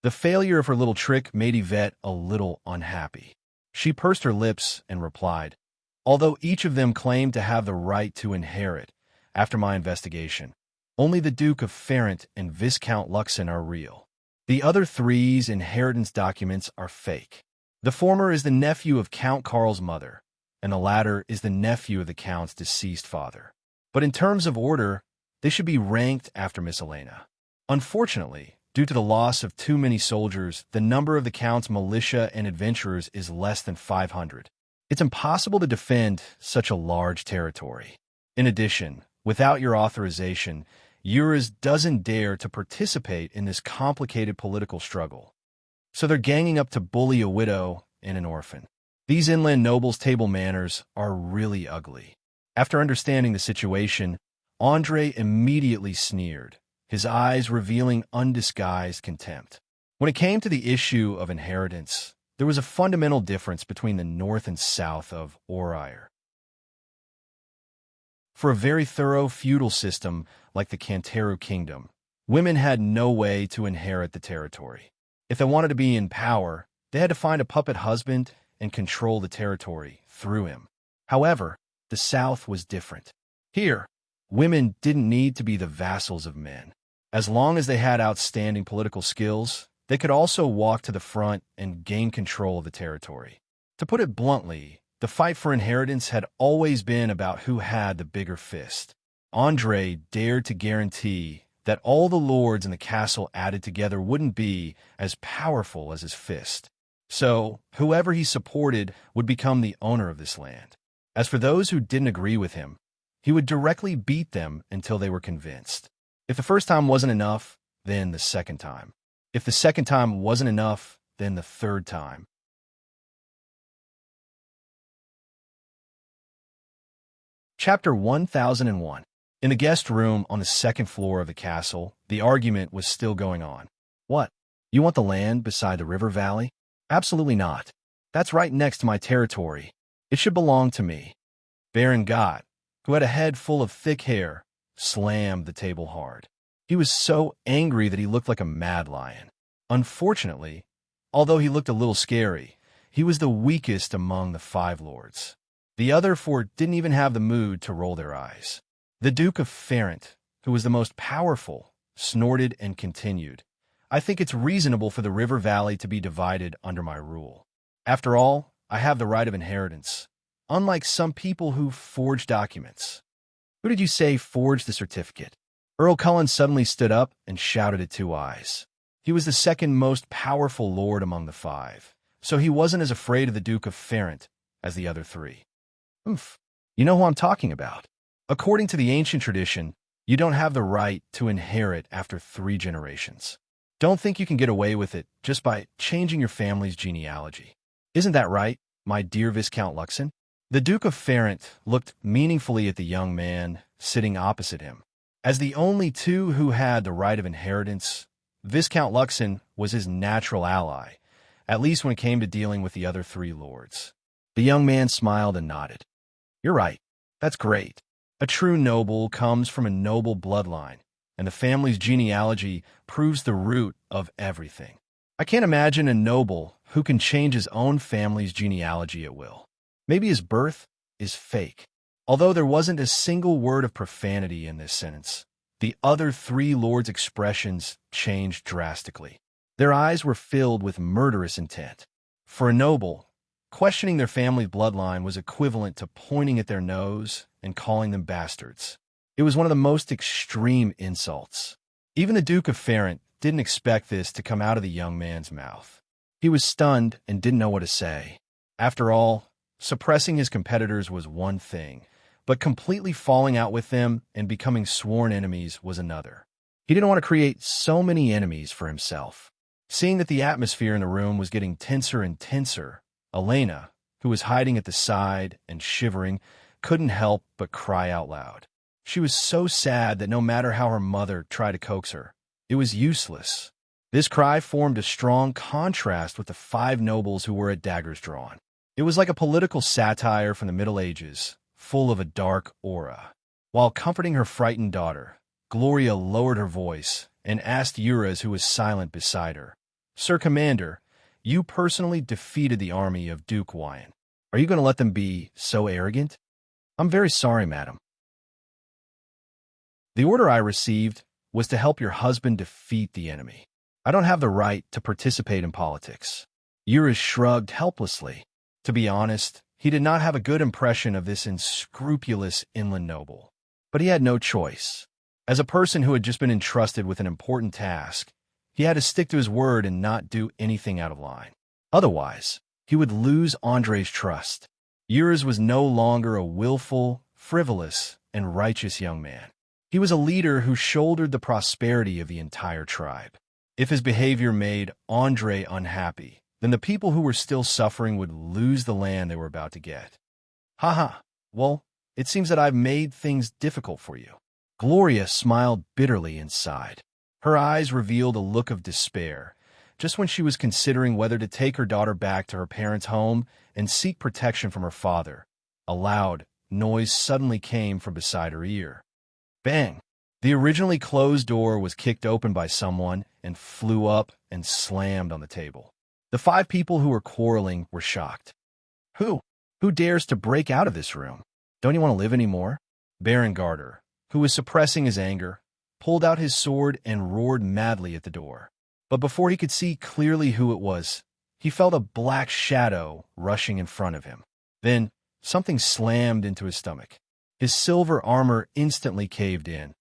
The failure of her little trick made Yvette a little unhappy. She pursed her lips and replied, although each of them claimed to have the right to inherit, after my investigation, only the Duke of Ferrant and Viscount Luxon are real. The other 3's inheritance documents are fake. The former is the nephew of Count Karl's mother, and the latter is the nephew of the Count's deceased father. But in terms of order, they should be ranked after Miss Elena. Unfortunately, due to the loss of too many soldiers, the number of the Count's militia and adventurers is less than 500. It's impossible to defend such a large territory. In addition, without your authorization, Eurus doesn't dare to participate in this complicated political struggle. So they're ganging up to bully a widow and an orphan. These inland nobles' table manners are really ugly. After understanding the situation, Andre immediately sneered, his eyes revealing undisguised contempt. When it came to the issue of inheritance, there was a fundamental difference between the north and south of Orire. For a very thorough feudal system like the Canteru kingdom, women had no way to inherit the territory. If they wanted to be in power, they had to find a puppet husband and control the territory through him. However, the South was different. Here, women didn't need to be the vassals of men. As long as they had outstanding political skills, they could also walk to the front and gain control of the territory. To put it bluntly, the fight for inheritance had always been about who had the bigger fist. Andre dared to guarantee that all the lords in the castle added together wouldn't be as powerful as his fist. So, whoever he supported would become the owner of this land. As for those who didn't agree with him, he would directly beat them until they were convinced. If the first time wasn't enough, then the second time. If the second time wasn't enough, then the third time. Chapter 1001. In the guest room on the second floor of the castle, the argument was still going on. What? You want the land beside the river valley? Absolutely not. That's right next to my territory. It should belong to me. Baron Gott, who had a head full of thick hair, slammed the table hard. He was so angry that he looked like a mad lion. Unfortunately, although he looked a little scary, he was the weakest among the 5 lords. The other 4 didn't even have the mood to roll their eyes. The Duke of Ferrant, who was the most powerful, snorted and continued, I think it's reasonable for the river valley to be divided under my rule. After all, I have the right of inheritance, unlike some people who forge documents. Who did you say forged the certificate? Earl Cullen suddenly stood up and shouted at Two Eyes. He was the second most powerful lord among the 5, so he wasn't as afraid of the Duke of Ferrant as the other 3. Oomph. You know who I'm talking about. According to the ancient tradition, you don't have the right to inherit after 3 generations. Don't think you can get away with it just by changing your family's genealogy. Isn't that right, my dear Viscount Luxon? The Duke of Ferrant looked meaningfully at the young man sitting opposite him. As the only 2 who had the right of inheritance, Viscount Luxon was his natural ally, at least when it came to dealing with the other 3 lords. The young man smiled and nodded. You're right. That's great. A true noble comes from a noble bloodline, and the family's genealogy proves the root of everything. I can't imagine a noble who can change his own family's genealogy at will. Maybe his birth is fake. Although there wasn't a single word of profanity in this sentence, the other 3 lords' expressions changed drastically. Their eyes were filled with murderous intent. For a noble, questioning their family's bloodline was equivalent to pointing at their nose and calling them bastards. It was one of the most extreme insults. Even the Duke of Ferrant didn't expect this to come out of the young man's mouth. He was stunned and didn't know what to say. After all, suppressing his competitors was one thing, but completely falling out with them and becoming sworn enemies was another. He didn't want to create so many enemies for himself. Seeing that the atmosphere in the room was getting tenser and tenser, Elena, who was hiding at the side and shivering, couldn't help but cry out loud. She was so sad that no matter how her mother tried to coax her, it was useless. This cry formed a strong contrast with the 5 nobles who were at daggers drawn. It was like a political satire from the Middle Ages, full of a dark aura. While comforting her frightened daughter, Gloria lowered her voice and asked Eurus, who was silent beside her, Sir Commander, you personally defeated the army of Duke Wyan. Are you going to let them be so arrogant? I'm very sorry, madam. The order I received was to help your husband defeat the enemy. I don't have the right to participate in politics. Eurus shrugged helplessly. To be honest, he did not have a good impression of this unscrupulous inland noble. But he had no choice. As a person who had just been entrusted with an important task, he had to stick to his word and not do anything out of line. Otherwise, he would lose Andre's trust. Urs was no longer a willful, frivolous, and righteous young man. He was a leader who shouldered the prosperity of the entire tribe. If his behavior made Andre unhappy, then the people who were still suffering would lose the land they were about to get. Haha, well, it seems that I've made things difficult for you. Gloria smiled bitterly and sighed. Her eyes revealed a look of despair, just when she was considering whether to take her daughter back to her parents' home and seek protection from her father. A loud noise suddenly came from beside her ear. Bang! The originally closed door was kicked open by someone and flew up and slammed on the table. The 5 people who were quarreling were shocked. Who? Who dares to break out of this room? Don't you want to live anymore? Baron Garter, who was suppressing his anger, pulled out his sword and roared madly at the door. But before he could see clearly who it was, he felt a black shadow rushing in front of him. Then, something slammed into his stomach. His silver armor instantly caved in,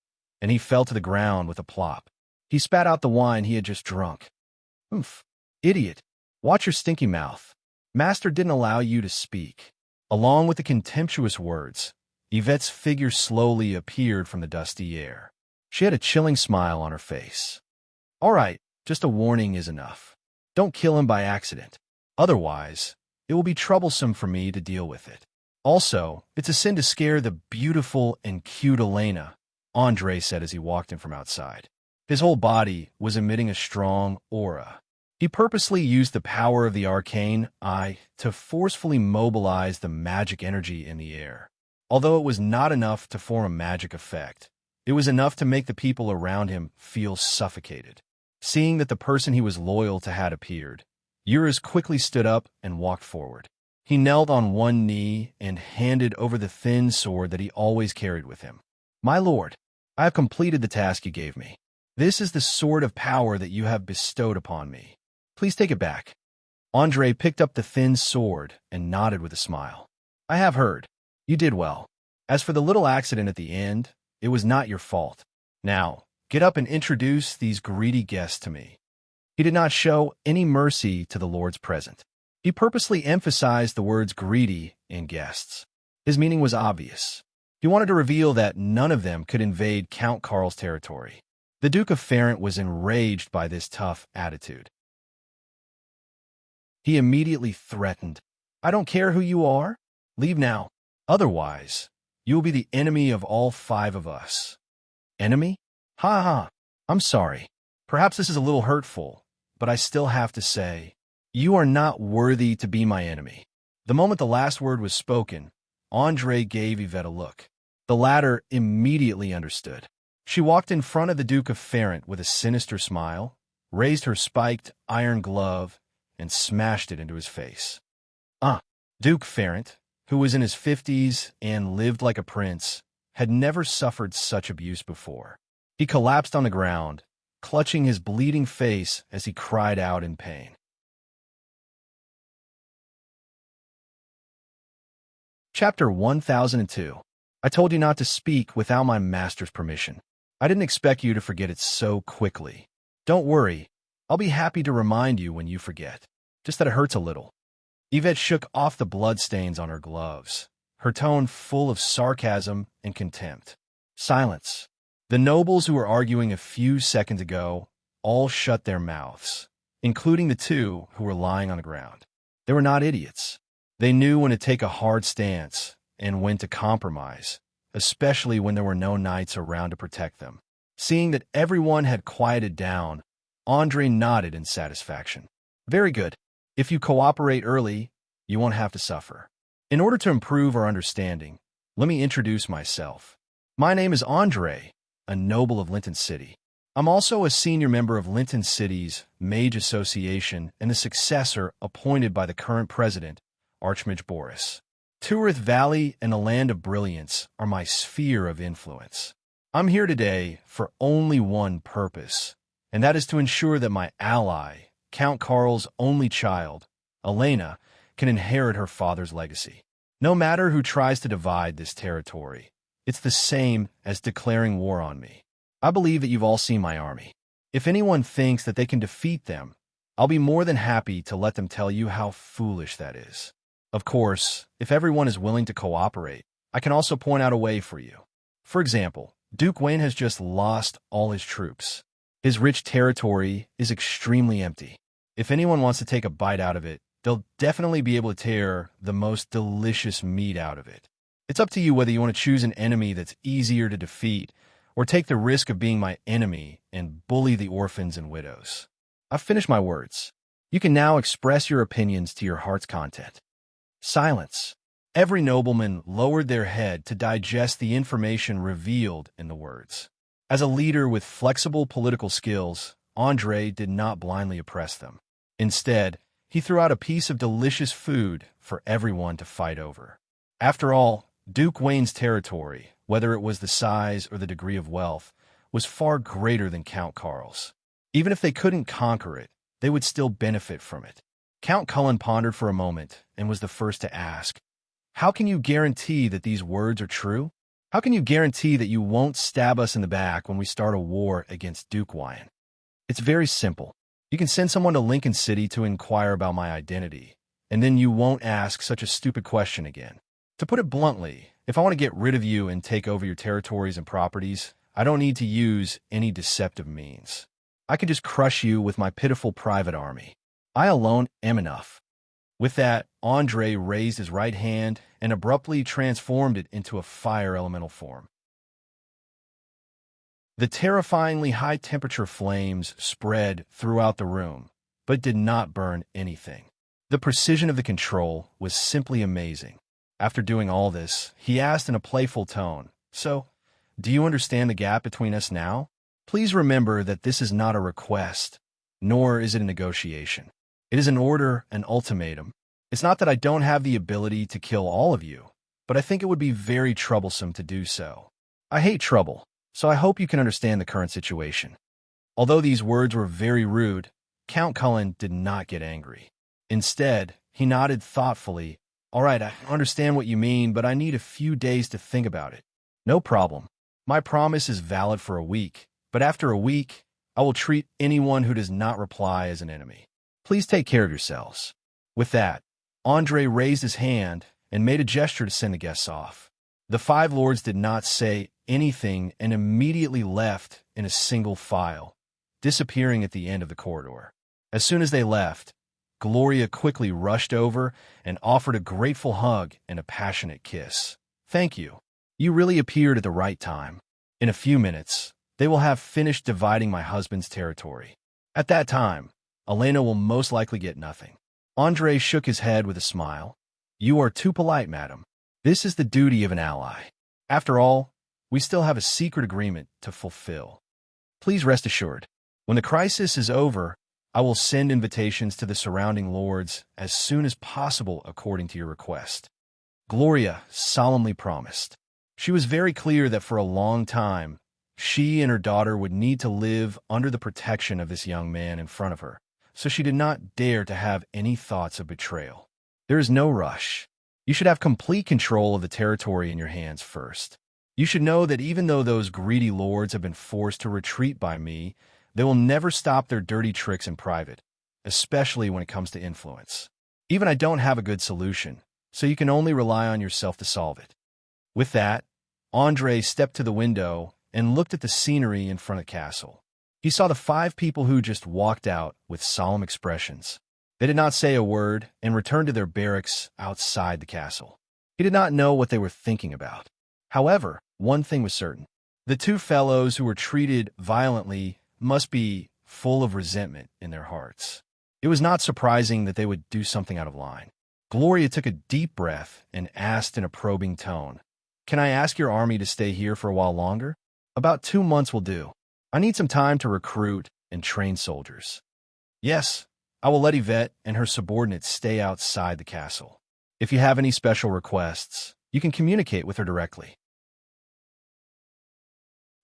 and he fell to the ground with a plop. He spat out the wine he had just drunk. Oomph. Idiot. Watch your stinky mouth. Master didn't allow you to speak. Along with the contemptuous words, Yvette's figure slowly appeared from the dusty air. She had a chilling smile on her face. All right, just a warning is enough. Don't kill him by accident. Otherwise, it will be troublesome for me to deal with it. Also, it's a sin to scare the beautiful and cute Elena, Andre said as he walked in from outside. His whole body was emitting a strong aura. He purposely used the power of the arcane eye to forcefully mobilize the magic energy in the air. Although it was not enough to form a magic effect, it was enough to make the people around him feel suffocated. Seeing that the person he was loyal to had appeared, Urs quickly stood up and walked forward. He knelt on one knee and handed over the thin sword that he always carried with him. My lord, I have completed the task you gave me. This is the sword of power that you have bestowed upon me. Please take it back. Andre picked up the thin sword and nodded with a smile. I have heard. You did well. As for the little accident at the end, it was not your fault. Now, get up and introduce these greedy guests to me. He did not show any mercy to the lords present. He purposely emphasized the words greedy in guests. His meaning was obvious. He wanted to reveal that none of them could invade Count Karl's territory. The Duke of Ferrant was enraged by this tough attitude. He immediately threatened, I don't care who you are. Leave now. Otherwise, you will be the enemy of all 5 of us. Enemy? Ha ha. I'm sorry. Perhaps this is a little hurtful, but I still have to say, you are not worthy to be my enemy. The moment the last word was spoken, Andre gave Yvette a look. The latter immediately understood. She walked in front of the Duke of Ferrant with a sinister smile, raised her spiked iron glove, and smashed it into his face. Duke Ferrant, who was in his 50s and lived like a prince, had never suffered such abuse before. He collapsed on the ground, clutching his bleeding face as he cried out in pain. Chapter 1002. I told you not to speak without my master's permission. I didn't expect you to forget it so quickly. Don't worry, I'll be happy to remind you when you forget. Just that it hurts a little. Yvette shook off the bloodstains on her gloves, her tone full of sarcasm and contempt. Silence. The nobles who were arguing a few seconds ago all shut their mouths, including the 2 who were lying on the ground. They were not idiots. They knew when to take a hard stance and when to compromise, especially when there were no knights around to protect them. Seeing that everyone had quieted down, Andre nodded in satisfaction. Very good. If you cooperate early, you won't have to suffer. In order to improve our understanding, let me introduce myself. My name is Andre, a noble of Linton City. I'm also a senior member of Linton City's Mage Association and the successor appointed by the current president, Archmage Boris. Tuarith Valley and the Land of Brilliance are my sphere of influence. I'm here today for only one purpose, and that is to ensure that my ally, Count Karl's only child, Elena, can inherit her father's legacy. No matter who tries to divide this territory, it's the same as declaring war on me. I believe that you've all seen my army. If anyone thinks that they can defeat them, I'll be more than happy to let them tell you how foolish that is. Of course, if everyone is willing to cooperate, I can also point out a way for you. For example, Duke Wayne has just lost all his troops. His rich territory is extremely empty. If anyone wants to take a bite out of it, they'll definitely be able to tear the most delicious meat out of it. It's up to you whether you want to choose an enemy that's easier to defeat or take the risk of being my enemy and bully the orphans and widows. I've finished my words. You can now express your opinions to your heart's content. Silence. Every nobleman lowered their head to digest the information revealed in the words. As a leader with flexible political skills, Andre did not blindly oppress them. Instead, he threw out a piece of delicious food for everyone to fight over. After all, Duke Wayne's territory, whether it was the size or the degree of wealth, was far greater than Count Carl's. Even if they couldn't conquer it, they would still benefit from it. Count Cullen pondered for a moment and was the first to ask, "How can you guarantee that these words are true? How can you guarantee that you won't stab us in the back when we start a war against Duke Wayne?" It's very simple. You can send someone to Lincoln City to inquire about my identity, and then you won't ask such a stupid question again. To put it bluntly, if I want to get rid of you and take over your territories and properties, I don't need to use any deceptive means. I can just crush you with my pitiful private army. I alone am enough. With that, Andre raised his right hand and abruptly transformed it into a fire elemental form. The terrifyingly high-temperature flames spread throughout the room, but did not burn anything. The precision of the control was simply amazing. After doing all this, he asked in a playful tone, "So, do you understand the gap between us now? Please remember that this is not a request, nor is it a negotiation. It is an order, an ultimatum. It's not that I don't have the ability to kill all of you, but I think it would be very troublesome to do so. I hate trouble, so I hope you can understand the current situation." Although these words were very rude, Count Cullen did not get angry. Instead, he nodded thoughtfully. "All right, I understand what you mean, but I need a few days to think about it." "No problem. My promise is valid for a week, but after a week, I will treat anyone who does not reply as an enemy. Please take care of yourselves." With that, Andre raised his hand and made a gesture to send the guests off. The five lords did not say anything and immediately left in a single file, disappearing at the end of the corridor. As soon as they left, Gloria quickly rushed over and offered a grateful hug and a passionate kiss. "Thank you. You really appeared at the right time. In a few minutes, they will have finished dividing my husband's territory. At that time, Elena will most likely get nothing." Andre shook his head with a smile. "You are too polite, madam. This is the duty of an ally. After all, we still have a secret agreement to fulfill. Please rest assured, when the crisis is over, I will send invitations to the surrounding lords as soon as possible according to your request." Gloria solemnly promised. She was very clear that for a long time, she and her daughter would need to live under the protection of this young man in front of her, so she did not dare to have any thoughts of betrayal. There is no rush. You should have complete control of the territory in your hands first. You should know that even though those greedy lords have been forced to retreat by me, they will never stop their dirty tricks in private, especially when it comes to influence. Even I don't have a good solution, so you can only rely on yourself to solve it." With that, Andre stepped to the window and looked at the scenery in front of the castle. He saw the five people who just walked out with solemn expressions. They did not say a word and returned to their barracks outside the castle. He did not know what they were thinking about. However, one thing was certain. The two fellows who were treated violently must be full of resentment in their hearts. It was not surprising that they would do something out of line. Gloria took a deep breath and asked in a probing tone, "Can I ask your army to stay here for a while longer? About 2 months will do. I need some time to recruit and train soldiers." "Yes, I will let Yvette and her subordinates stay outside the castle. If you have any special requests, you can communicate with her directly."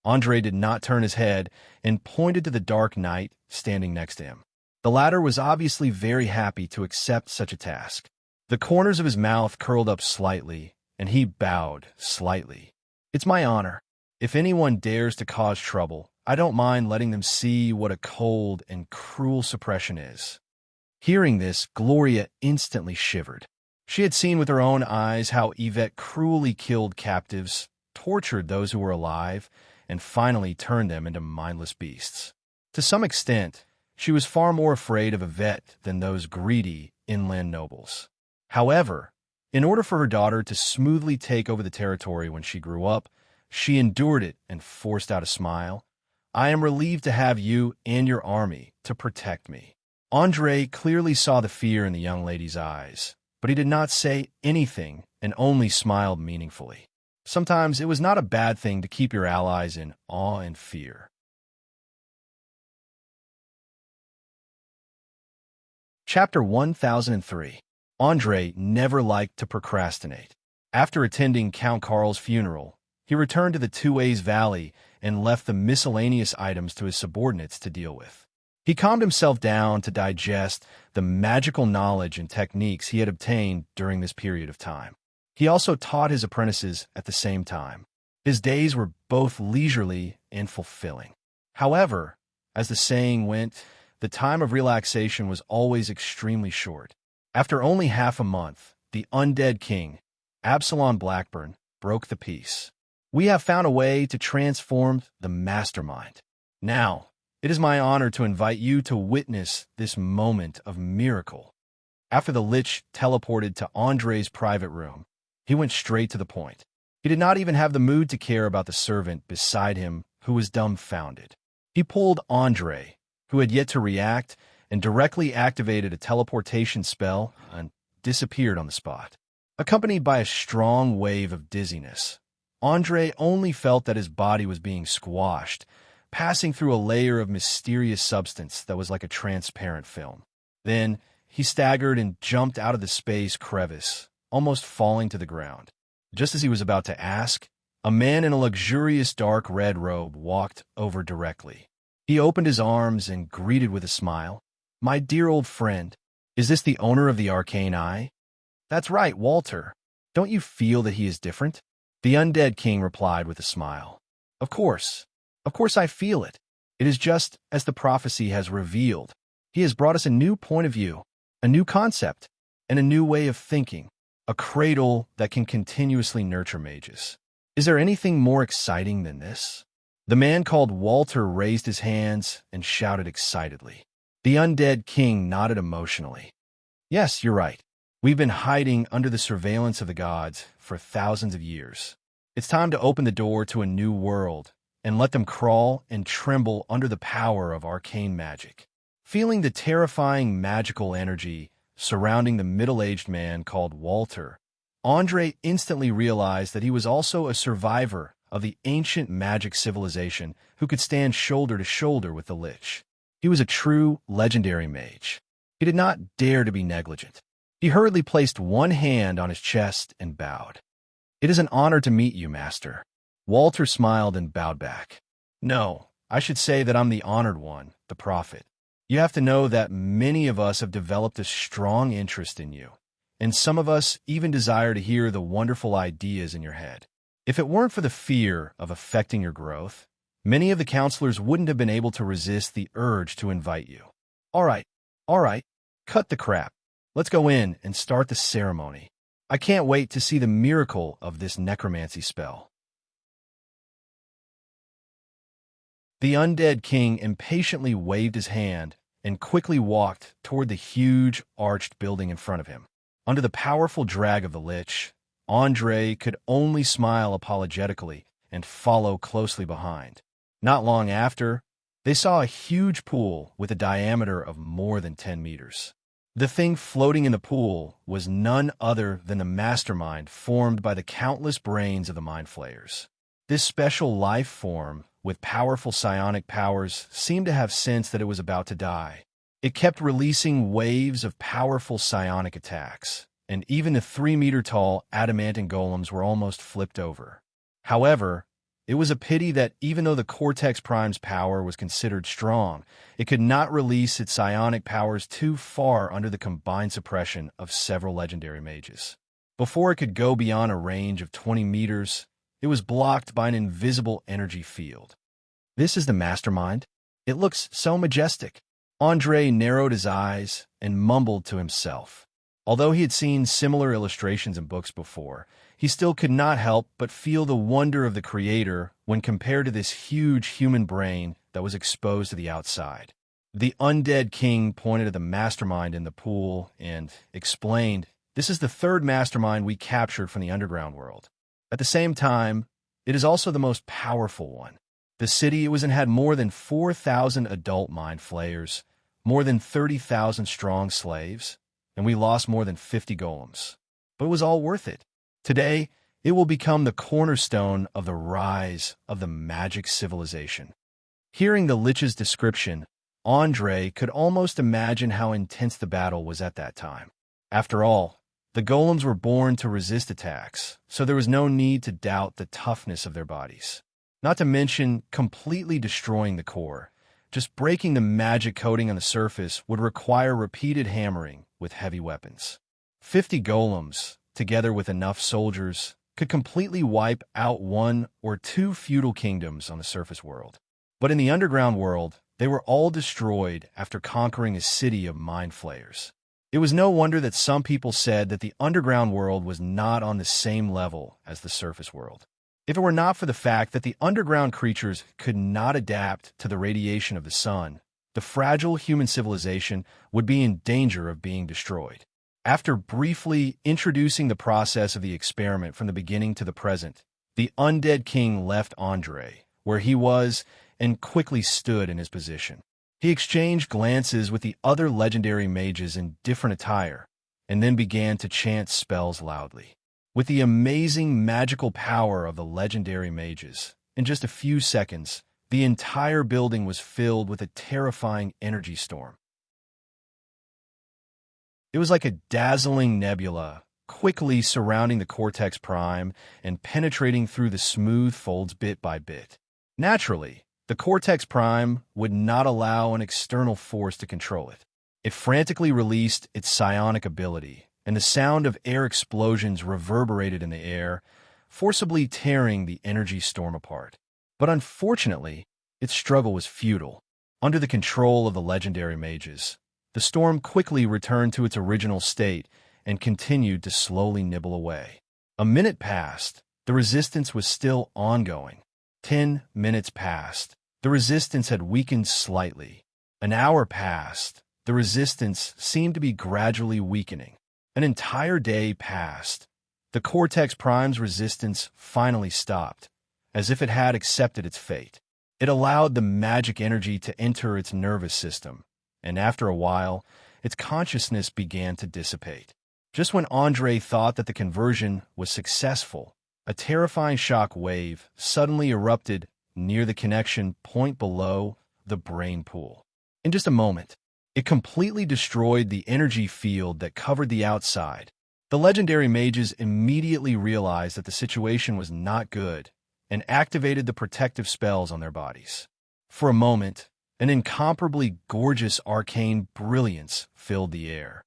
Andre did not turn his head and pointed to the dark knight standing next to him. The latter was obviously very happy to accept such a task. The corners of his mouth curled up slightly, and he bowed slightly. "It's my honor. If anyone dares to cause trouble, I don't mind letting them see what a cold and cruel suppression is." Hearing this, Gloria instantly shivered. She had seen with her own eyes how Yvette cruelly killed captives, tortured those who were alive, and finally turned them into mindless beasts. To some extent, she was far more afraid of Yvette than those greedy inland nobles. However, in order for her daughter to smoothly take over the territory when she grew up, she endured it and forced out a smile. I am relieved to have you and your army to protect me. Andre clearly saw the fear in the young lady's eyes, but he did not say anything and only smiled meaningfully. Sometimes it was not a bad thing to keep your allies in awe and fear. Chapter 1003. Andre never liked to procrastinate. After attending Count Karl's funeral, he returned to the Two-Ways Valley and left the miscellaneous items to his subordinates to deal with. He calmed himself down to digest the magical knowledge and techniques he had obtained during this period of time. He also taught his apprentices at the same time. His days were both leisurely and fulfilling. However, as the saying went, the time of relaxation was always extremely short. After only half a month, the undead king, Absalom Blackburn, broke the peace. We have found a way to transform the mastermind. Now, it is my honor to invite you to witness this moment of miracle. After the Lich teleported to Andre's private room, he went straight to the point. He did not even have the mood to care about the servant beside him, who was dumbfounded. He pulled Andre, who had yet to react, and directly activated a teleportation spell and disappeared on the spot. Accompanied by a strong wave of dizziness, Andre only felt that his body was being squashed, passing through a layer of mysterious substance that was like a transparent film. Then, he staggered and jumped out of the space crevice, almost falling to the ground. Just as he was about to ask, a man in a luxurious dark red robe walked over directly. He opened his arms and greeted with a smile. "My dear old friend, is this the owner of the Arcane Eye?" "That's right, Walter. Don't you feel that he is different?" The undead king replied with a smile. Of course I feel it. It is just as the prophecy has revealed. He has brought us a new point of view, a new concept, and a new way of thinking, a cradle that can continuously nurture mages. Is there anything more exciting than this?" The man called Walter raised his hands and shouted excitedly. The undead king nodded emotionally. "Yes, you're right. We've been hiding under the surveillance of the gods for thousands of years. It's time to open the door to a new world and let them crawl and tremble under the power of arcane magic." Feeling the terrifying magical energy surrounding the middle-aged man called Walter, Andre instantly realized that he was also a survivor of the ancient magic civilization who could stand shoulder to shoulder with the Lich. He was a true legendary mage. He did not dare to be negligent. He hurriedly placed one hand on his chest and bowed. "It is an honor to meet you, Master." Walter smiled and bowed back. "No, I should say that I'm the honored one, the prophet. You have to know that many of us have developed a strong interest in you, and some of us even desire to hear the wonderful ideas in your head. If it weren't for the fear of affecting your growth, many of the counselors wouldn't have been able to resist the urge to invite you." All right, cut the crap. Let's go in and start the ceremony. I can't wait to see the miracle of this necromancy spell." The undead king impatiently waved his hand and quickly walked toward the huge, arched building in front of him. Under the powerful drag of the Lich, Andre could only smile apologetically and follow closely behind. Not long after, they saw a huge pool with a diameter of more than 10 meters. The thing floating in the pool was none other than the mastermind formed by the countless brains of the Mind Flayers. This special life form, with powerful psionic powers, seemed to have sensed that it was about to die. It kept releasing waves of powerful psionic attacks, and even the 3-meter-tall adamantine golems were almost flipped over. However, it was a pity that even though the Cortex Prime's power was considered strong, it could not release its psionic powers too far under the combined suppression of several legendary mages. Before it could go beyond a range of 20 meters, it was blocked by an invisible energy field. "This is the mastermind? It looks so majestic." Andre narrowed his eyes and mumbled to himself. Although he had seen similar illustrations in books before, he still could not help but feel the wonder of the creator when compared to this huge human brain that was exposed to the outside. The undead king pointed to the mastermind in the pool and explained, "This is the third mastermind we captured from the underground world. At the same time, it is also the most powerful one. The city it was in had more than 4,000 adult mind flayers, more than 30,000 strong slaves, and we lost more than 50 golems. But it was all worth it. Today, it will become the cornerstone of the rise of the magic civilization." Hearing the Lich's description, Andre could almost imagine how intense the battle was at that time. After all, the golems were born to resist attacks, so there was no need to doubt the toughness of their bodies. Not to mention completely destroying the core. Just breaking the magic coating on the surface would require repeated hammering with heavy weapons. 50 golems, together with enough soldiers, could completely wipe out one or two feudal kingdoms on the surface world. But in the underground world, they were all destroyed after conquering a city of mind flayers. It was no wonder that some people said that the underground world was not on the same level as the surface world. If it were not for the fact that the underground creatures could not adapt to the radiation of the sun, the fragile human civilization would be in danger of being destroyed. After briefly introducing the process of the experiment from the beginning to the present, the undead king left Andre where he was and quickly stood in his position. He exchanged glances with the other legendary mages in different attire, and then began to chant spells loudly. With the amazing magical power of the legendary mages, in just a few seconds, the entire building was filled with a terrifying energy storm. It was like a dazzling nebula, quickly surrounding the Cortex Prime and penetrating through the smooth folds bit by bit. Naturally, the Cortex Prime would not allow an external force to control it. It frantically released its psionic ability, and the sound of air explosions reverberated in the air, forcibly tearing the energy storm apart. But unfortunately, its struggle was futile. Under the control of the legendary mages, the storm quickly returned to its original state and continued to slowly nibble away. A minute passed. The resistance was still ongoing. 10 minutes passed. The resistance had weakened slightly. An hour passed. The resistance seemed to be gradually weakening. An entire day passed. The Cortex Prime's resistance finally stopped, as if it had accepted its fate. It allowed the magic energy to enter its nervous system, and after a while, its consciousness began to dissipate. Just when Andre thought that the conversion was successful, a terrifying shock wave suddenly erupted near the connection point below the brain pool. In just a moment, it completely destroyed the energy field that covered the outside. The legendary mages immediately realized that the situation was not good and activated the protective spells on their bodies. For a moment, an incomparably gorgeous arcane brilliance filled the air.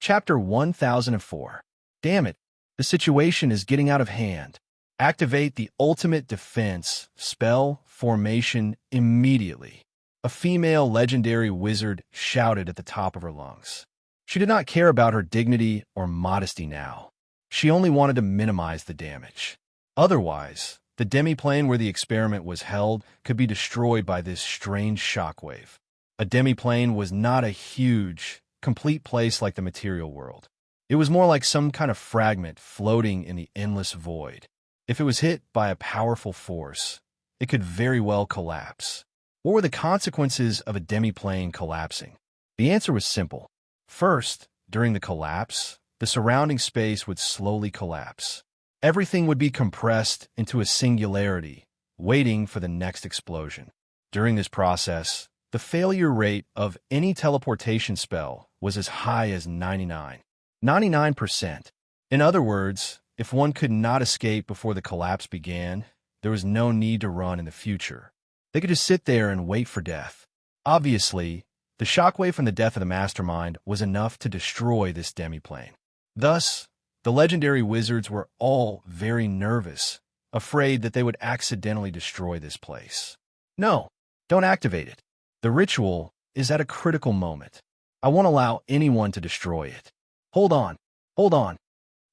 Chapter 1004. Damn it, the situation is getting out of hand. Activate the ultimate defense spell formation immediately. A female legendary wizard shouted at the top of her lungs. She did not care about her dignity or modesty now. She only wanted to minimize the damage. Otherwise, the demiplane where the experiment was held could be destroyed by this strange shockwave. A demiplane was not a huge, complete place like the material world. It was more like some kind of fragment floating in the endless void. If it was hit by a powerful force, it could very well collapse. What were the consequences of a demiplane collapsing? The answer was simple. First, during the collapse, the surrounding space would slowly collapse. Everything would be compressed into a singularity, waiting for the next explosion. During this process, the failure rate of any teleportation spell was as high as 99%. In other words, if one could not escape before the collapse began, there was no need to run in the future. They could just sit there and wait for death. Obviously, the shockwave from the death of the mastermind was enough to destroy this demiplane. Thus, the legendary wizards were all very nervous, afraid that they would accidentally destroy this place. No, don't activate it. The ritual is at a critical moment. I won't allow anyone to destroy it. Hold on, hold on.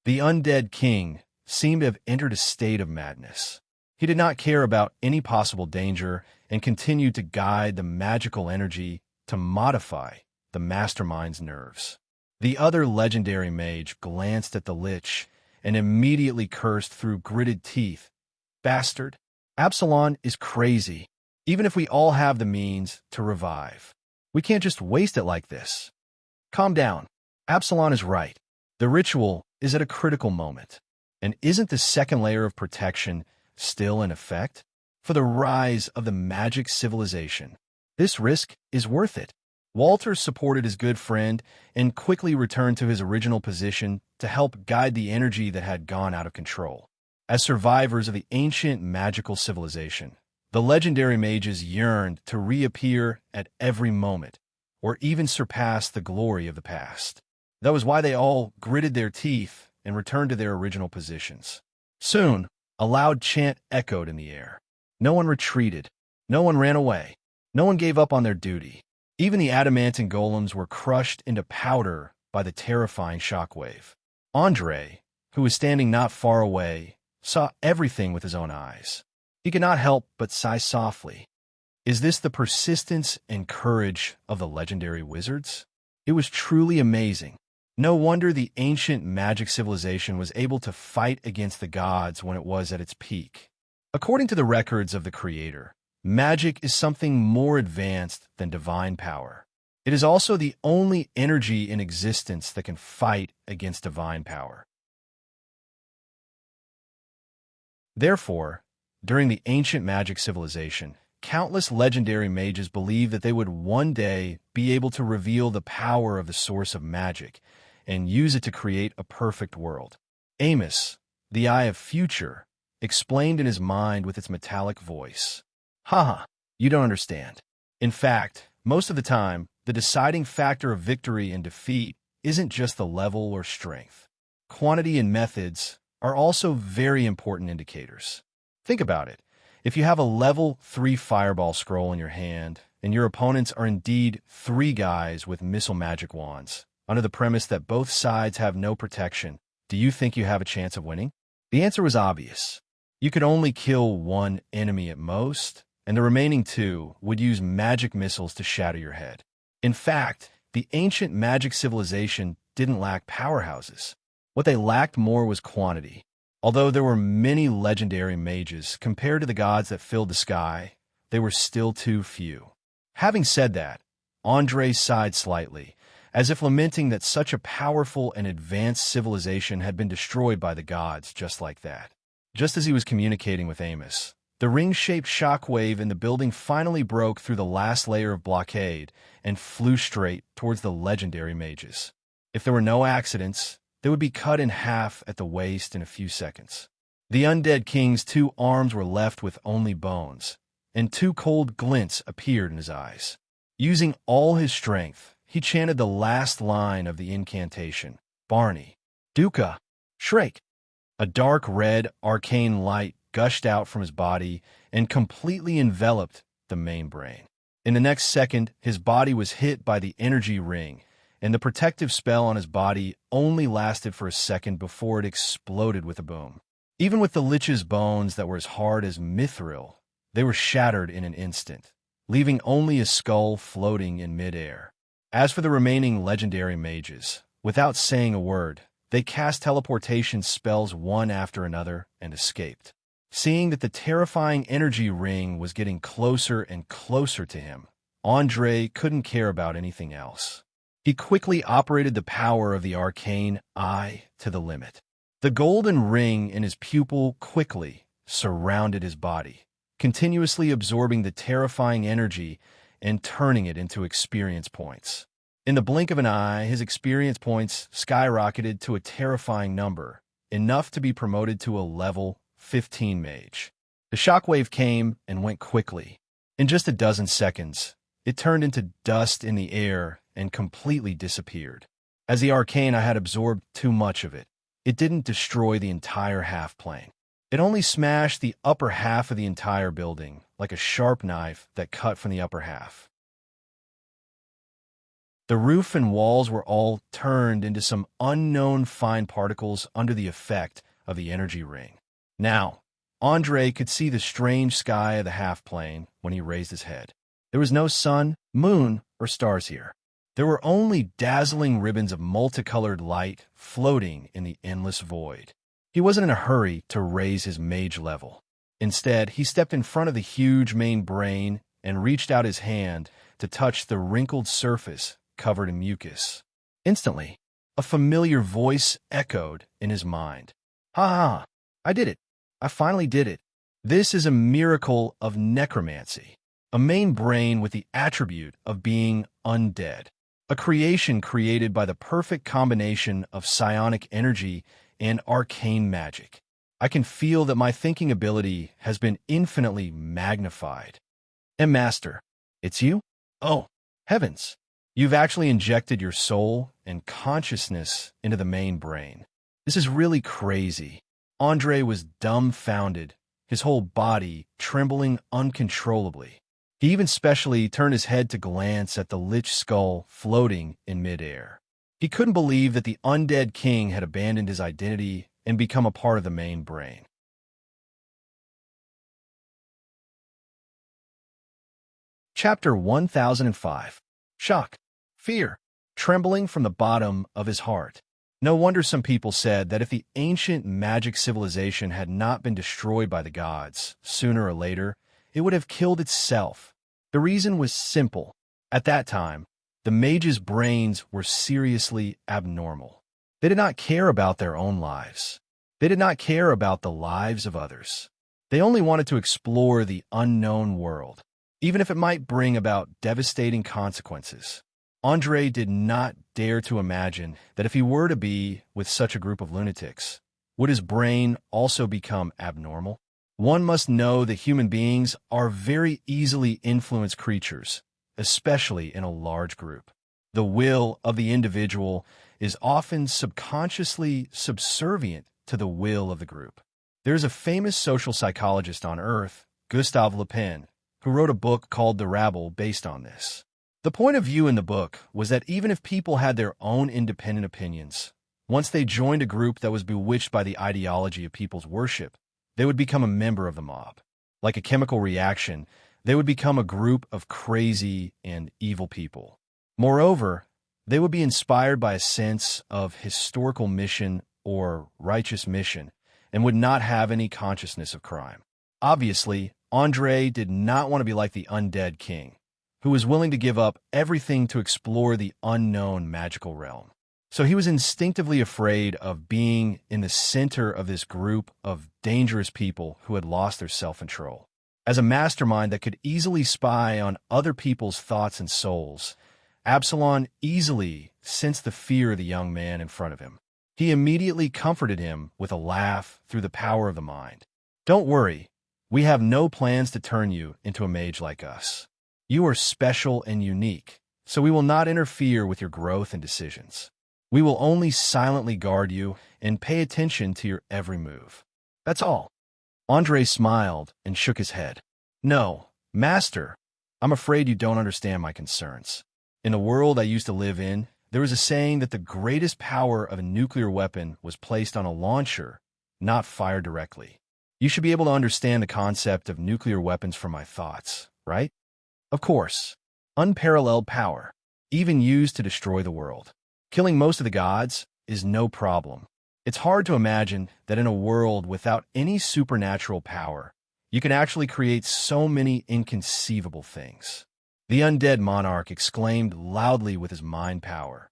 The undead king seemed to have entered a state of madness. He did not care about any possible danger and continued to guide the magical energy to modify the mastermind's nerves. The other legendary mage glanced at the lich and immediately cursed through gritted teeth. Bastard! Absalon is crazy. Even if we all have the means to revive, we can't just waste it like this. Calm down. Absalon is right. The ritual is at a critical moment. And isn't the second layer of protection still in effect? For the rise of the magic civilization, this risk is worth it. Walter supported his good friend and quickly returned to his original position to help guide the energy that had gone out of control. As survivors of the ancient magical civilization, the legendary mages yearned to reappear at every moment, or even surpass the glory of the past. That was why they all gritted their teeth and returned to their original positions. Soon, a loud chant echoed in the air. No one retreated. No one ran away. No one gave up on their duty. Even the adamantine golems were crushed into powder by the terrifying shockwave. Andre, who was standing not far away, saw everything with his own eyes. He could not help but sigh softly. Is this the persistence and courage of the legendary wizards? It was truly amazing. No wonder the ancient magic civilization was able to fight against the gods when it was at its peak. According to the records of the Creator, magic is something more advanced than divine power. It is also the only energy in existence that can fight against divine power. Therefore, during the ancient magic civilization, countless legendary mages believed that they would one day be able to reveal the power of the source of magic and use it to create a perfect world. Amos, the Eye of Future, explained in his mind with its metallic voice. Haha, you don't understand. In fact, most of the time, the deciding factor of victory and defeat isn't just the level or strength. Quantity and methods are also very important indicators. Think about it. If you have a level 3 fireball scroll in your hand, and your opponents are indeed 3 guys with missile magic wands, under the premise that both sides have no protection, do you think you have a chance of winning? The answer was obvious. You could only kill 1 enemy at most, and the remaining 2 would use magic missiles to shatter your head. In fact, the ancient magic civilization didn't lack powerhouses. What they lacked more was quantity. Although there were many legendary mages compared to the gods that filled the sky, they were still too few. Having said that, Andre sighed slightly, as if lamenting that such a powerful and advanced civilization had been destroyed by the gods just like that. Just as he was communicating with Amos, the ring-shaped shockwave in the building finally broke through the last layer of blockade and flew straight towards the legendary mages. If there were no accidents, they would be cut in half at the waist in a few seconds. The undead king's 2 arms were left with only bones, and 2 cold glints appeared in his eyes. Using all his strength, he chanted the last line of the incantation, Barney, Duca, Shrake. A dark red, arcane light gushed out from his body and completely enveloped the main brain. In the next second, his body was hit by the energy ring, and the protective spell on his body only lasted for a second before it exploded with a boom. Even with the lich's bones that were as hard as mithril, they were shattered in an instant, leaving only a skull floating in midair. As for the remaining legendary mages, without saying a word, they cast teleportation spells one after another and escaped. Seeing that the terrifying energy ring was getting closer and closer to him, Andre couldn't care about anything else. He quickly operated the power of the arcane eye to the limit. The golden ring in his pupil quickly surrounded his body, continuously absorbing the terrifying energy and turning it into experience points. In the blink of an eye, his experience points skyrocketed to a terrifying number, enough to be promoted to a level 15 mage. The shockwave came and went quickly. In just a dozen seconds, it turned into dust in the air and completely disappeared. As the arcane I had absorbed too much of it, it didn't destroy the entire half-plane. It only smashed the upper half of the entire building, like a sharp knife that cut from the upper half. The roof and walls were all turned into some unknown fine particles under the effect of the energy ring. Now, Andre could see the strange sky of the half-plane when he raised his head. There was no sun, moon, or stars here. There were only dazzling ribbons of multicolored light floating in the endless void. He wasn't in a hurry to raise his mage level. Instead, he stepped in front of the huge main brain and reached out his hand to touch the wrinkled surface covered in mucus. Instantly, a familiar voice echoed in his mind. "Ha ha! I did it! I finally did it! This is a miracle of necromancy, a main brain with the attribute of being undead, a creation created by the perfect combination of psionic energy and arcane magic. I can feel that my thinking ability has been infinitely magnified. Master, it's you? Oh, heavens! You've actually injected your soul and consciousness into the main brain. This is really crazy." Andre was dumbfounded, his whole body trembling uncontrollably. He even specially turned his head to glance at the lich skull floating in midair. He couldn't believe that the undead king had abandoned his identity and become a part of the main brain. Chapter 1005. Shock, fear, trembling from the bottom of his heart. No wonder some people said that if the ancient magic civilization had not been destroyed by the gods, sooner or later, it would have killed itself. The reason was simple. At that time, the mages' brains were seriously abnormal. They did not care about their own lives. They did not care about the lives of others. They only wanted to explore the unknown world, even if it might bring about devastating consequences. Andre did not dare to imagine that if he were to be with such a group of lunatics, would his brain also become abnormal? One must know that human beings are very easily influenced creatures, especially in a large group. The will of the individual is often subconsciously subservient to the will of the group. There is a famous social psychologist on Earth, Gustave Le Pen, who wrote a book called The Rabble based on this. The point of view in the book was that even if people had their own independent opinions, once they joined a group that was bewitched by the ideology of people's worship, they would become a member of the mob. Like a chemical reaction, they would become a group of crazy and evil people. Moreover, they would be inspired by a sense of historical mission or righteous mission and would not have any consciousness of crime. Obviously, Andre did not want to be like the undead king, who was willing to give up everything to explore the unknown magical realm. So he was instinctively afraid of being in the center of this group of dangerous people who had lost their self-control. As a mastermind that could easily spy on other people's thoughts and souls, Absalom easily sensed the fear of the young man in front of him. He immediately comforted him with a laugh through the power of the mind. "Don't worry, we have no plans to turn you into a mage like us. You are special and unique, so we will not interfere with your growth and decisions. We will only silently guard you and pay attention to your every move. That's all." Andre smiled and shook his head. "No, Master, I'm afraid you don't understand my concerns. In the world I used to live in, there was a saying that the greatest power of a nuclear weapon was placed on a launcher, not fired directly. You should be able to understand the concept of nuclear weapons from my thoughts, right? Of course, unparalleled power, even used to destroy the world. Killing most of the gods is no problem. It's hard to imagine that in a world without any supernatural power, you can actually create so many inconceivable things." The undead monarch exclaimed loudly with his mind power.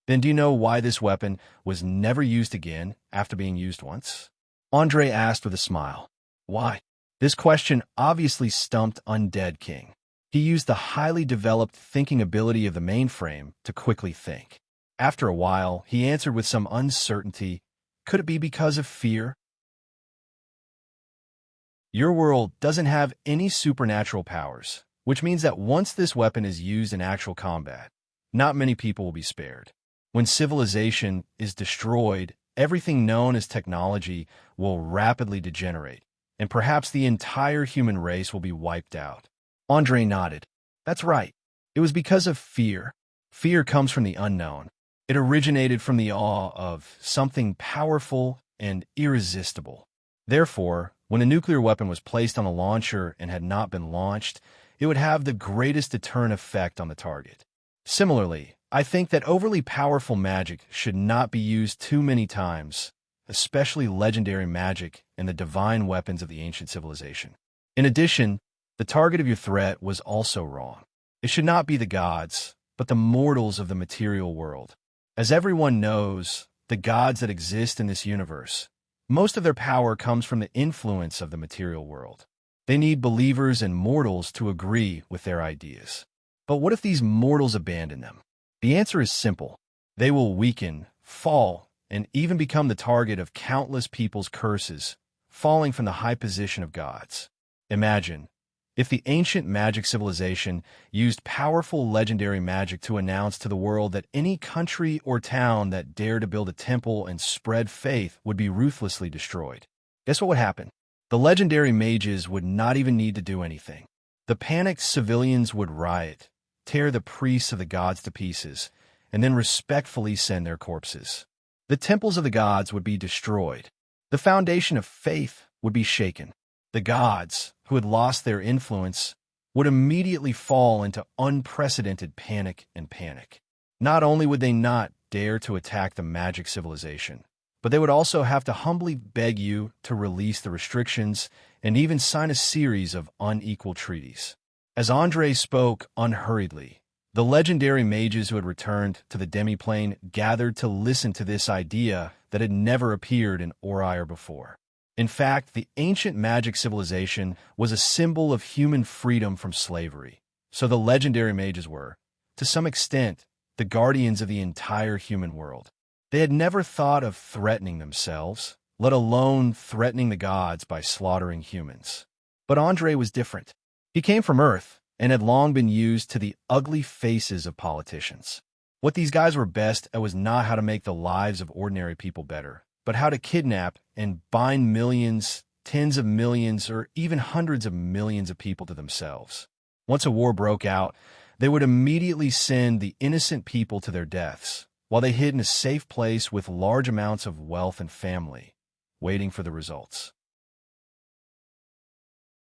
"Then do you know why this weapon was never used again after being used once?" Andre asked with a smile. "Why?" This question obviously stumped Undead King. He used the highly developed thinking ability of the mainframe to quickly think. After a while, he answered with some uncertainty, "Could it be because of fear?" Your world doesn't have any supernatural powers, which means that once this weapon is used in actual combat, not many people will be spared. When civilization is destroyed, everything known as technology will rapidly degenerate, and perhaps the entire human race will be wiped out. Andre nodded. "That's right. It was because of fear. Fear comes from the unknown. It originated from the awe of something powerful and irresistible. Therefore, when a nuclear weapon was placed on a launcher and had not been launched, it would have the greatest deterrent effect on the target. Similarly, I think that overly powerful magic should not be used too many times, especially legendary magic and the divine weapons of the ancient civilization. In addition, the target of your threat was also wrong. It should not be the gods, but the mortals of the material world. As everyone knows, the gods that exist in this universe, most of their power comes from the influence of the material world. They need believers and mortals to agree with their ideas. But what if these mortals abandon them? The answer is simple. They will weaken, fall, and even become the target of countless people's curses, falling from the high position of gods. Imagine, if the ancient magic civilization used powerful legendary magic to announce to the world that any country or town that dared to build a temple and spread faith would be ruthlessly destroyed. Guess what would happen? The legendary mages would not even need to do anything. The panicked civilians would riot, tear the priests of the gods to pieces, and then respectfully send their corpses. The temples of the gods would be destroyed. The foundation of faith would be shaken. The gods, who had lost their influence, would immediately fall into unprecedented panic. Not only would they not dare to attack the magic civilization, but they would also have to humbly beg you to release the restrictions and even sign a series of unequal treaties. As Andre spoke unhurriedly, the legendary mages who had returned to the demiplane gathered to listen to this idea that had never appeared in Oriar before. In fact, the ancient magic civilization was a symbol of human freedom from slavery. So the legendary mages were, to some extent, the guardians of the entire human world. They had never thought of threatening themselves, let alone threatening the gods by slaughtering humans. But Andre was different. He came from Earth and had long been used to the ugly faces of politicians. What these guys were best at was not how to make the lives of ordinary people better, but how to kidnap and bind millions, tens of millions, or even hundreds of millions of people to themselves. Once a war broke out, they would immediately send the innocent people to their deaths, while they hid in a safe place with large amounts of wealth and family, waiting for the results.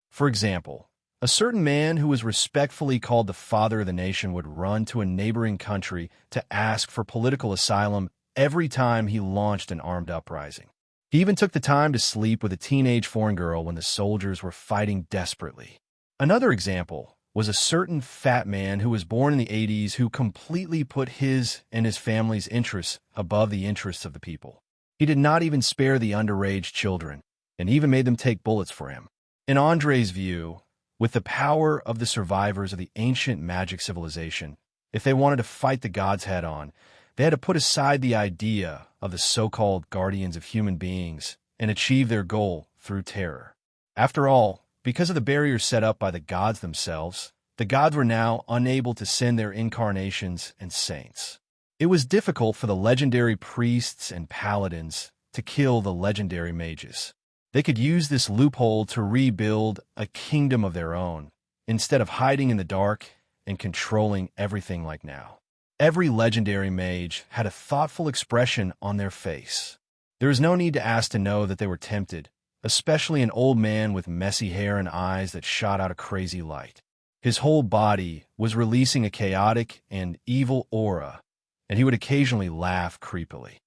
For example, a certain man who was respectfully called the father of the nation would run to a neighboring country to ask for political asylum every time he launched an armed uprising. He even took the time to sleep with a teenage foreign girl when the soldiers were fighting desperately. Another example was a certain fat man who was born in the 80s who completely put his and his family's interests above the interests of the people. He did not even spare the underage children, and even made them take bullets for him. In Andre's view, with the power of the survivors of the ancient magic civilization, if they wanted to fight the gods head-on, they had to put aside the idea of the so-called guardians of human beings and achieve their goal through terror. After all, because of the barriers set up by the gods themselves, the gods were now unable to send their incarnations and saints. It was difficult for the legendary priests and paladins to kill the legendary mages. They could use this loophole to rebuild a kingdom of their own, instead of hiding in the dark and controlling everything like now. Every legendary mage had a thoughtful expression on their face. There is no need to ask to know that they were tempted, especially an old man with messy hair and eyes that shot out a crazy light. His whole body was releasing a chaotic and evil aura, and he would occasionally laugh creepily.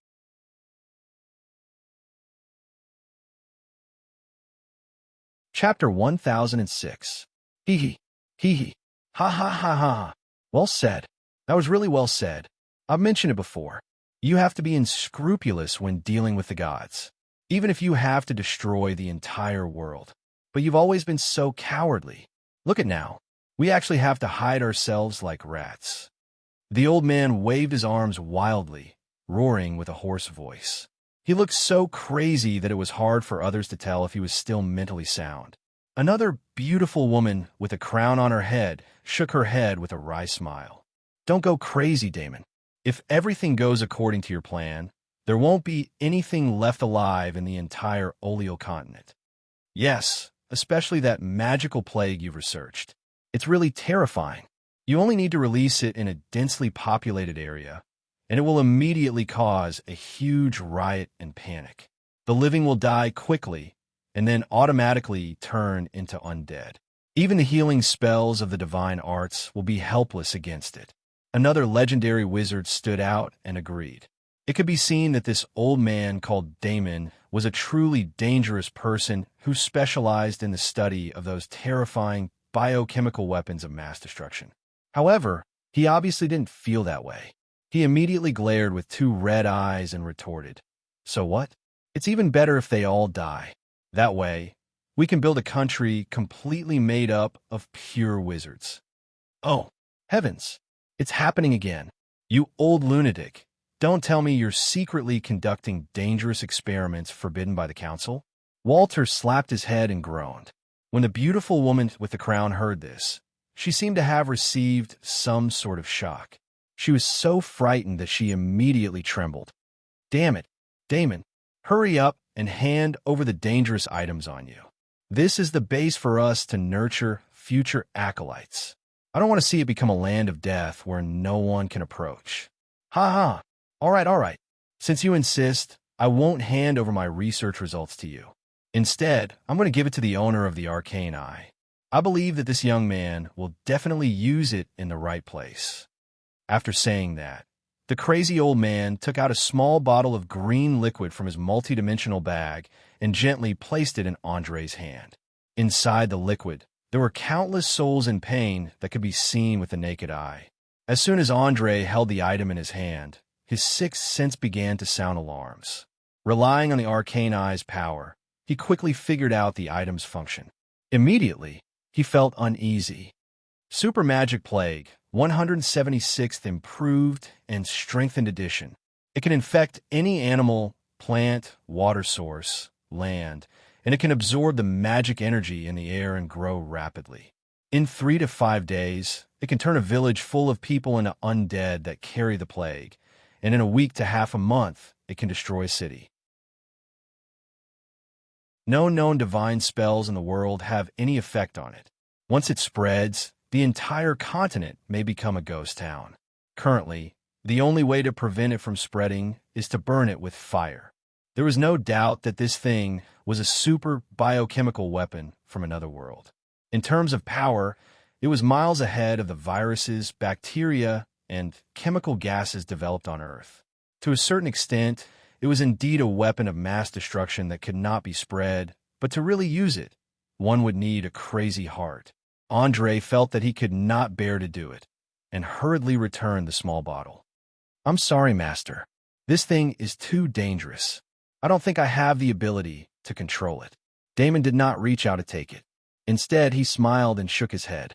Chapter 1006. Hee hee. Hee hee. Ha ha ha ha. Well said. That was really well said. I've mentioned it before. You have to be unscrupulous when dealing with the gods, even if you have to destroy the entire world. But you've always been so cowardly. Look at now. We actually have to hide ourselves like rats. The old man waved his arms wildly, roaring with a hoarse voice. He looked so crazy that it was hard for others to tell if he was still mentally sound. Another beautiful woman with a crown on her head shook her head with a wry smile. Don't go crazy, Damon. If everything goes according to your plan, there won't be anything left alive in the entire Oleo continent. Yes, especially that magical plague you've researched. It's really terrifying. You only need to release it in a densely populated area, and it will immediately cause a huge riot and panic. The living will die quickly and then automatically turn into undead. Even the healing spells of the divine arts will be helpless against it. Another legendary wizard stood out and agreed. It could be seen that this old man called Damon was a truly dangerous person who specialized in the study of those terrifying biochemical weapons of mass destruction. However, he obviously didn't feel that way. He immediately glared with two red eyes and retorted, "So what? It's even better if they all die. That way, we can build a country completely made up of pure wizards." Oh, heavens! It's happening again. You old lunatic. Don't tell me you're secretly conducting dangerous experiments forbidden by the council? Walter slapped his head and groaned. When the beautiful woman with the crown heard this, she seemed to have received some sort of shock. She was so frightened that she immediately trembled. "Damn it, Damon, hurry up and hand over the dangerous items on you. This is the base for us to nurture future acolytes. I don't want to see it become a land of death where no one can approach." "Ha ha. All right. Since you insist, I won't hand over my research results to you. Instead, I'm going to give it to the owner of the Arcane eye. I believe that this young man will definitely use it in the right place." After saying that, the crazy old man took out a small bottle of green liquid from his multidimensional bag and gently placed it in Andre's hand. Inside the liquid, there were countless souls in pain that could be seen with the naked eye. As soon as Andre held the item in his hand, his sixth sense began to sound alarms. Relying on the Arcane eye's power, he quickly figured out the item's function. Immediately, he felt uneasy. Super Magic Plague, 176th Improved and Strengthened Edition. It can infect any animal, plant, water source, land, and it can absorb the magic energy in the air and grow rapidly. In 3 to 5 days, it can turn a village full of people into undead that carry the plague, and in a week to half a month, it can destroy a city. No known divine spells in the world have any effect on it. Once it spreads, the entire continent may become a ghost town. Currently, the only way to prevent it from spreading is to burn it with fire. There was no doubt that this thing was a super biochemical weapon from another world. In terms of power, it was miles ahead of the viruses, bacteria, and chemical gases developed on Earth. To a certain extent, it was indeed a weapon of mass destruction that could not be spread, but to really use it, one would need a crazy heart. Andre felt that he could not bear to do it, and hurriedly returned the small bottle. "I'm sorry, Master. This thing is too dangerous. I don't think I have the ability to control it." Damon did not reach out to take it. Instead, he smiled and shook his head.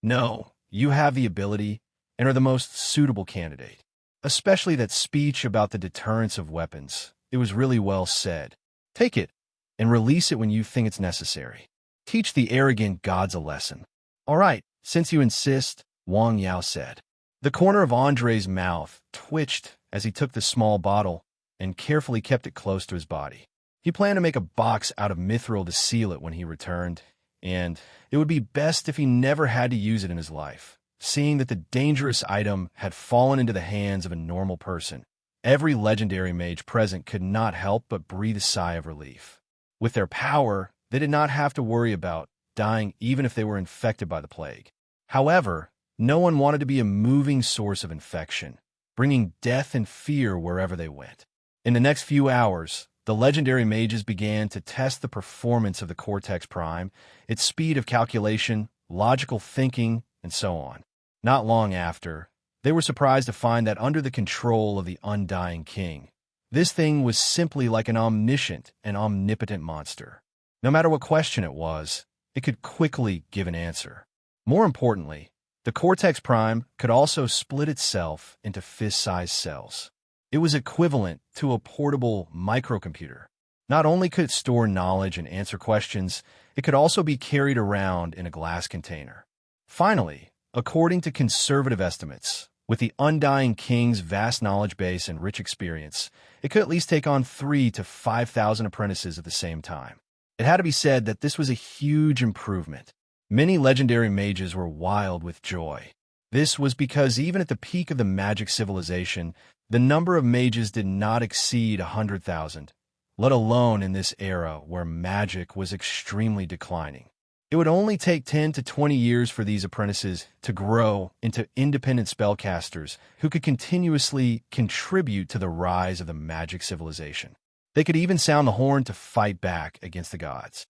"No, you have the ability and are the most suitable candidate. Especially that speech about the deterrence of weapons. It was really well said. Take it and release it when you think it's necessary. Teach the arrogant gods a lesson." "All right, since you insist," Wang Yao said. The corner of Andre's mouth twitched as he took the small bottle and carefully kept it close to his body. He planned to make a box out of mithril to seal it when he returned, and it would be best if he never had to use it in his life. Seeing that the dangerous item had fallen into the hands of a normal person, every legendary mage present could not help but breathe a sigh of relief. With their power, they did not have to worry about dying even if they were infected by the plague. However, no one wanted to be a moving source of infection, bringing death and fear wherever they went. In the next few hours, the legendary mages began to test the performance of the Cortex Prime, its speed of calculation, logical thinking, and so on. Not long after, they were surprised to find that under the control of the Undying King, this thing was simply like an omniscient and omnipotent monster. No matter what question it was, it could quickly give an answer. More importantly, the Cortex Prime could also split itself into fist-sized cells. It was equivalent to a portable microcomputer. Not only could it store knowledge and answer questions, it could also be carried around in a glass container. Finally, according to conservative estimates, with the Undying King's vast knowledge base and rich experience, it could at least take on 3,000 to 5,000 apprentices at the same time. It had to be said that this was a huge improvement. Many legendary mages were wild with joy. This was because even at the peak of the magic civilization, the number of mages did not exceed 100,000, let alone in this era where magic was extremely declining. It would only take 10 to 20 years for these apprentices to grow into independent spellcasters who could continuously contribute to the rise of the magic civilization. They could even sound the horn to fight back against the gods.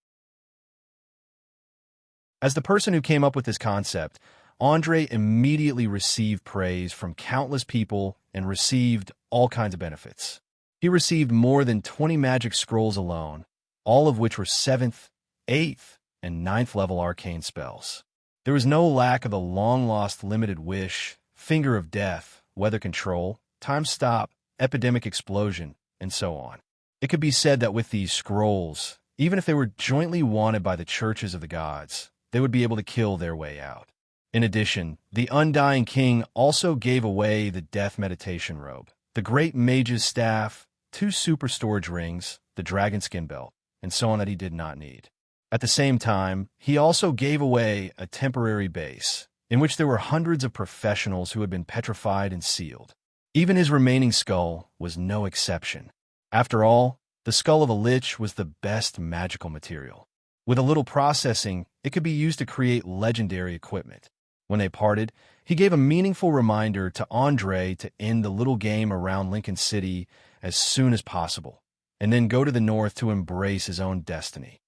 As the person who came up with this concept, Andre immediately received praise from countless people and received all kinds of benefits. He received more than 20 magic scrolls alone, all of which were 7th, 8th, and 9th level arcane spells. There was no lack of the long-lost limited wish, finger of death, weather control, time stop, epidemic explosion, and so on. It could be said that with these scrolls, even if they were jointly wanted by the churches of the gods, they would be able to kill their way out. In addition, the Undying King also gave away the Death Meditation Robe, the Great Mage's Staff, 2 Super Storage Rings, the Dragon Skin Belt, and so on that he did not need. At the same time, he also gave away a temporary base, in which there were hundreds of professionals who had been petrified and sealed. Even his remaining skull was no exception. After all, the skull of a lich was the best magical material. With a little processing, it could be used to create legendary equipment. When they parted, he gave a meaningful reminder to Andre to end the little game around Lincoln City as soon as possible, and then go to the north to embrace his own destiny.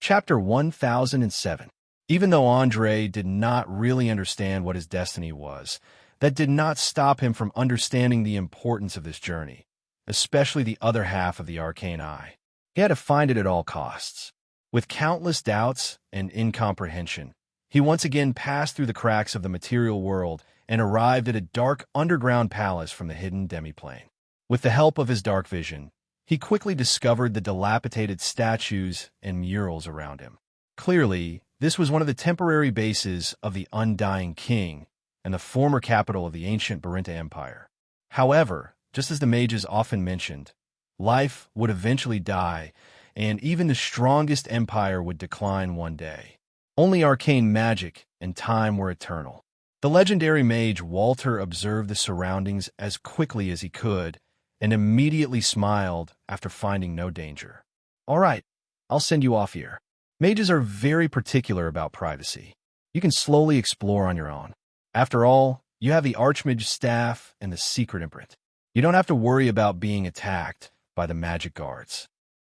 Chapter 1007. Even though Andre did not really understand what his destiny was, that did not stop him from understanding the importance of this journey, especially the other half of the arcane eye. He had to find it at all costs. With countless doubts and incomprehension, he once again passed through the cracks of the material world and arrived at a dark underground palace from the hidden demiplane. With the help of his dark vision, he quickly discovered the dilapidated statues and murals around him. Clearly, this was one of the temporary bases of the Undying King and the former capital of the ancient Barinta Empire. However, just as the mages often mentioned, life would eventually die, and even the strongest empire would decline one day. Only arcane magic and time were eternal. The legendary mage Walter observed the surroundings as quickly as he could and immediately smiled after finding no danger. "All right, I'll send you off here." Mages are very particular about privacy. You can slowly explore on your own. After all, you have the Archmage's staff and the secret imprint. You don't have to worry about being attacked by the magic guards.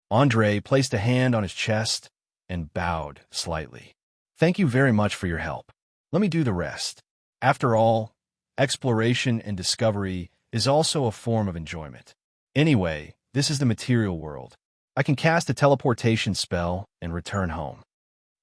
Andre placed a hand on his chest and bowed slightly. "Thank you very much for your help. Let me do the rest." After all, exploration and discovery is also a form of enjoyment. Anyway, this is the material world. I can cast a teleportation spell and return home.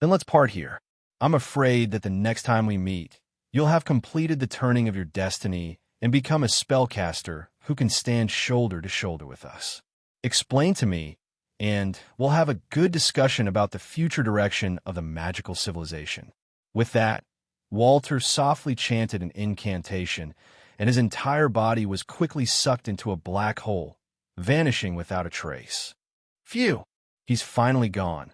Then let's part here. I'm afraid that the next time we meet, you'll have completed the turning of your destiny and become a spellcaster who can stand shoulder to shoulder with us. Explain to me, and we'll have a good discussion about the future direction of the magical civilization. With that, Walter softly chanted an incantation, and his entire body was quickly sucked into a black hole, vanishing without a trace. Phew! He's finally gone.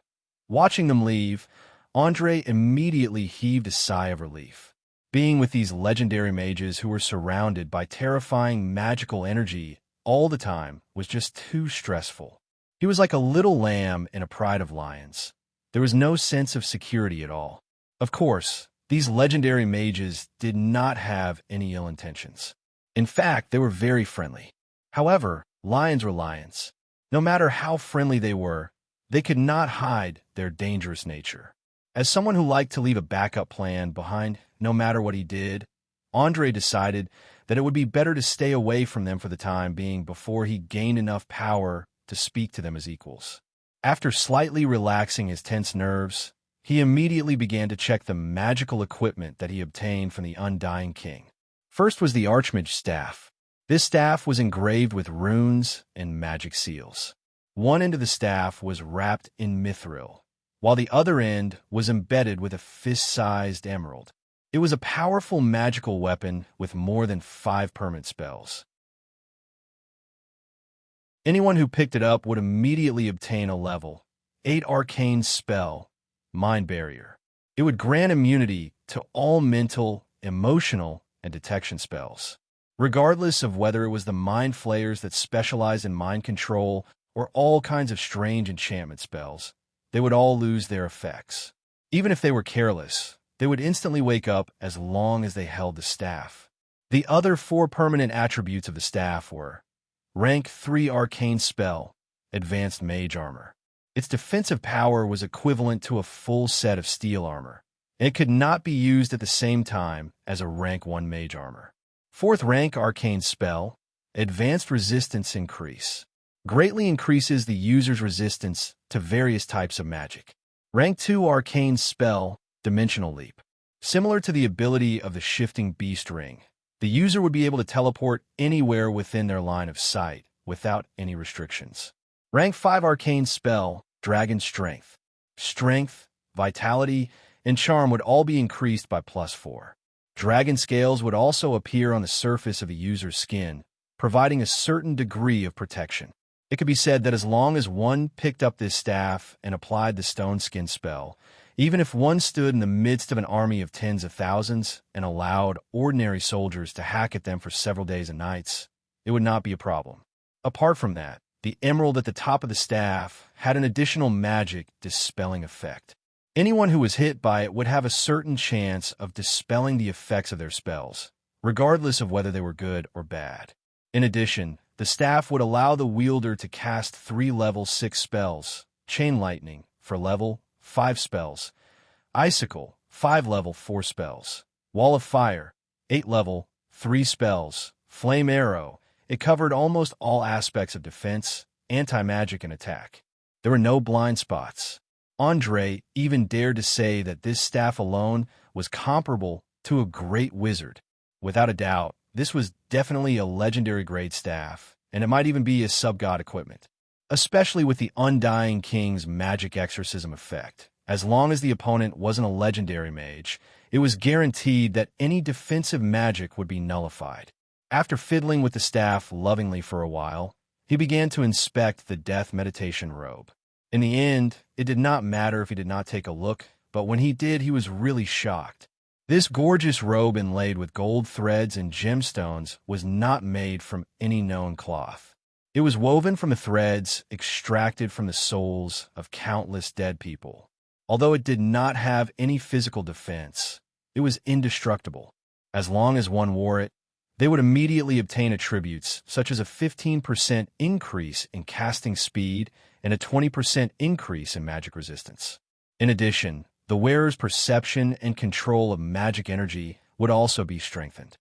Watching them leave, Andre immediately heaved a sigh of relief. Being with these legendary mages who were surrounded by terrifying magical energy all the time was just too stressful. He was like a little lamb in a pride of lions. There was no sense of security at all. Of course, these legendary mages did not have any ill intentions. In fact, they were very friendly. However, lions were lions. No matter how friendly they were, they could not hide their dangerous nature. As someone who liked to leave a backup plan behind no matter what he did, Andre decided that it would be better to stay away from them for the time being before he gained enough power to speak to them as equals. After slightly relaxing his tense nerves, he immediately began to check the magical equipment that he obtained from the Undying King. First was the Archmage's staff. This staff was engraved with runes and magic seals. One end of the staff was wrapped in mithril, while the other end was embedded with a fist-sized emerald. It was a powerful magical weapon with more than 5 permanent spells. Anyone who picked it up would immediately obtain a level 8 arcane spell mind barrier. It would grant immunity to all mental, emotional, and detection spells. Regardless of whether it was the mind flayers that specialize in mind control or all kinds of strange enchantment spells, they would all lose their effects. Even if they were careless, they would instantly wake up as long as they held the staff. The other 4 permanent attributes of the staff were Rank 3 Arcane Spell, Advanced Mage Armor. Its defensive power was equivalent to a full set of steel armor, and it could not be used at the same time as a Rank 1 Mage Armor. 4th Rank Arcane Spell, Advanced Resistance Increase. Greatly increases the user's resistance to various types of magic. Rank 2 Arcane Spell, Dimensional Leap. Similar to the ability of the Shifting Beast Ring, the user would be able to teleport anywhere within their line of sight without any restrictions. Rank 5 Arcane Spell, Dragon Strength. Strength, Vitality, and Charm would all be increased by +4. Dragon scales would also appear on the surface of a user's skin, providing a certain degree of protection. It could be said that as long as one picked up this staff and applied the Stone Skin spell, even if one stood in the midst of an army of tens of thousands and allowed ordinary soldiers to hack at them for several days and nights, it would not be a problem. Apart from that, the emerald at the top of the staff had an additional magic dispelling effect. Anyone who was hit by it would have a certain chance of dispelling the effects of their spells, regardless of whether they were good or bad. In addition, the staff would allow the wielder to cast 3 level 6 spells, Chain Lightning for level 5 spells, Icicle 5 level 4 spells, Wall of Fire 8 level 3 spells, Flame Arrow. It covered almost all aspects of defense, anti-magic, and attack. There were no blind spots. Andre even dared to say that this staff alone was comparable to a great wizard. Without a doubt, this was definitely a legendary grade staff, and it might even be a sub-god equipment, especially with the Undying King's magic exorcism effect. As long as the opponent wasn't a legendary mage, it was guaranteed that any defensive magic would be nullified. After fiddling with the staff lovingly for a while, he began to inspect the Death Meditation robe. In the end, it did not matter if he did not take a look, but when he did, he was really shocked. This gorgeous robe inlaid with gold threads and gemstones was not made from any known cloth. It was woven from the threads extracted from the souls of countless dead people. Although it did not have any physical defense, it was indestructible. As long as one wore it, they would immediately obtain attributes such as a 15% increase in casting speed and a 20% increase in magic resistance. In addition, the wearer's perception and control of magic energy would also be strengthened.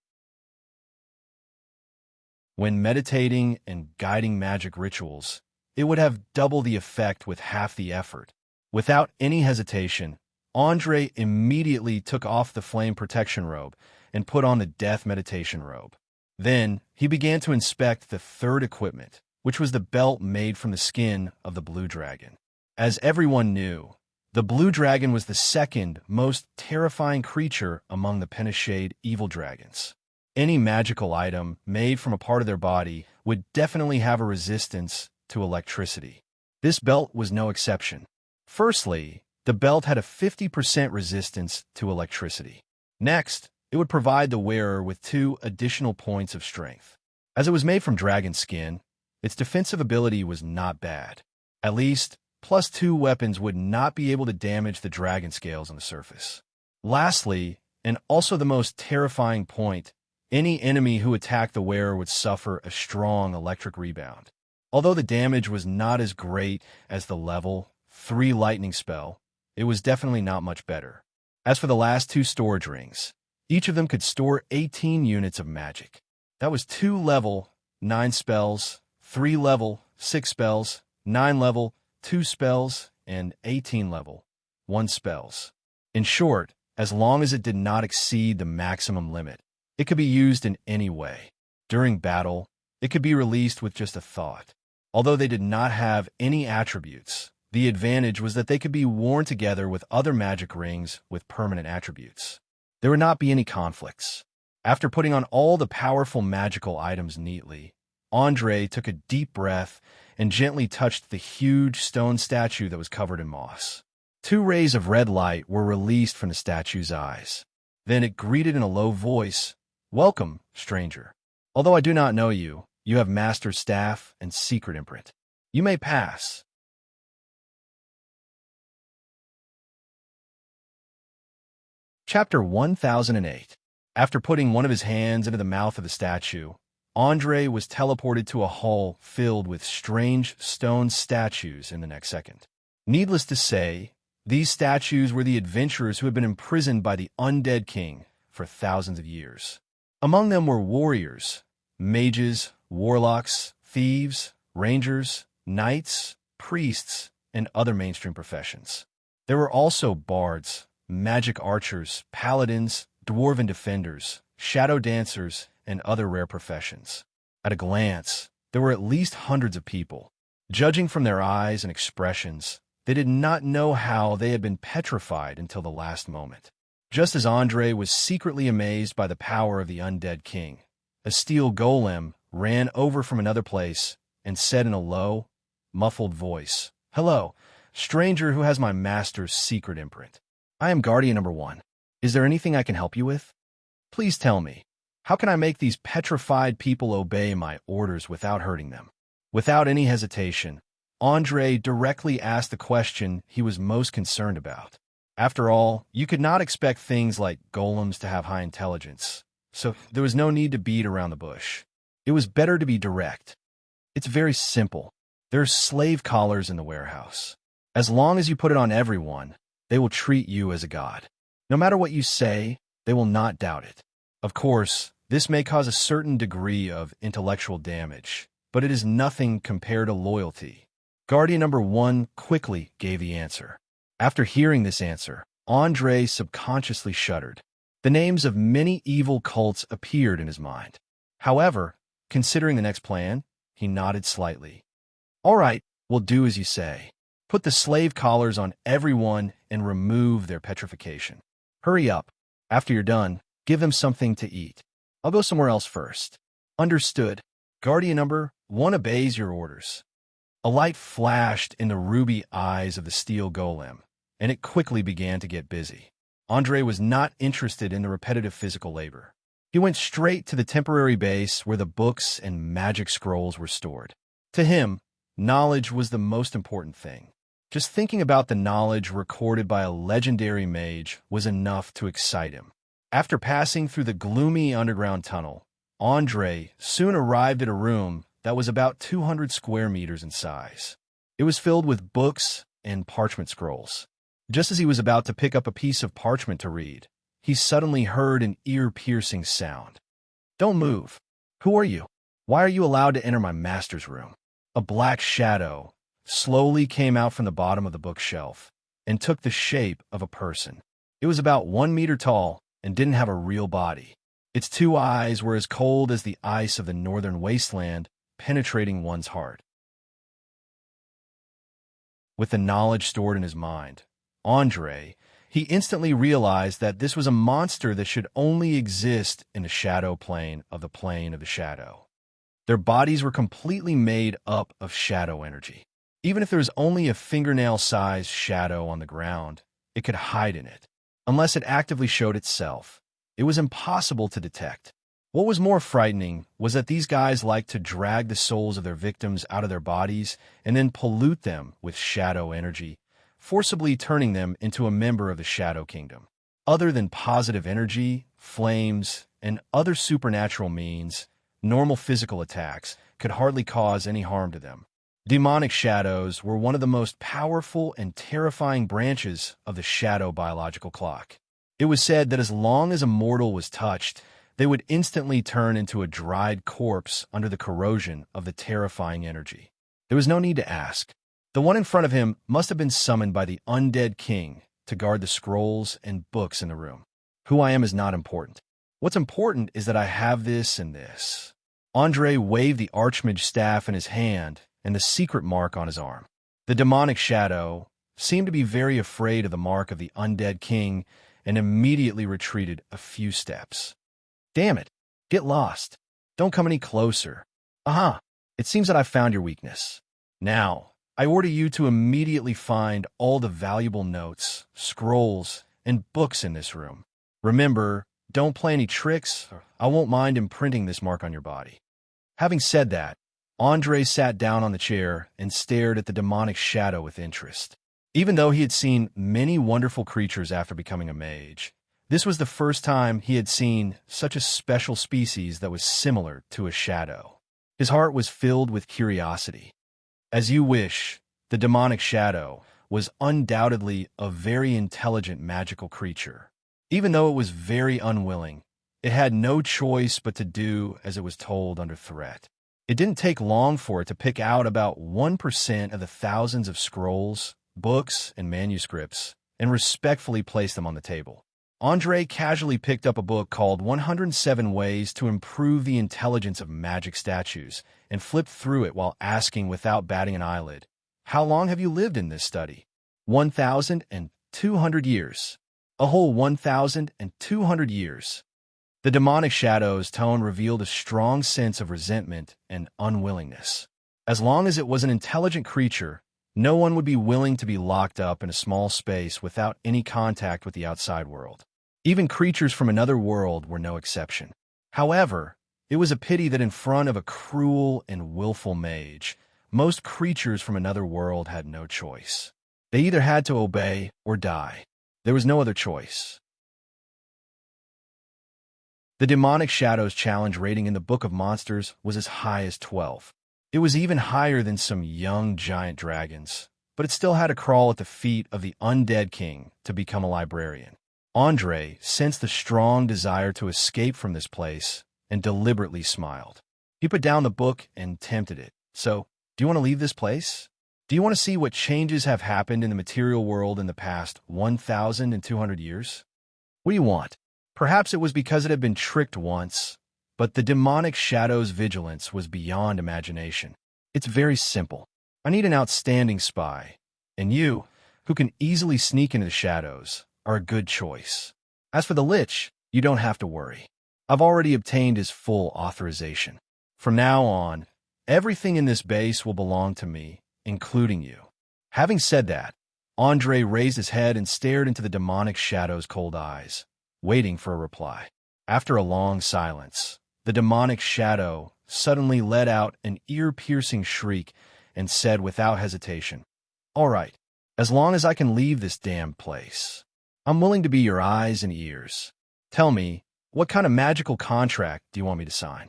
When meditating and guiding magic rituals, it would have double the effect with half the effort. Without any hesitation, Andre immediately took off the flame protection robe and put on the Death Meditation robe. Then, he began to inspect the 3rd equipment, which was the belt made from the skin of the blue dragon. As everyone knew, the blue dragon was the 2nd most terrifying creature among the Penishade evil dragons. Any magical item made from a part of their body would definitely have a resistance to electricity. This belt was no exception. Firstly, the belt had a 50% resistance to electricity. Next, it would provide the wearer with 2 additional points of strength. As it was made from dragon skin, its defensive ability was not bad. At least, +2 weapons would not be able to damage the dragon scales on the surface. Lastly, and also the most terrifying point, any enemy who attacked the wearer would suffer a strong electric rebound. Although the damage was not as great as the level 3 lightning spell, it was definitely not much better. As for the last 2 storage rings, each of them could store 18 units of magic. That was 2 level 9 spells, 3 level 6 spells, 9 level 2 spells, and 18 level 1 spells. In short, as long as it did not exceed the maximum limit, it could be used in any way. During battle, it could be released with just a thought. Although they did not have any attributes, the advantage was that they could be worn together with other magic rings with permanent attributes. There would not be any conflicts. After putting on all the powerful magical items neatly, Andre took a deep breath and gently touched the huge stone statue that was covered in moss. Two rays of red light were released from the statue's eyes. Then it greeted in a low voice, "Welcome, stranger. Although I do not know you, you have master's staff and secret imprint. You may pass." Chapter 1008. After putting one of his hands into the mouth of the statue, Andre was teleported to a hall filled with strange stone statues in the next second. Needless to say, these statues were the adventurers who had been imprisoned by the undead king for thousands of years. Among them were warriors, mages, warlocks, thieves, rangers, knights, priests, and other mainstream professions. There were also bards, magic archers, paladins, dwarven defenders, shadow dancers, and other rare professions. At a glance, there were at least hundreds of people. Judging from their eyes and expressions, they did not know how they had been petrified until the last moment. Just as Andre was secretly amazed by the power of the undead king, a steel golem ran over from another place and said in a low, muffled voice, "Hello, stranger who has my master's secret imprint. I am Guardian number 1. Is there anything I can help you with? Please tell me, how can I make these petrified people obey my orders without hurting them?" Without any hesitation, Andre directly asked the question he was most concerned about. After all, you could not expect things like golems to have high intelligence, so there was no need to beat around the bush. It was better to be direct. It's very simple. There's slave collars in the warehouse. As long as you put it on everyone, they will treat you as a god. No matter what you say, they will not doubt it. Of course, this may cause a certain degree of intellectual damage, but it is nothing compared to loyalty. Guardian number 1 quickly gave the answer. After hearing this answer, Andre subconsciously shuddered. The names of many evil cults appeared in his mind. However, considering the next plan, he nodded slightly. "All right, we'll do as you say. Put the slave collars on everyone and remove their petrification. Hurry up. After you're done, give them something to eat. I'll go somewhere else first." "Understood. Guardian number 1 obeys your orders." A light flashed in the ruby eyes of the steel golem, and it quickly began to get busy. Andre was not interested in the repetitive physical labor. He went straight to the temporary base where the books and magic scrolls were stored. To him, knowledge was the most important thing. Just thinking about the knowledge recorded by a legendary mage was enough to excite him. After passing through the gloomy underground tunnel, Andre soon arrived at a room that was about 200 square meters in size. It was filled with books and parchment scrolls. Just as he was about to pick up a piece of parchment to read, he suddenly heard an ear-piercing sound. "Don't move. Who are you? Why are you allowed to enter my master's room?" A black shadow slowly came out from the bottom of the bookshelf and took the shape of a person. It was about 1 meter tall and didn't have a real body. Its two eyes were as cold as the ice of the northern wasteland, penetrating one's heart. With the knowledge stored in his mind, he instantly realized that this was a monster that should only exist in the shadow plane of the shadow. Their bodies were completely made up of shadow energy. Even if there was only a fingernail-sized shadow on the ground, it could hide in it. Unless it actively showed itself, it was impossible to detect. What was more frightening was that these guys liked to drag the souls of their victims out of their bodies and then pollute them with shadow energy, forcibly turning them into a member of the Shadow Kingdom. Other than positive energy, flames, and other supernatural means, normal physical attacks could hardly cause any harm to them. Demonic shadows were one of the most powerful and terrifying branches of the shadow biological clock. It was said that as long as a mortal was touched, they would instantly turn into a dried corpse under the corrosion of the terrifying energy. There was no need to ask. The one in front of him must have been summoned by the undead king to guard the scrolls and books in the room. Who I am is not important. What's important is that I have this and this. Andre waved the archmage staff in his hand and the secret mark on his arm. The demonic shadow seemed to be very afraid of the mark of the undead king and immediately retreated a few steps. "Damn it! Get lost. Don't come any closer. Aha! It seems that I've found your weakness. Now, I order you to immediately find all the valuable notes, scrolls, and books in this room. Remember, don't play any tricks, or I won't mind imprinting this mark on your body." Having said that, Andre sat down on the chair and stared at the demonic shadow with interest. Even though he had seen many wonderful creatures after becoming a mage, this was the first time he had seen such a special species that was similar to a shadow. His heart was filled with curiosity. As you wish, the demonic shadow was undoubtedly a very intelligent magical creature. Even though it was very unwilling, it had no choice but to do as it was told under threat. It didn't take long for it to pick out about 1% of the thousands of scrolls, books, and manuscripts, and respectfully place them on the table. Andre casually picked up a book called 107 Ways to Improve the Intelligence of Magic Statues and flipped through it while asking without batting an eyelid, "How long have you lived in this study?" 1,200 years. A whole 1,200 years. The demonic shadow's tone revealed a strong sense of resentment and unwillingness. As long as it was an intelligent creature, no one would be willing to be locked up in a small space without any contact with the outside world. Even creatures from another world were no exception. However, it was a pity that in front of a cruel and willful mage, most creatures from another world had no choice. They either had to obey or die. There was no other choice. The demonic shadow's challenge rating in the Book of Monsters was as high as 12. It was even higher than some young giant dragons, but it still had to crawl at the feet of the undead king to become a librarian. Andre sensed the strong desire to escape from this place and deliberately smiled. He put down the book and tempted it. "So, do you want to leave this place? Do you want to see what changes have happened in the material world in the past 1,200 years? What do you want?" Perhaps it was because it had been tricked once, but the demonic shadow's vigilance was beyond imagination. "It's very simple. I need an outstanding spy, and you, who can easily sneak into the shadows, are a good choice. As for the Lich, you don't have to worry. I've already obtained his full authorization. From now on, everything in this base will belong to me, including you." Having said that, Andre raised his head and stared into the demonic shadow's cold eyes, waiting for a reply. After a long silence, the demonic shadow suddenly let out an ear-piercing shriek and said without hesitation, "All right, as long as I can leave this damned place, I'm willing to be your eyes and ears. Tell me, what kind of magical contract do you want me to sign?"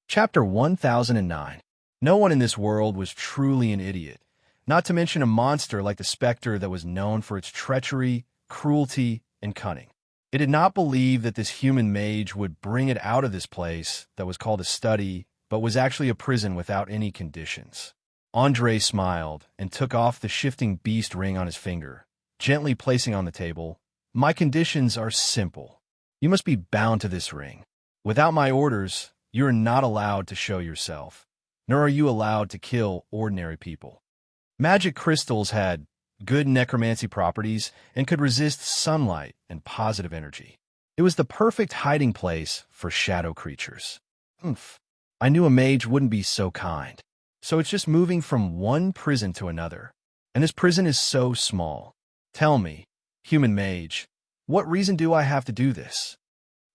Chapter 1009. No one in this world was truly an idiot, not to mention a monster like the specter that was known for its treachery, cruelty, and cunning. It did not believe that this human mage would bring it out of this place that was called a study, but was actually a prison without any conditions. Andre smiled and took off the shifting beast ring on his finger, gently placing on the table, "My conditions are simple. You must be bound to this ring. Without my orders, you are not allowed to show yourself, nor are you allowed to kill ordinary people." Magic crystals had good necromancy properties and could resist sunlight and positive energy. It was the perfect hiding place for shadow creatures. I knew a mage wouldn't be so kind. So it's just moving from one prison to another. And this prison is so small. Tell me, human mage, what reason do I have to do this?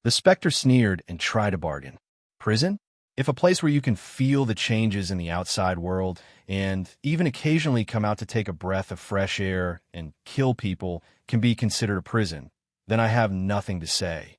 The specter sneered and tried to bargain. Prison? If a place where you can feel the changes in the outside world and even occasionally come out to take a breath of fresh air and kill people can be considered a prison, then I have nothing to say.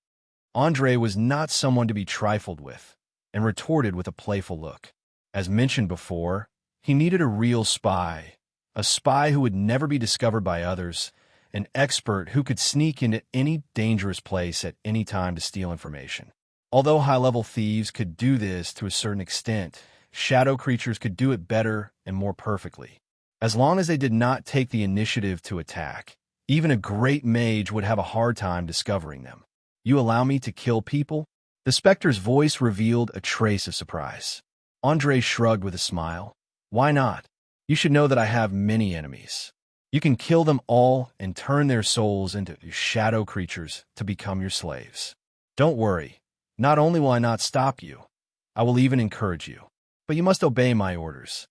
Andre was not someone to be trifled with and retorted with a playful look. As mentioned before, he needed a real spy, a spy who would never be discovered by others, an expert who could sneak into any dangerous place at any time to steal information. Although high-level thieves could do this to a certain extent, shadow creatures could do it better and more perfectly. As long as they did not take the initiative to attack, even a great mage would have a hard time discovering them. "You allow me to kill people?" The specter's voice revealed a trace of surprise. Andre shrugged with a smile. "Why not? You should know that I have many enemies. You can kill them all and turn their souls into shadow creatures to become your slaves. Don't worry. Not only will I not stop you, I will even encourage you. But you must obey my orders."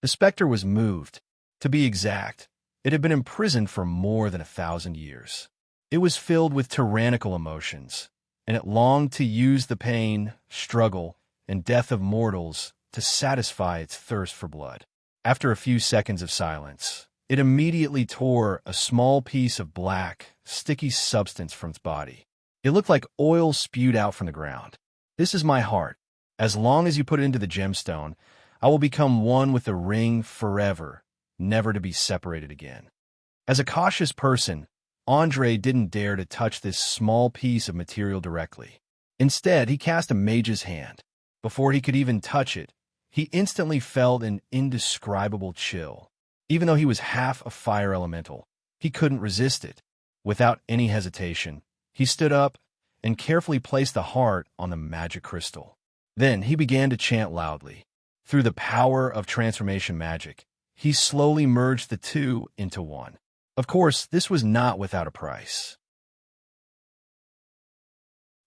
The specter was moved. To be exact, it had been imprisoned for more than 1,000 years. It was filled with tyrannical emotions, and it longed to use the pain, struggle, and death of mortals to satisfy its thirst for blood. After a few seconds of silence, it immediately tore a small piece of black, sticky substance from its body. It looked like oil spewed out from the ground. "This is my heart. As long as you put it into the gemstone, I will become one with the ring forever, never to be separated again." As a cautious person, Andre didn't dare to touch this small piece of material directly. Instead, he cast a mage's hand. Before he could even touch it, he instantly felt an indescribable chill. Even though he was half a fire elemental, he couldn't resist it. Without any hesitation, he stood up and carefully placed the heart on the magic crystal. Then he began to chant loudly. Through the power of transformation magic, he slowly merged the two into one. Of course, this was not without a price.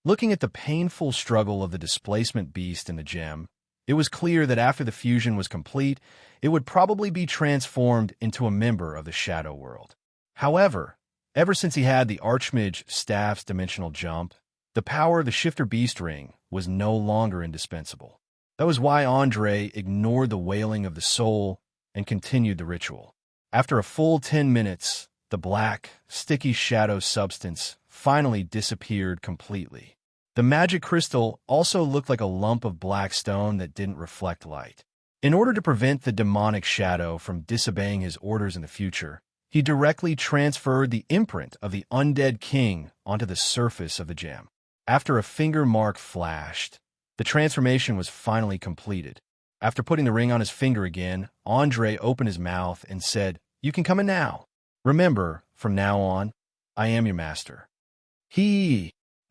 Looking at the painful struggle of the displacement beast in the gem, it was clear that after the fusion was complete, it would probably be transformed into a member of the Shadow World. However, ever since he had the Archmage Staff's dimensional jump, the power of the Shifter Beast Ring was no longer indispensable. That was why Andre ignored the wailing of the soul and continued the ritual. After a full 10 minutes, the black, sticky shadow substance finally disappeared completely. The magic crystal also looked like a lump of black stone that didn't reflect light. In order to prevent the demonic shadow from disobeying his orders in the future, he directly transferred the imprint of the undead king onto the surface of the gem. After a finger mark flashed, the transformation was finally completed. After putting the ring on his finger again, Andre opened his mouth and said, "You can come in now. Remember, from now on, I am your master."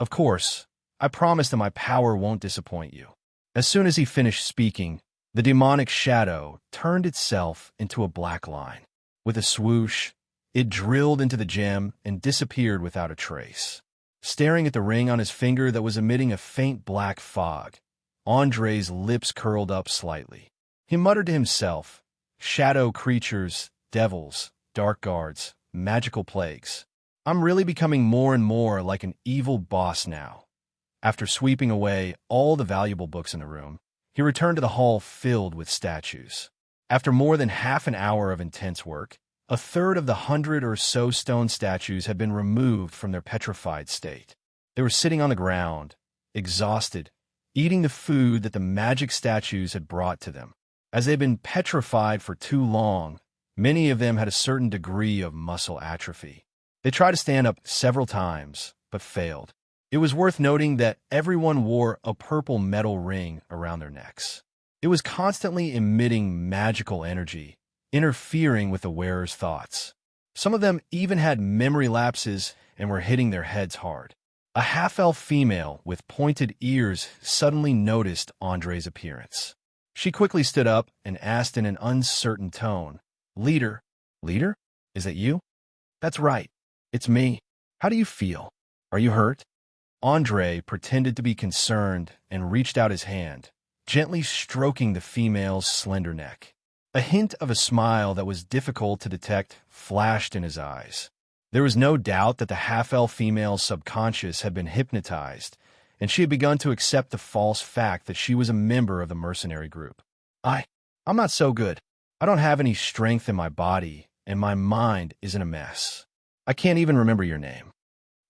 Of course, I promise that my power won't disappoint you. As soon as he finished speaking, the demonic shadow turned itself into a black line. With a swoosh, it drilled into the gem and disappeared without a trace. Staring at the ring on his finger that was emitting a faint black fog, Andre's lips curled up slightly. He muttered to himself, "Shadow creatures, devils, dark guards, magical plagues. I'm really becoming more and more like an evil boss now." After sweeping away all the valuable books in the room, he returned to the hall filled with statues. After more than half an hour of intense work, a third of the 100 or so stone statues had been removed from their petrified state. They were sitting on the ground, exhausted, eating the food that the magic statues had brought to them. As they had been petrified for too long, many of them had a certain degree of muscle atrophy. They tried to stand up several times, but failed. It was worth noting that everyone wore a purple metal ring around their necks. It was constantly emitting magical energy, interfering with the wearer's thoughts. Some of them even had memory lapses and were hitting their heads hard. A half-elf female with pointed ears suddenly noticed Andre's appearance. She quickly stood up and asked in an uncertain tone, "Leader? Leader? Is that you?" "That's right. It's me. How do you feel? Are you hurt?" Andre pretended to be concerned and reached out his hand, gently stroking the female's slender neck. A hint of a smile that was difficult to detect flashed in his eyes. There was no doubt that the half-elf female's subconscious had been hypnotized, and she had begun to accept the false fact that she was a member of the mercenary group. I'm not so good. I don't have any strength in my body, and my mind is in a mess. I can't even remember your name."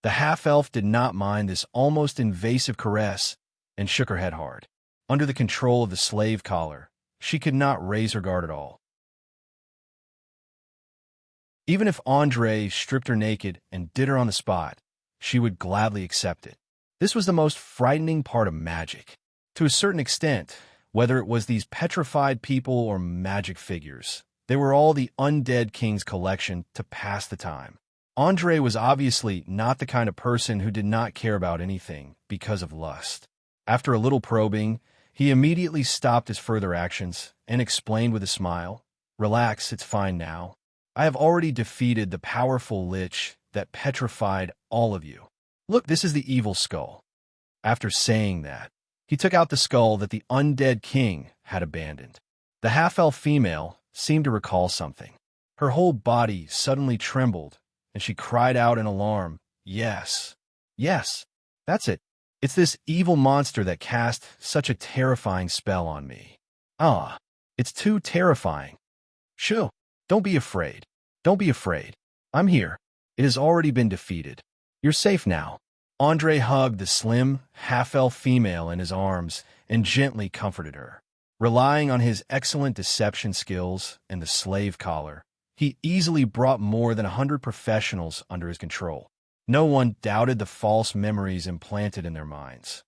The half-elf did not mind this almost invasive caress and shook her head hard. Under the control of the slave collar, she could not raise her guard at all. Even if Andre stripped her naked and did her on the spot, she would gladly accept it. This was the most frightening part of magic. To a certain extent, whether it was these petrified people or magic figures, they were all the undead king's collection to pass the time. Andre was obviously not the kind of person who did not care about anything because of lust. After a little probing, he immediately stopped his further actions and explained with a smile, "Relax, it's fine now. I have already defeated the powerful lich that petrified all of you. Look, this is the evil skull." After saying that, He took out the skull that the undead king had abandoned. The half-elf female seemed to recall something. Her whole body suddenly trembled, and she cried out in alarm, "Yes, yes, that's it. It's this evil monster that cast such a terrifying spell on me. Ah, it's too terrifying. Shoo, don't be afraid. Don't be afraid. I'm here. It has already been defeated. You're safe now." Andre hugged the slim, half-elf female in his arms and gently comforted her. Relying on his excellent deception skills and the slave collar, he easily brought more than 100 professionals under his control. No one doubted the false memories implanted in their minds.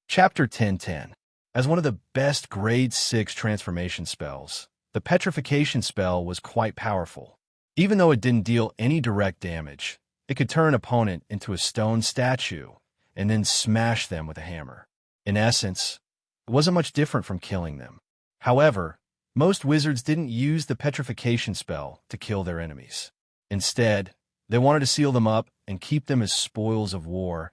Chapter 1010. As one of the best Grade 6 transformation spells, the petrification spell was quite powerful. Even though it didn't deal any direct damage, it could turn an opponent into a stone statue and then smash them with a hammer. In essence, it wasn't much different from killing them. However, most wizards didn't use the petrification spell to kill their enemies. Instead, they wanted to seal them up and keep them as spoils of war,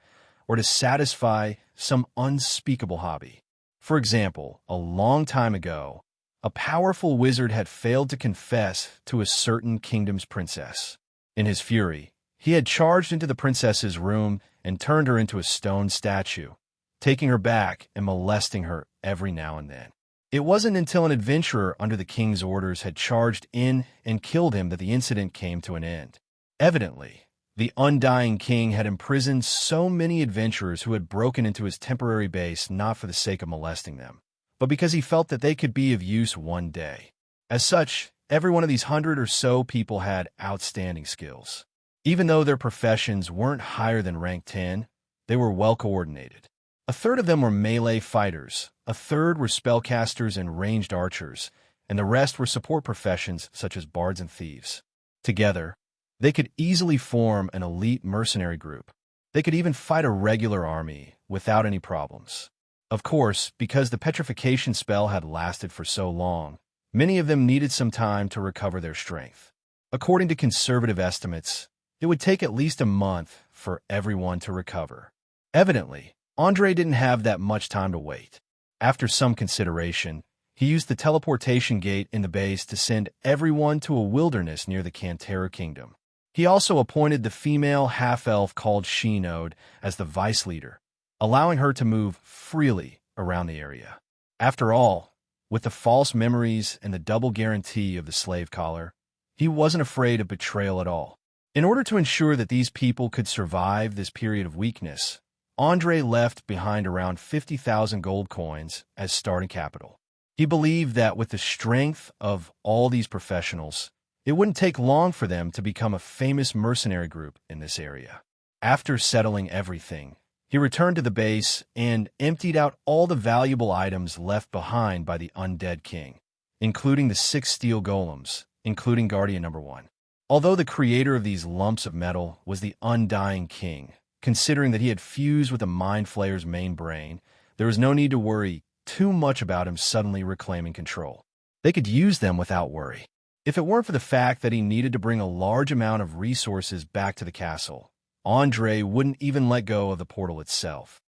or to satisfy some unspeakable hobby. For example, a long time ago, a powerful wizard had failed to confess to a certain kingdom's princess. In his fury, he had charged into the princess's room and turned her into a stone statue, taking her back and molesting her every now and then. It wasn't until an adventurer under the king's orders had charged in and killed him that the incident came to an end. Evidently, the undying king had imprisoned so many adventurers who had broken into his temporary base not for the sake of molesting them, but because he felt that they could be of use one day. As such, every one of these 100 or so people had outstanding skills. Even though their professions weren't higher than rank 10, they were well coordinated. A third of them were melee fighters, a third were spellcasters and ranged archers, and the rest were support professions such as bards and thieves. Together, they could easily form an elite mercenary group. They could even fight a regular army without any problems. Of course, because the petrification spell had lasted for so long, many of them needed some time to recover their strength. According to conservative estimates, it would take at least a month for everyone to recover. Evidently, Andre didn't have that much time to wait. After some consideration, he used the teleportation gate in the base to send everyone to a wilderness near the Cantera Kingdom. He also appointed the female half-elf called She-Node as the vice leader, allowing her to move freely around the area. After all, with the false memories and the double guarantee of the slave collar, he wasn't afraid of betrayal at all. In order to ensure that these people could survive this period of weakness, Andre left behind around 50,000 gold coins as starting capital. He believed that with the strength of all these professionals, it wouldn't take long for them to become a famous mercenary group in this area. After settling everything, he returned to the base and emptied out all the valuable items left behind by the undead king, including the 6 steel golems, including Guardian Number 1. Although the creator of these lumps of metal was the undying king, considering that he had fused with the Mind Flayer's main brain, there was no need to worry too much about him suddenly reclaiming control. They could use them without worry. If it weren't for the fact that he needed to bring a large amount of resources back to the castle, Andre wouldn't even let go of the portal itself.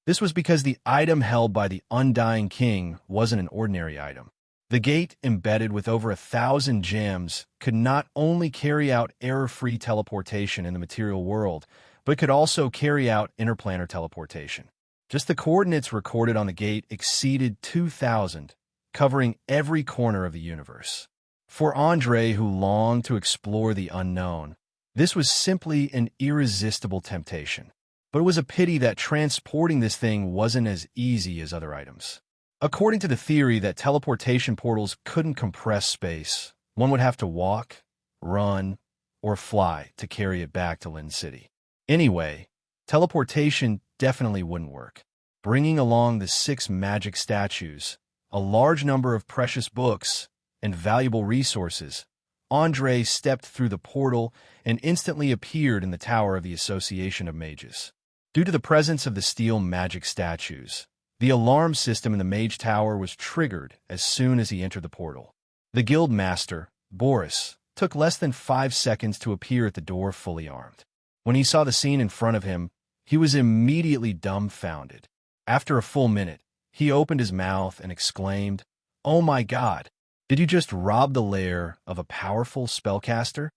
This was because the item held by the undying king wasn't an ordinary item. The gate, embedded with over 1,000 gems, could not only carry out error-free teleportation in the material world, but could also carry out interplanar teleportation. Just the coordinates recorded on the gate exceeded 2,000, covering every corner of the universe. For Andre, who longed to explore the unknown, this was simply an irresistible temptation. But it was a pity that transporting this thing wasn't as easy as other items. According to the theory that teleportation portals couldn't compress space, one would have to walk, run, or fly to carry it back to Lin City. Anyway, teleportation definitely wouldn't work. Bringing along the 6 magic statues, a large number of precious books, and valuable resources, Andre stepped through the portal and instantly appeared in the Tower of the Association of Mages. Due to the presence of the steel magic statues, the alarm system in the Mage Tower was triggered as soon as he entered the portal. The guild master, Boris, took less than 5 seconds to appear at the door fully armed. When he saw the scene in front of him, he was immediately dumbfounded. After a full minute, he opened his mouth and exclaimed, "Oh my God! Did you just rob the lair of a powerful spellcaster?"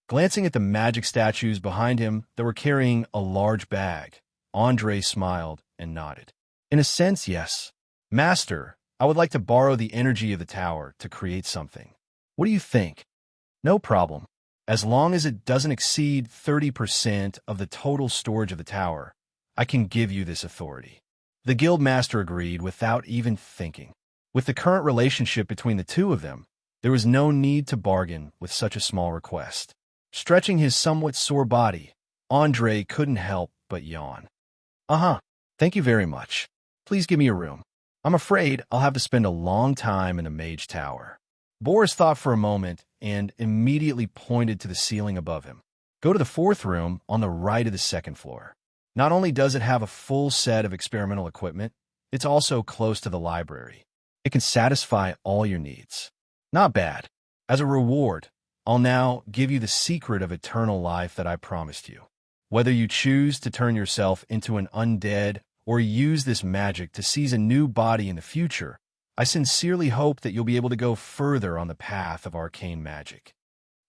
Glancing at the magic statues behind him that were carrying a large bag, Andre smiled and nodded. "In a sense, yes. Master, I would like to borrow the energy of the tower to create something. What do you think?" "No problem. As long as it doesn't exceed 30% of the total storage of the tower, I can give you this authority." The guildmaster agreed without even thinking. With the current relationship between the two of them, there was no need to bargain with such a small request. Stretching his somewhat sore body, Andre couldn't help but yawn. Thank you very much. Please give me a room. I'm afraid I'll have to spend a long time in the mage tower." Boris thought for a moment and immediately pointed to the ceiling above him. "Go to the 4th room on the right of the 2nd floor. Not only does it have a full set of experimental equipment, it's also close to the library. It can satisfy all your needs." "Not bad. As a reward, I'll now give you the secret of eternal life that I promised you. Whether you choose to turn yourself into an undead or use this magic to seize a new body in the future, I sincerely hope that you'll be able to go further on the path of arcane magic."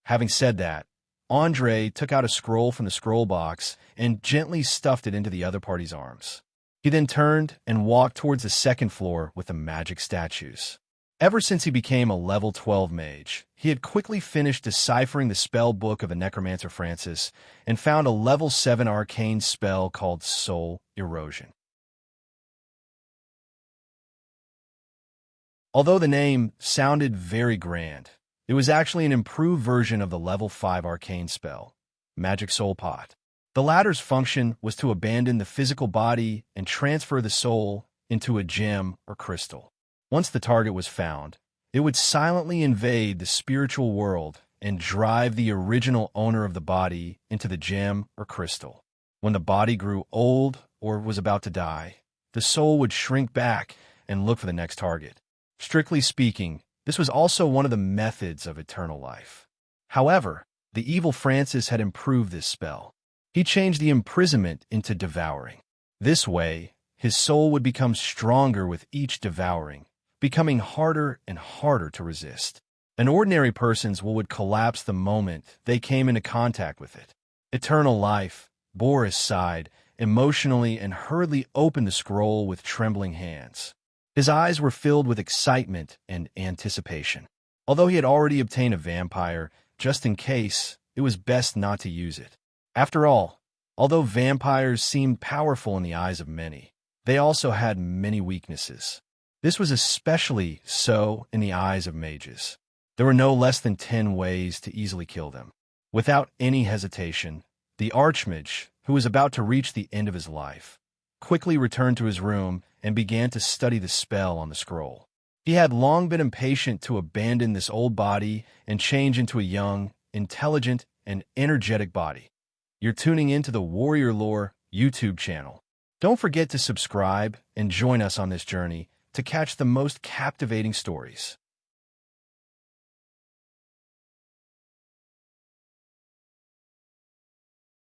Having said that, Andre took out a scroll from the scroll box and gently stuffed it into the other party's arms. He then turned and walked towards the 2nd floor with the magic statues. Ever since he became a level 12 mage, he had quickly finished deciphering the spell book of the necromancer Francis and found a level 7 arcane spell called Soul Erosion. Although the name sounded very grand, it was actually an improved version of the level 5 arcane spell, Magic Soul Pot. The latter's function was to abandon the physical body and transfer the soul into a gem or crystal. Once the target was found, it would silently invade the spiritual world and drive the original owner of the body into the gem or crystal. When the body grew old or was about to die, the soul would shrink back and look for the next target. Strictly speaking, this was also one of the methods of eternal life. However, the evil Francis had improved this spell. He changed the imprisonment into devouring. This way, his soul would become stronger with each devouring, becoming harder and harder to resist. An ordinary person's will would collapse the moment they came into contact with it. Eternal life, Boris sighed emotionally and hurriedly opened the scroll with trembling hands. His eyes were filled with excitement and anticipation. Although he had already obtained a vampire, just in case, it was best not to use it. After all, although vampires seemed powerful in the eyes of many, they also had many weaknesses. This was especially so in the eyes of mages. There were no less than 10 ways to easily kill them. Without any hesitation, the archmage, who was about to reach the end of his life, quickly returned to his room and began to study the spell on the scroll. He had long been impatient to abandon this old body and change into a young, intelligent, and energetic body. You're tuning into the Warrior Lore YouTube channel. Don't forget to subscribe and join us on this journey to catch the most captivating stories.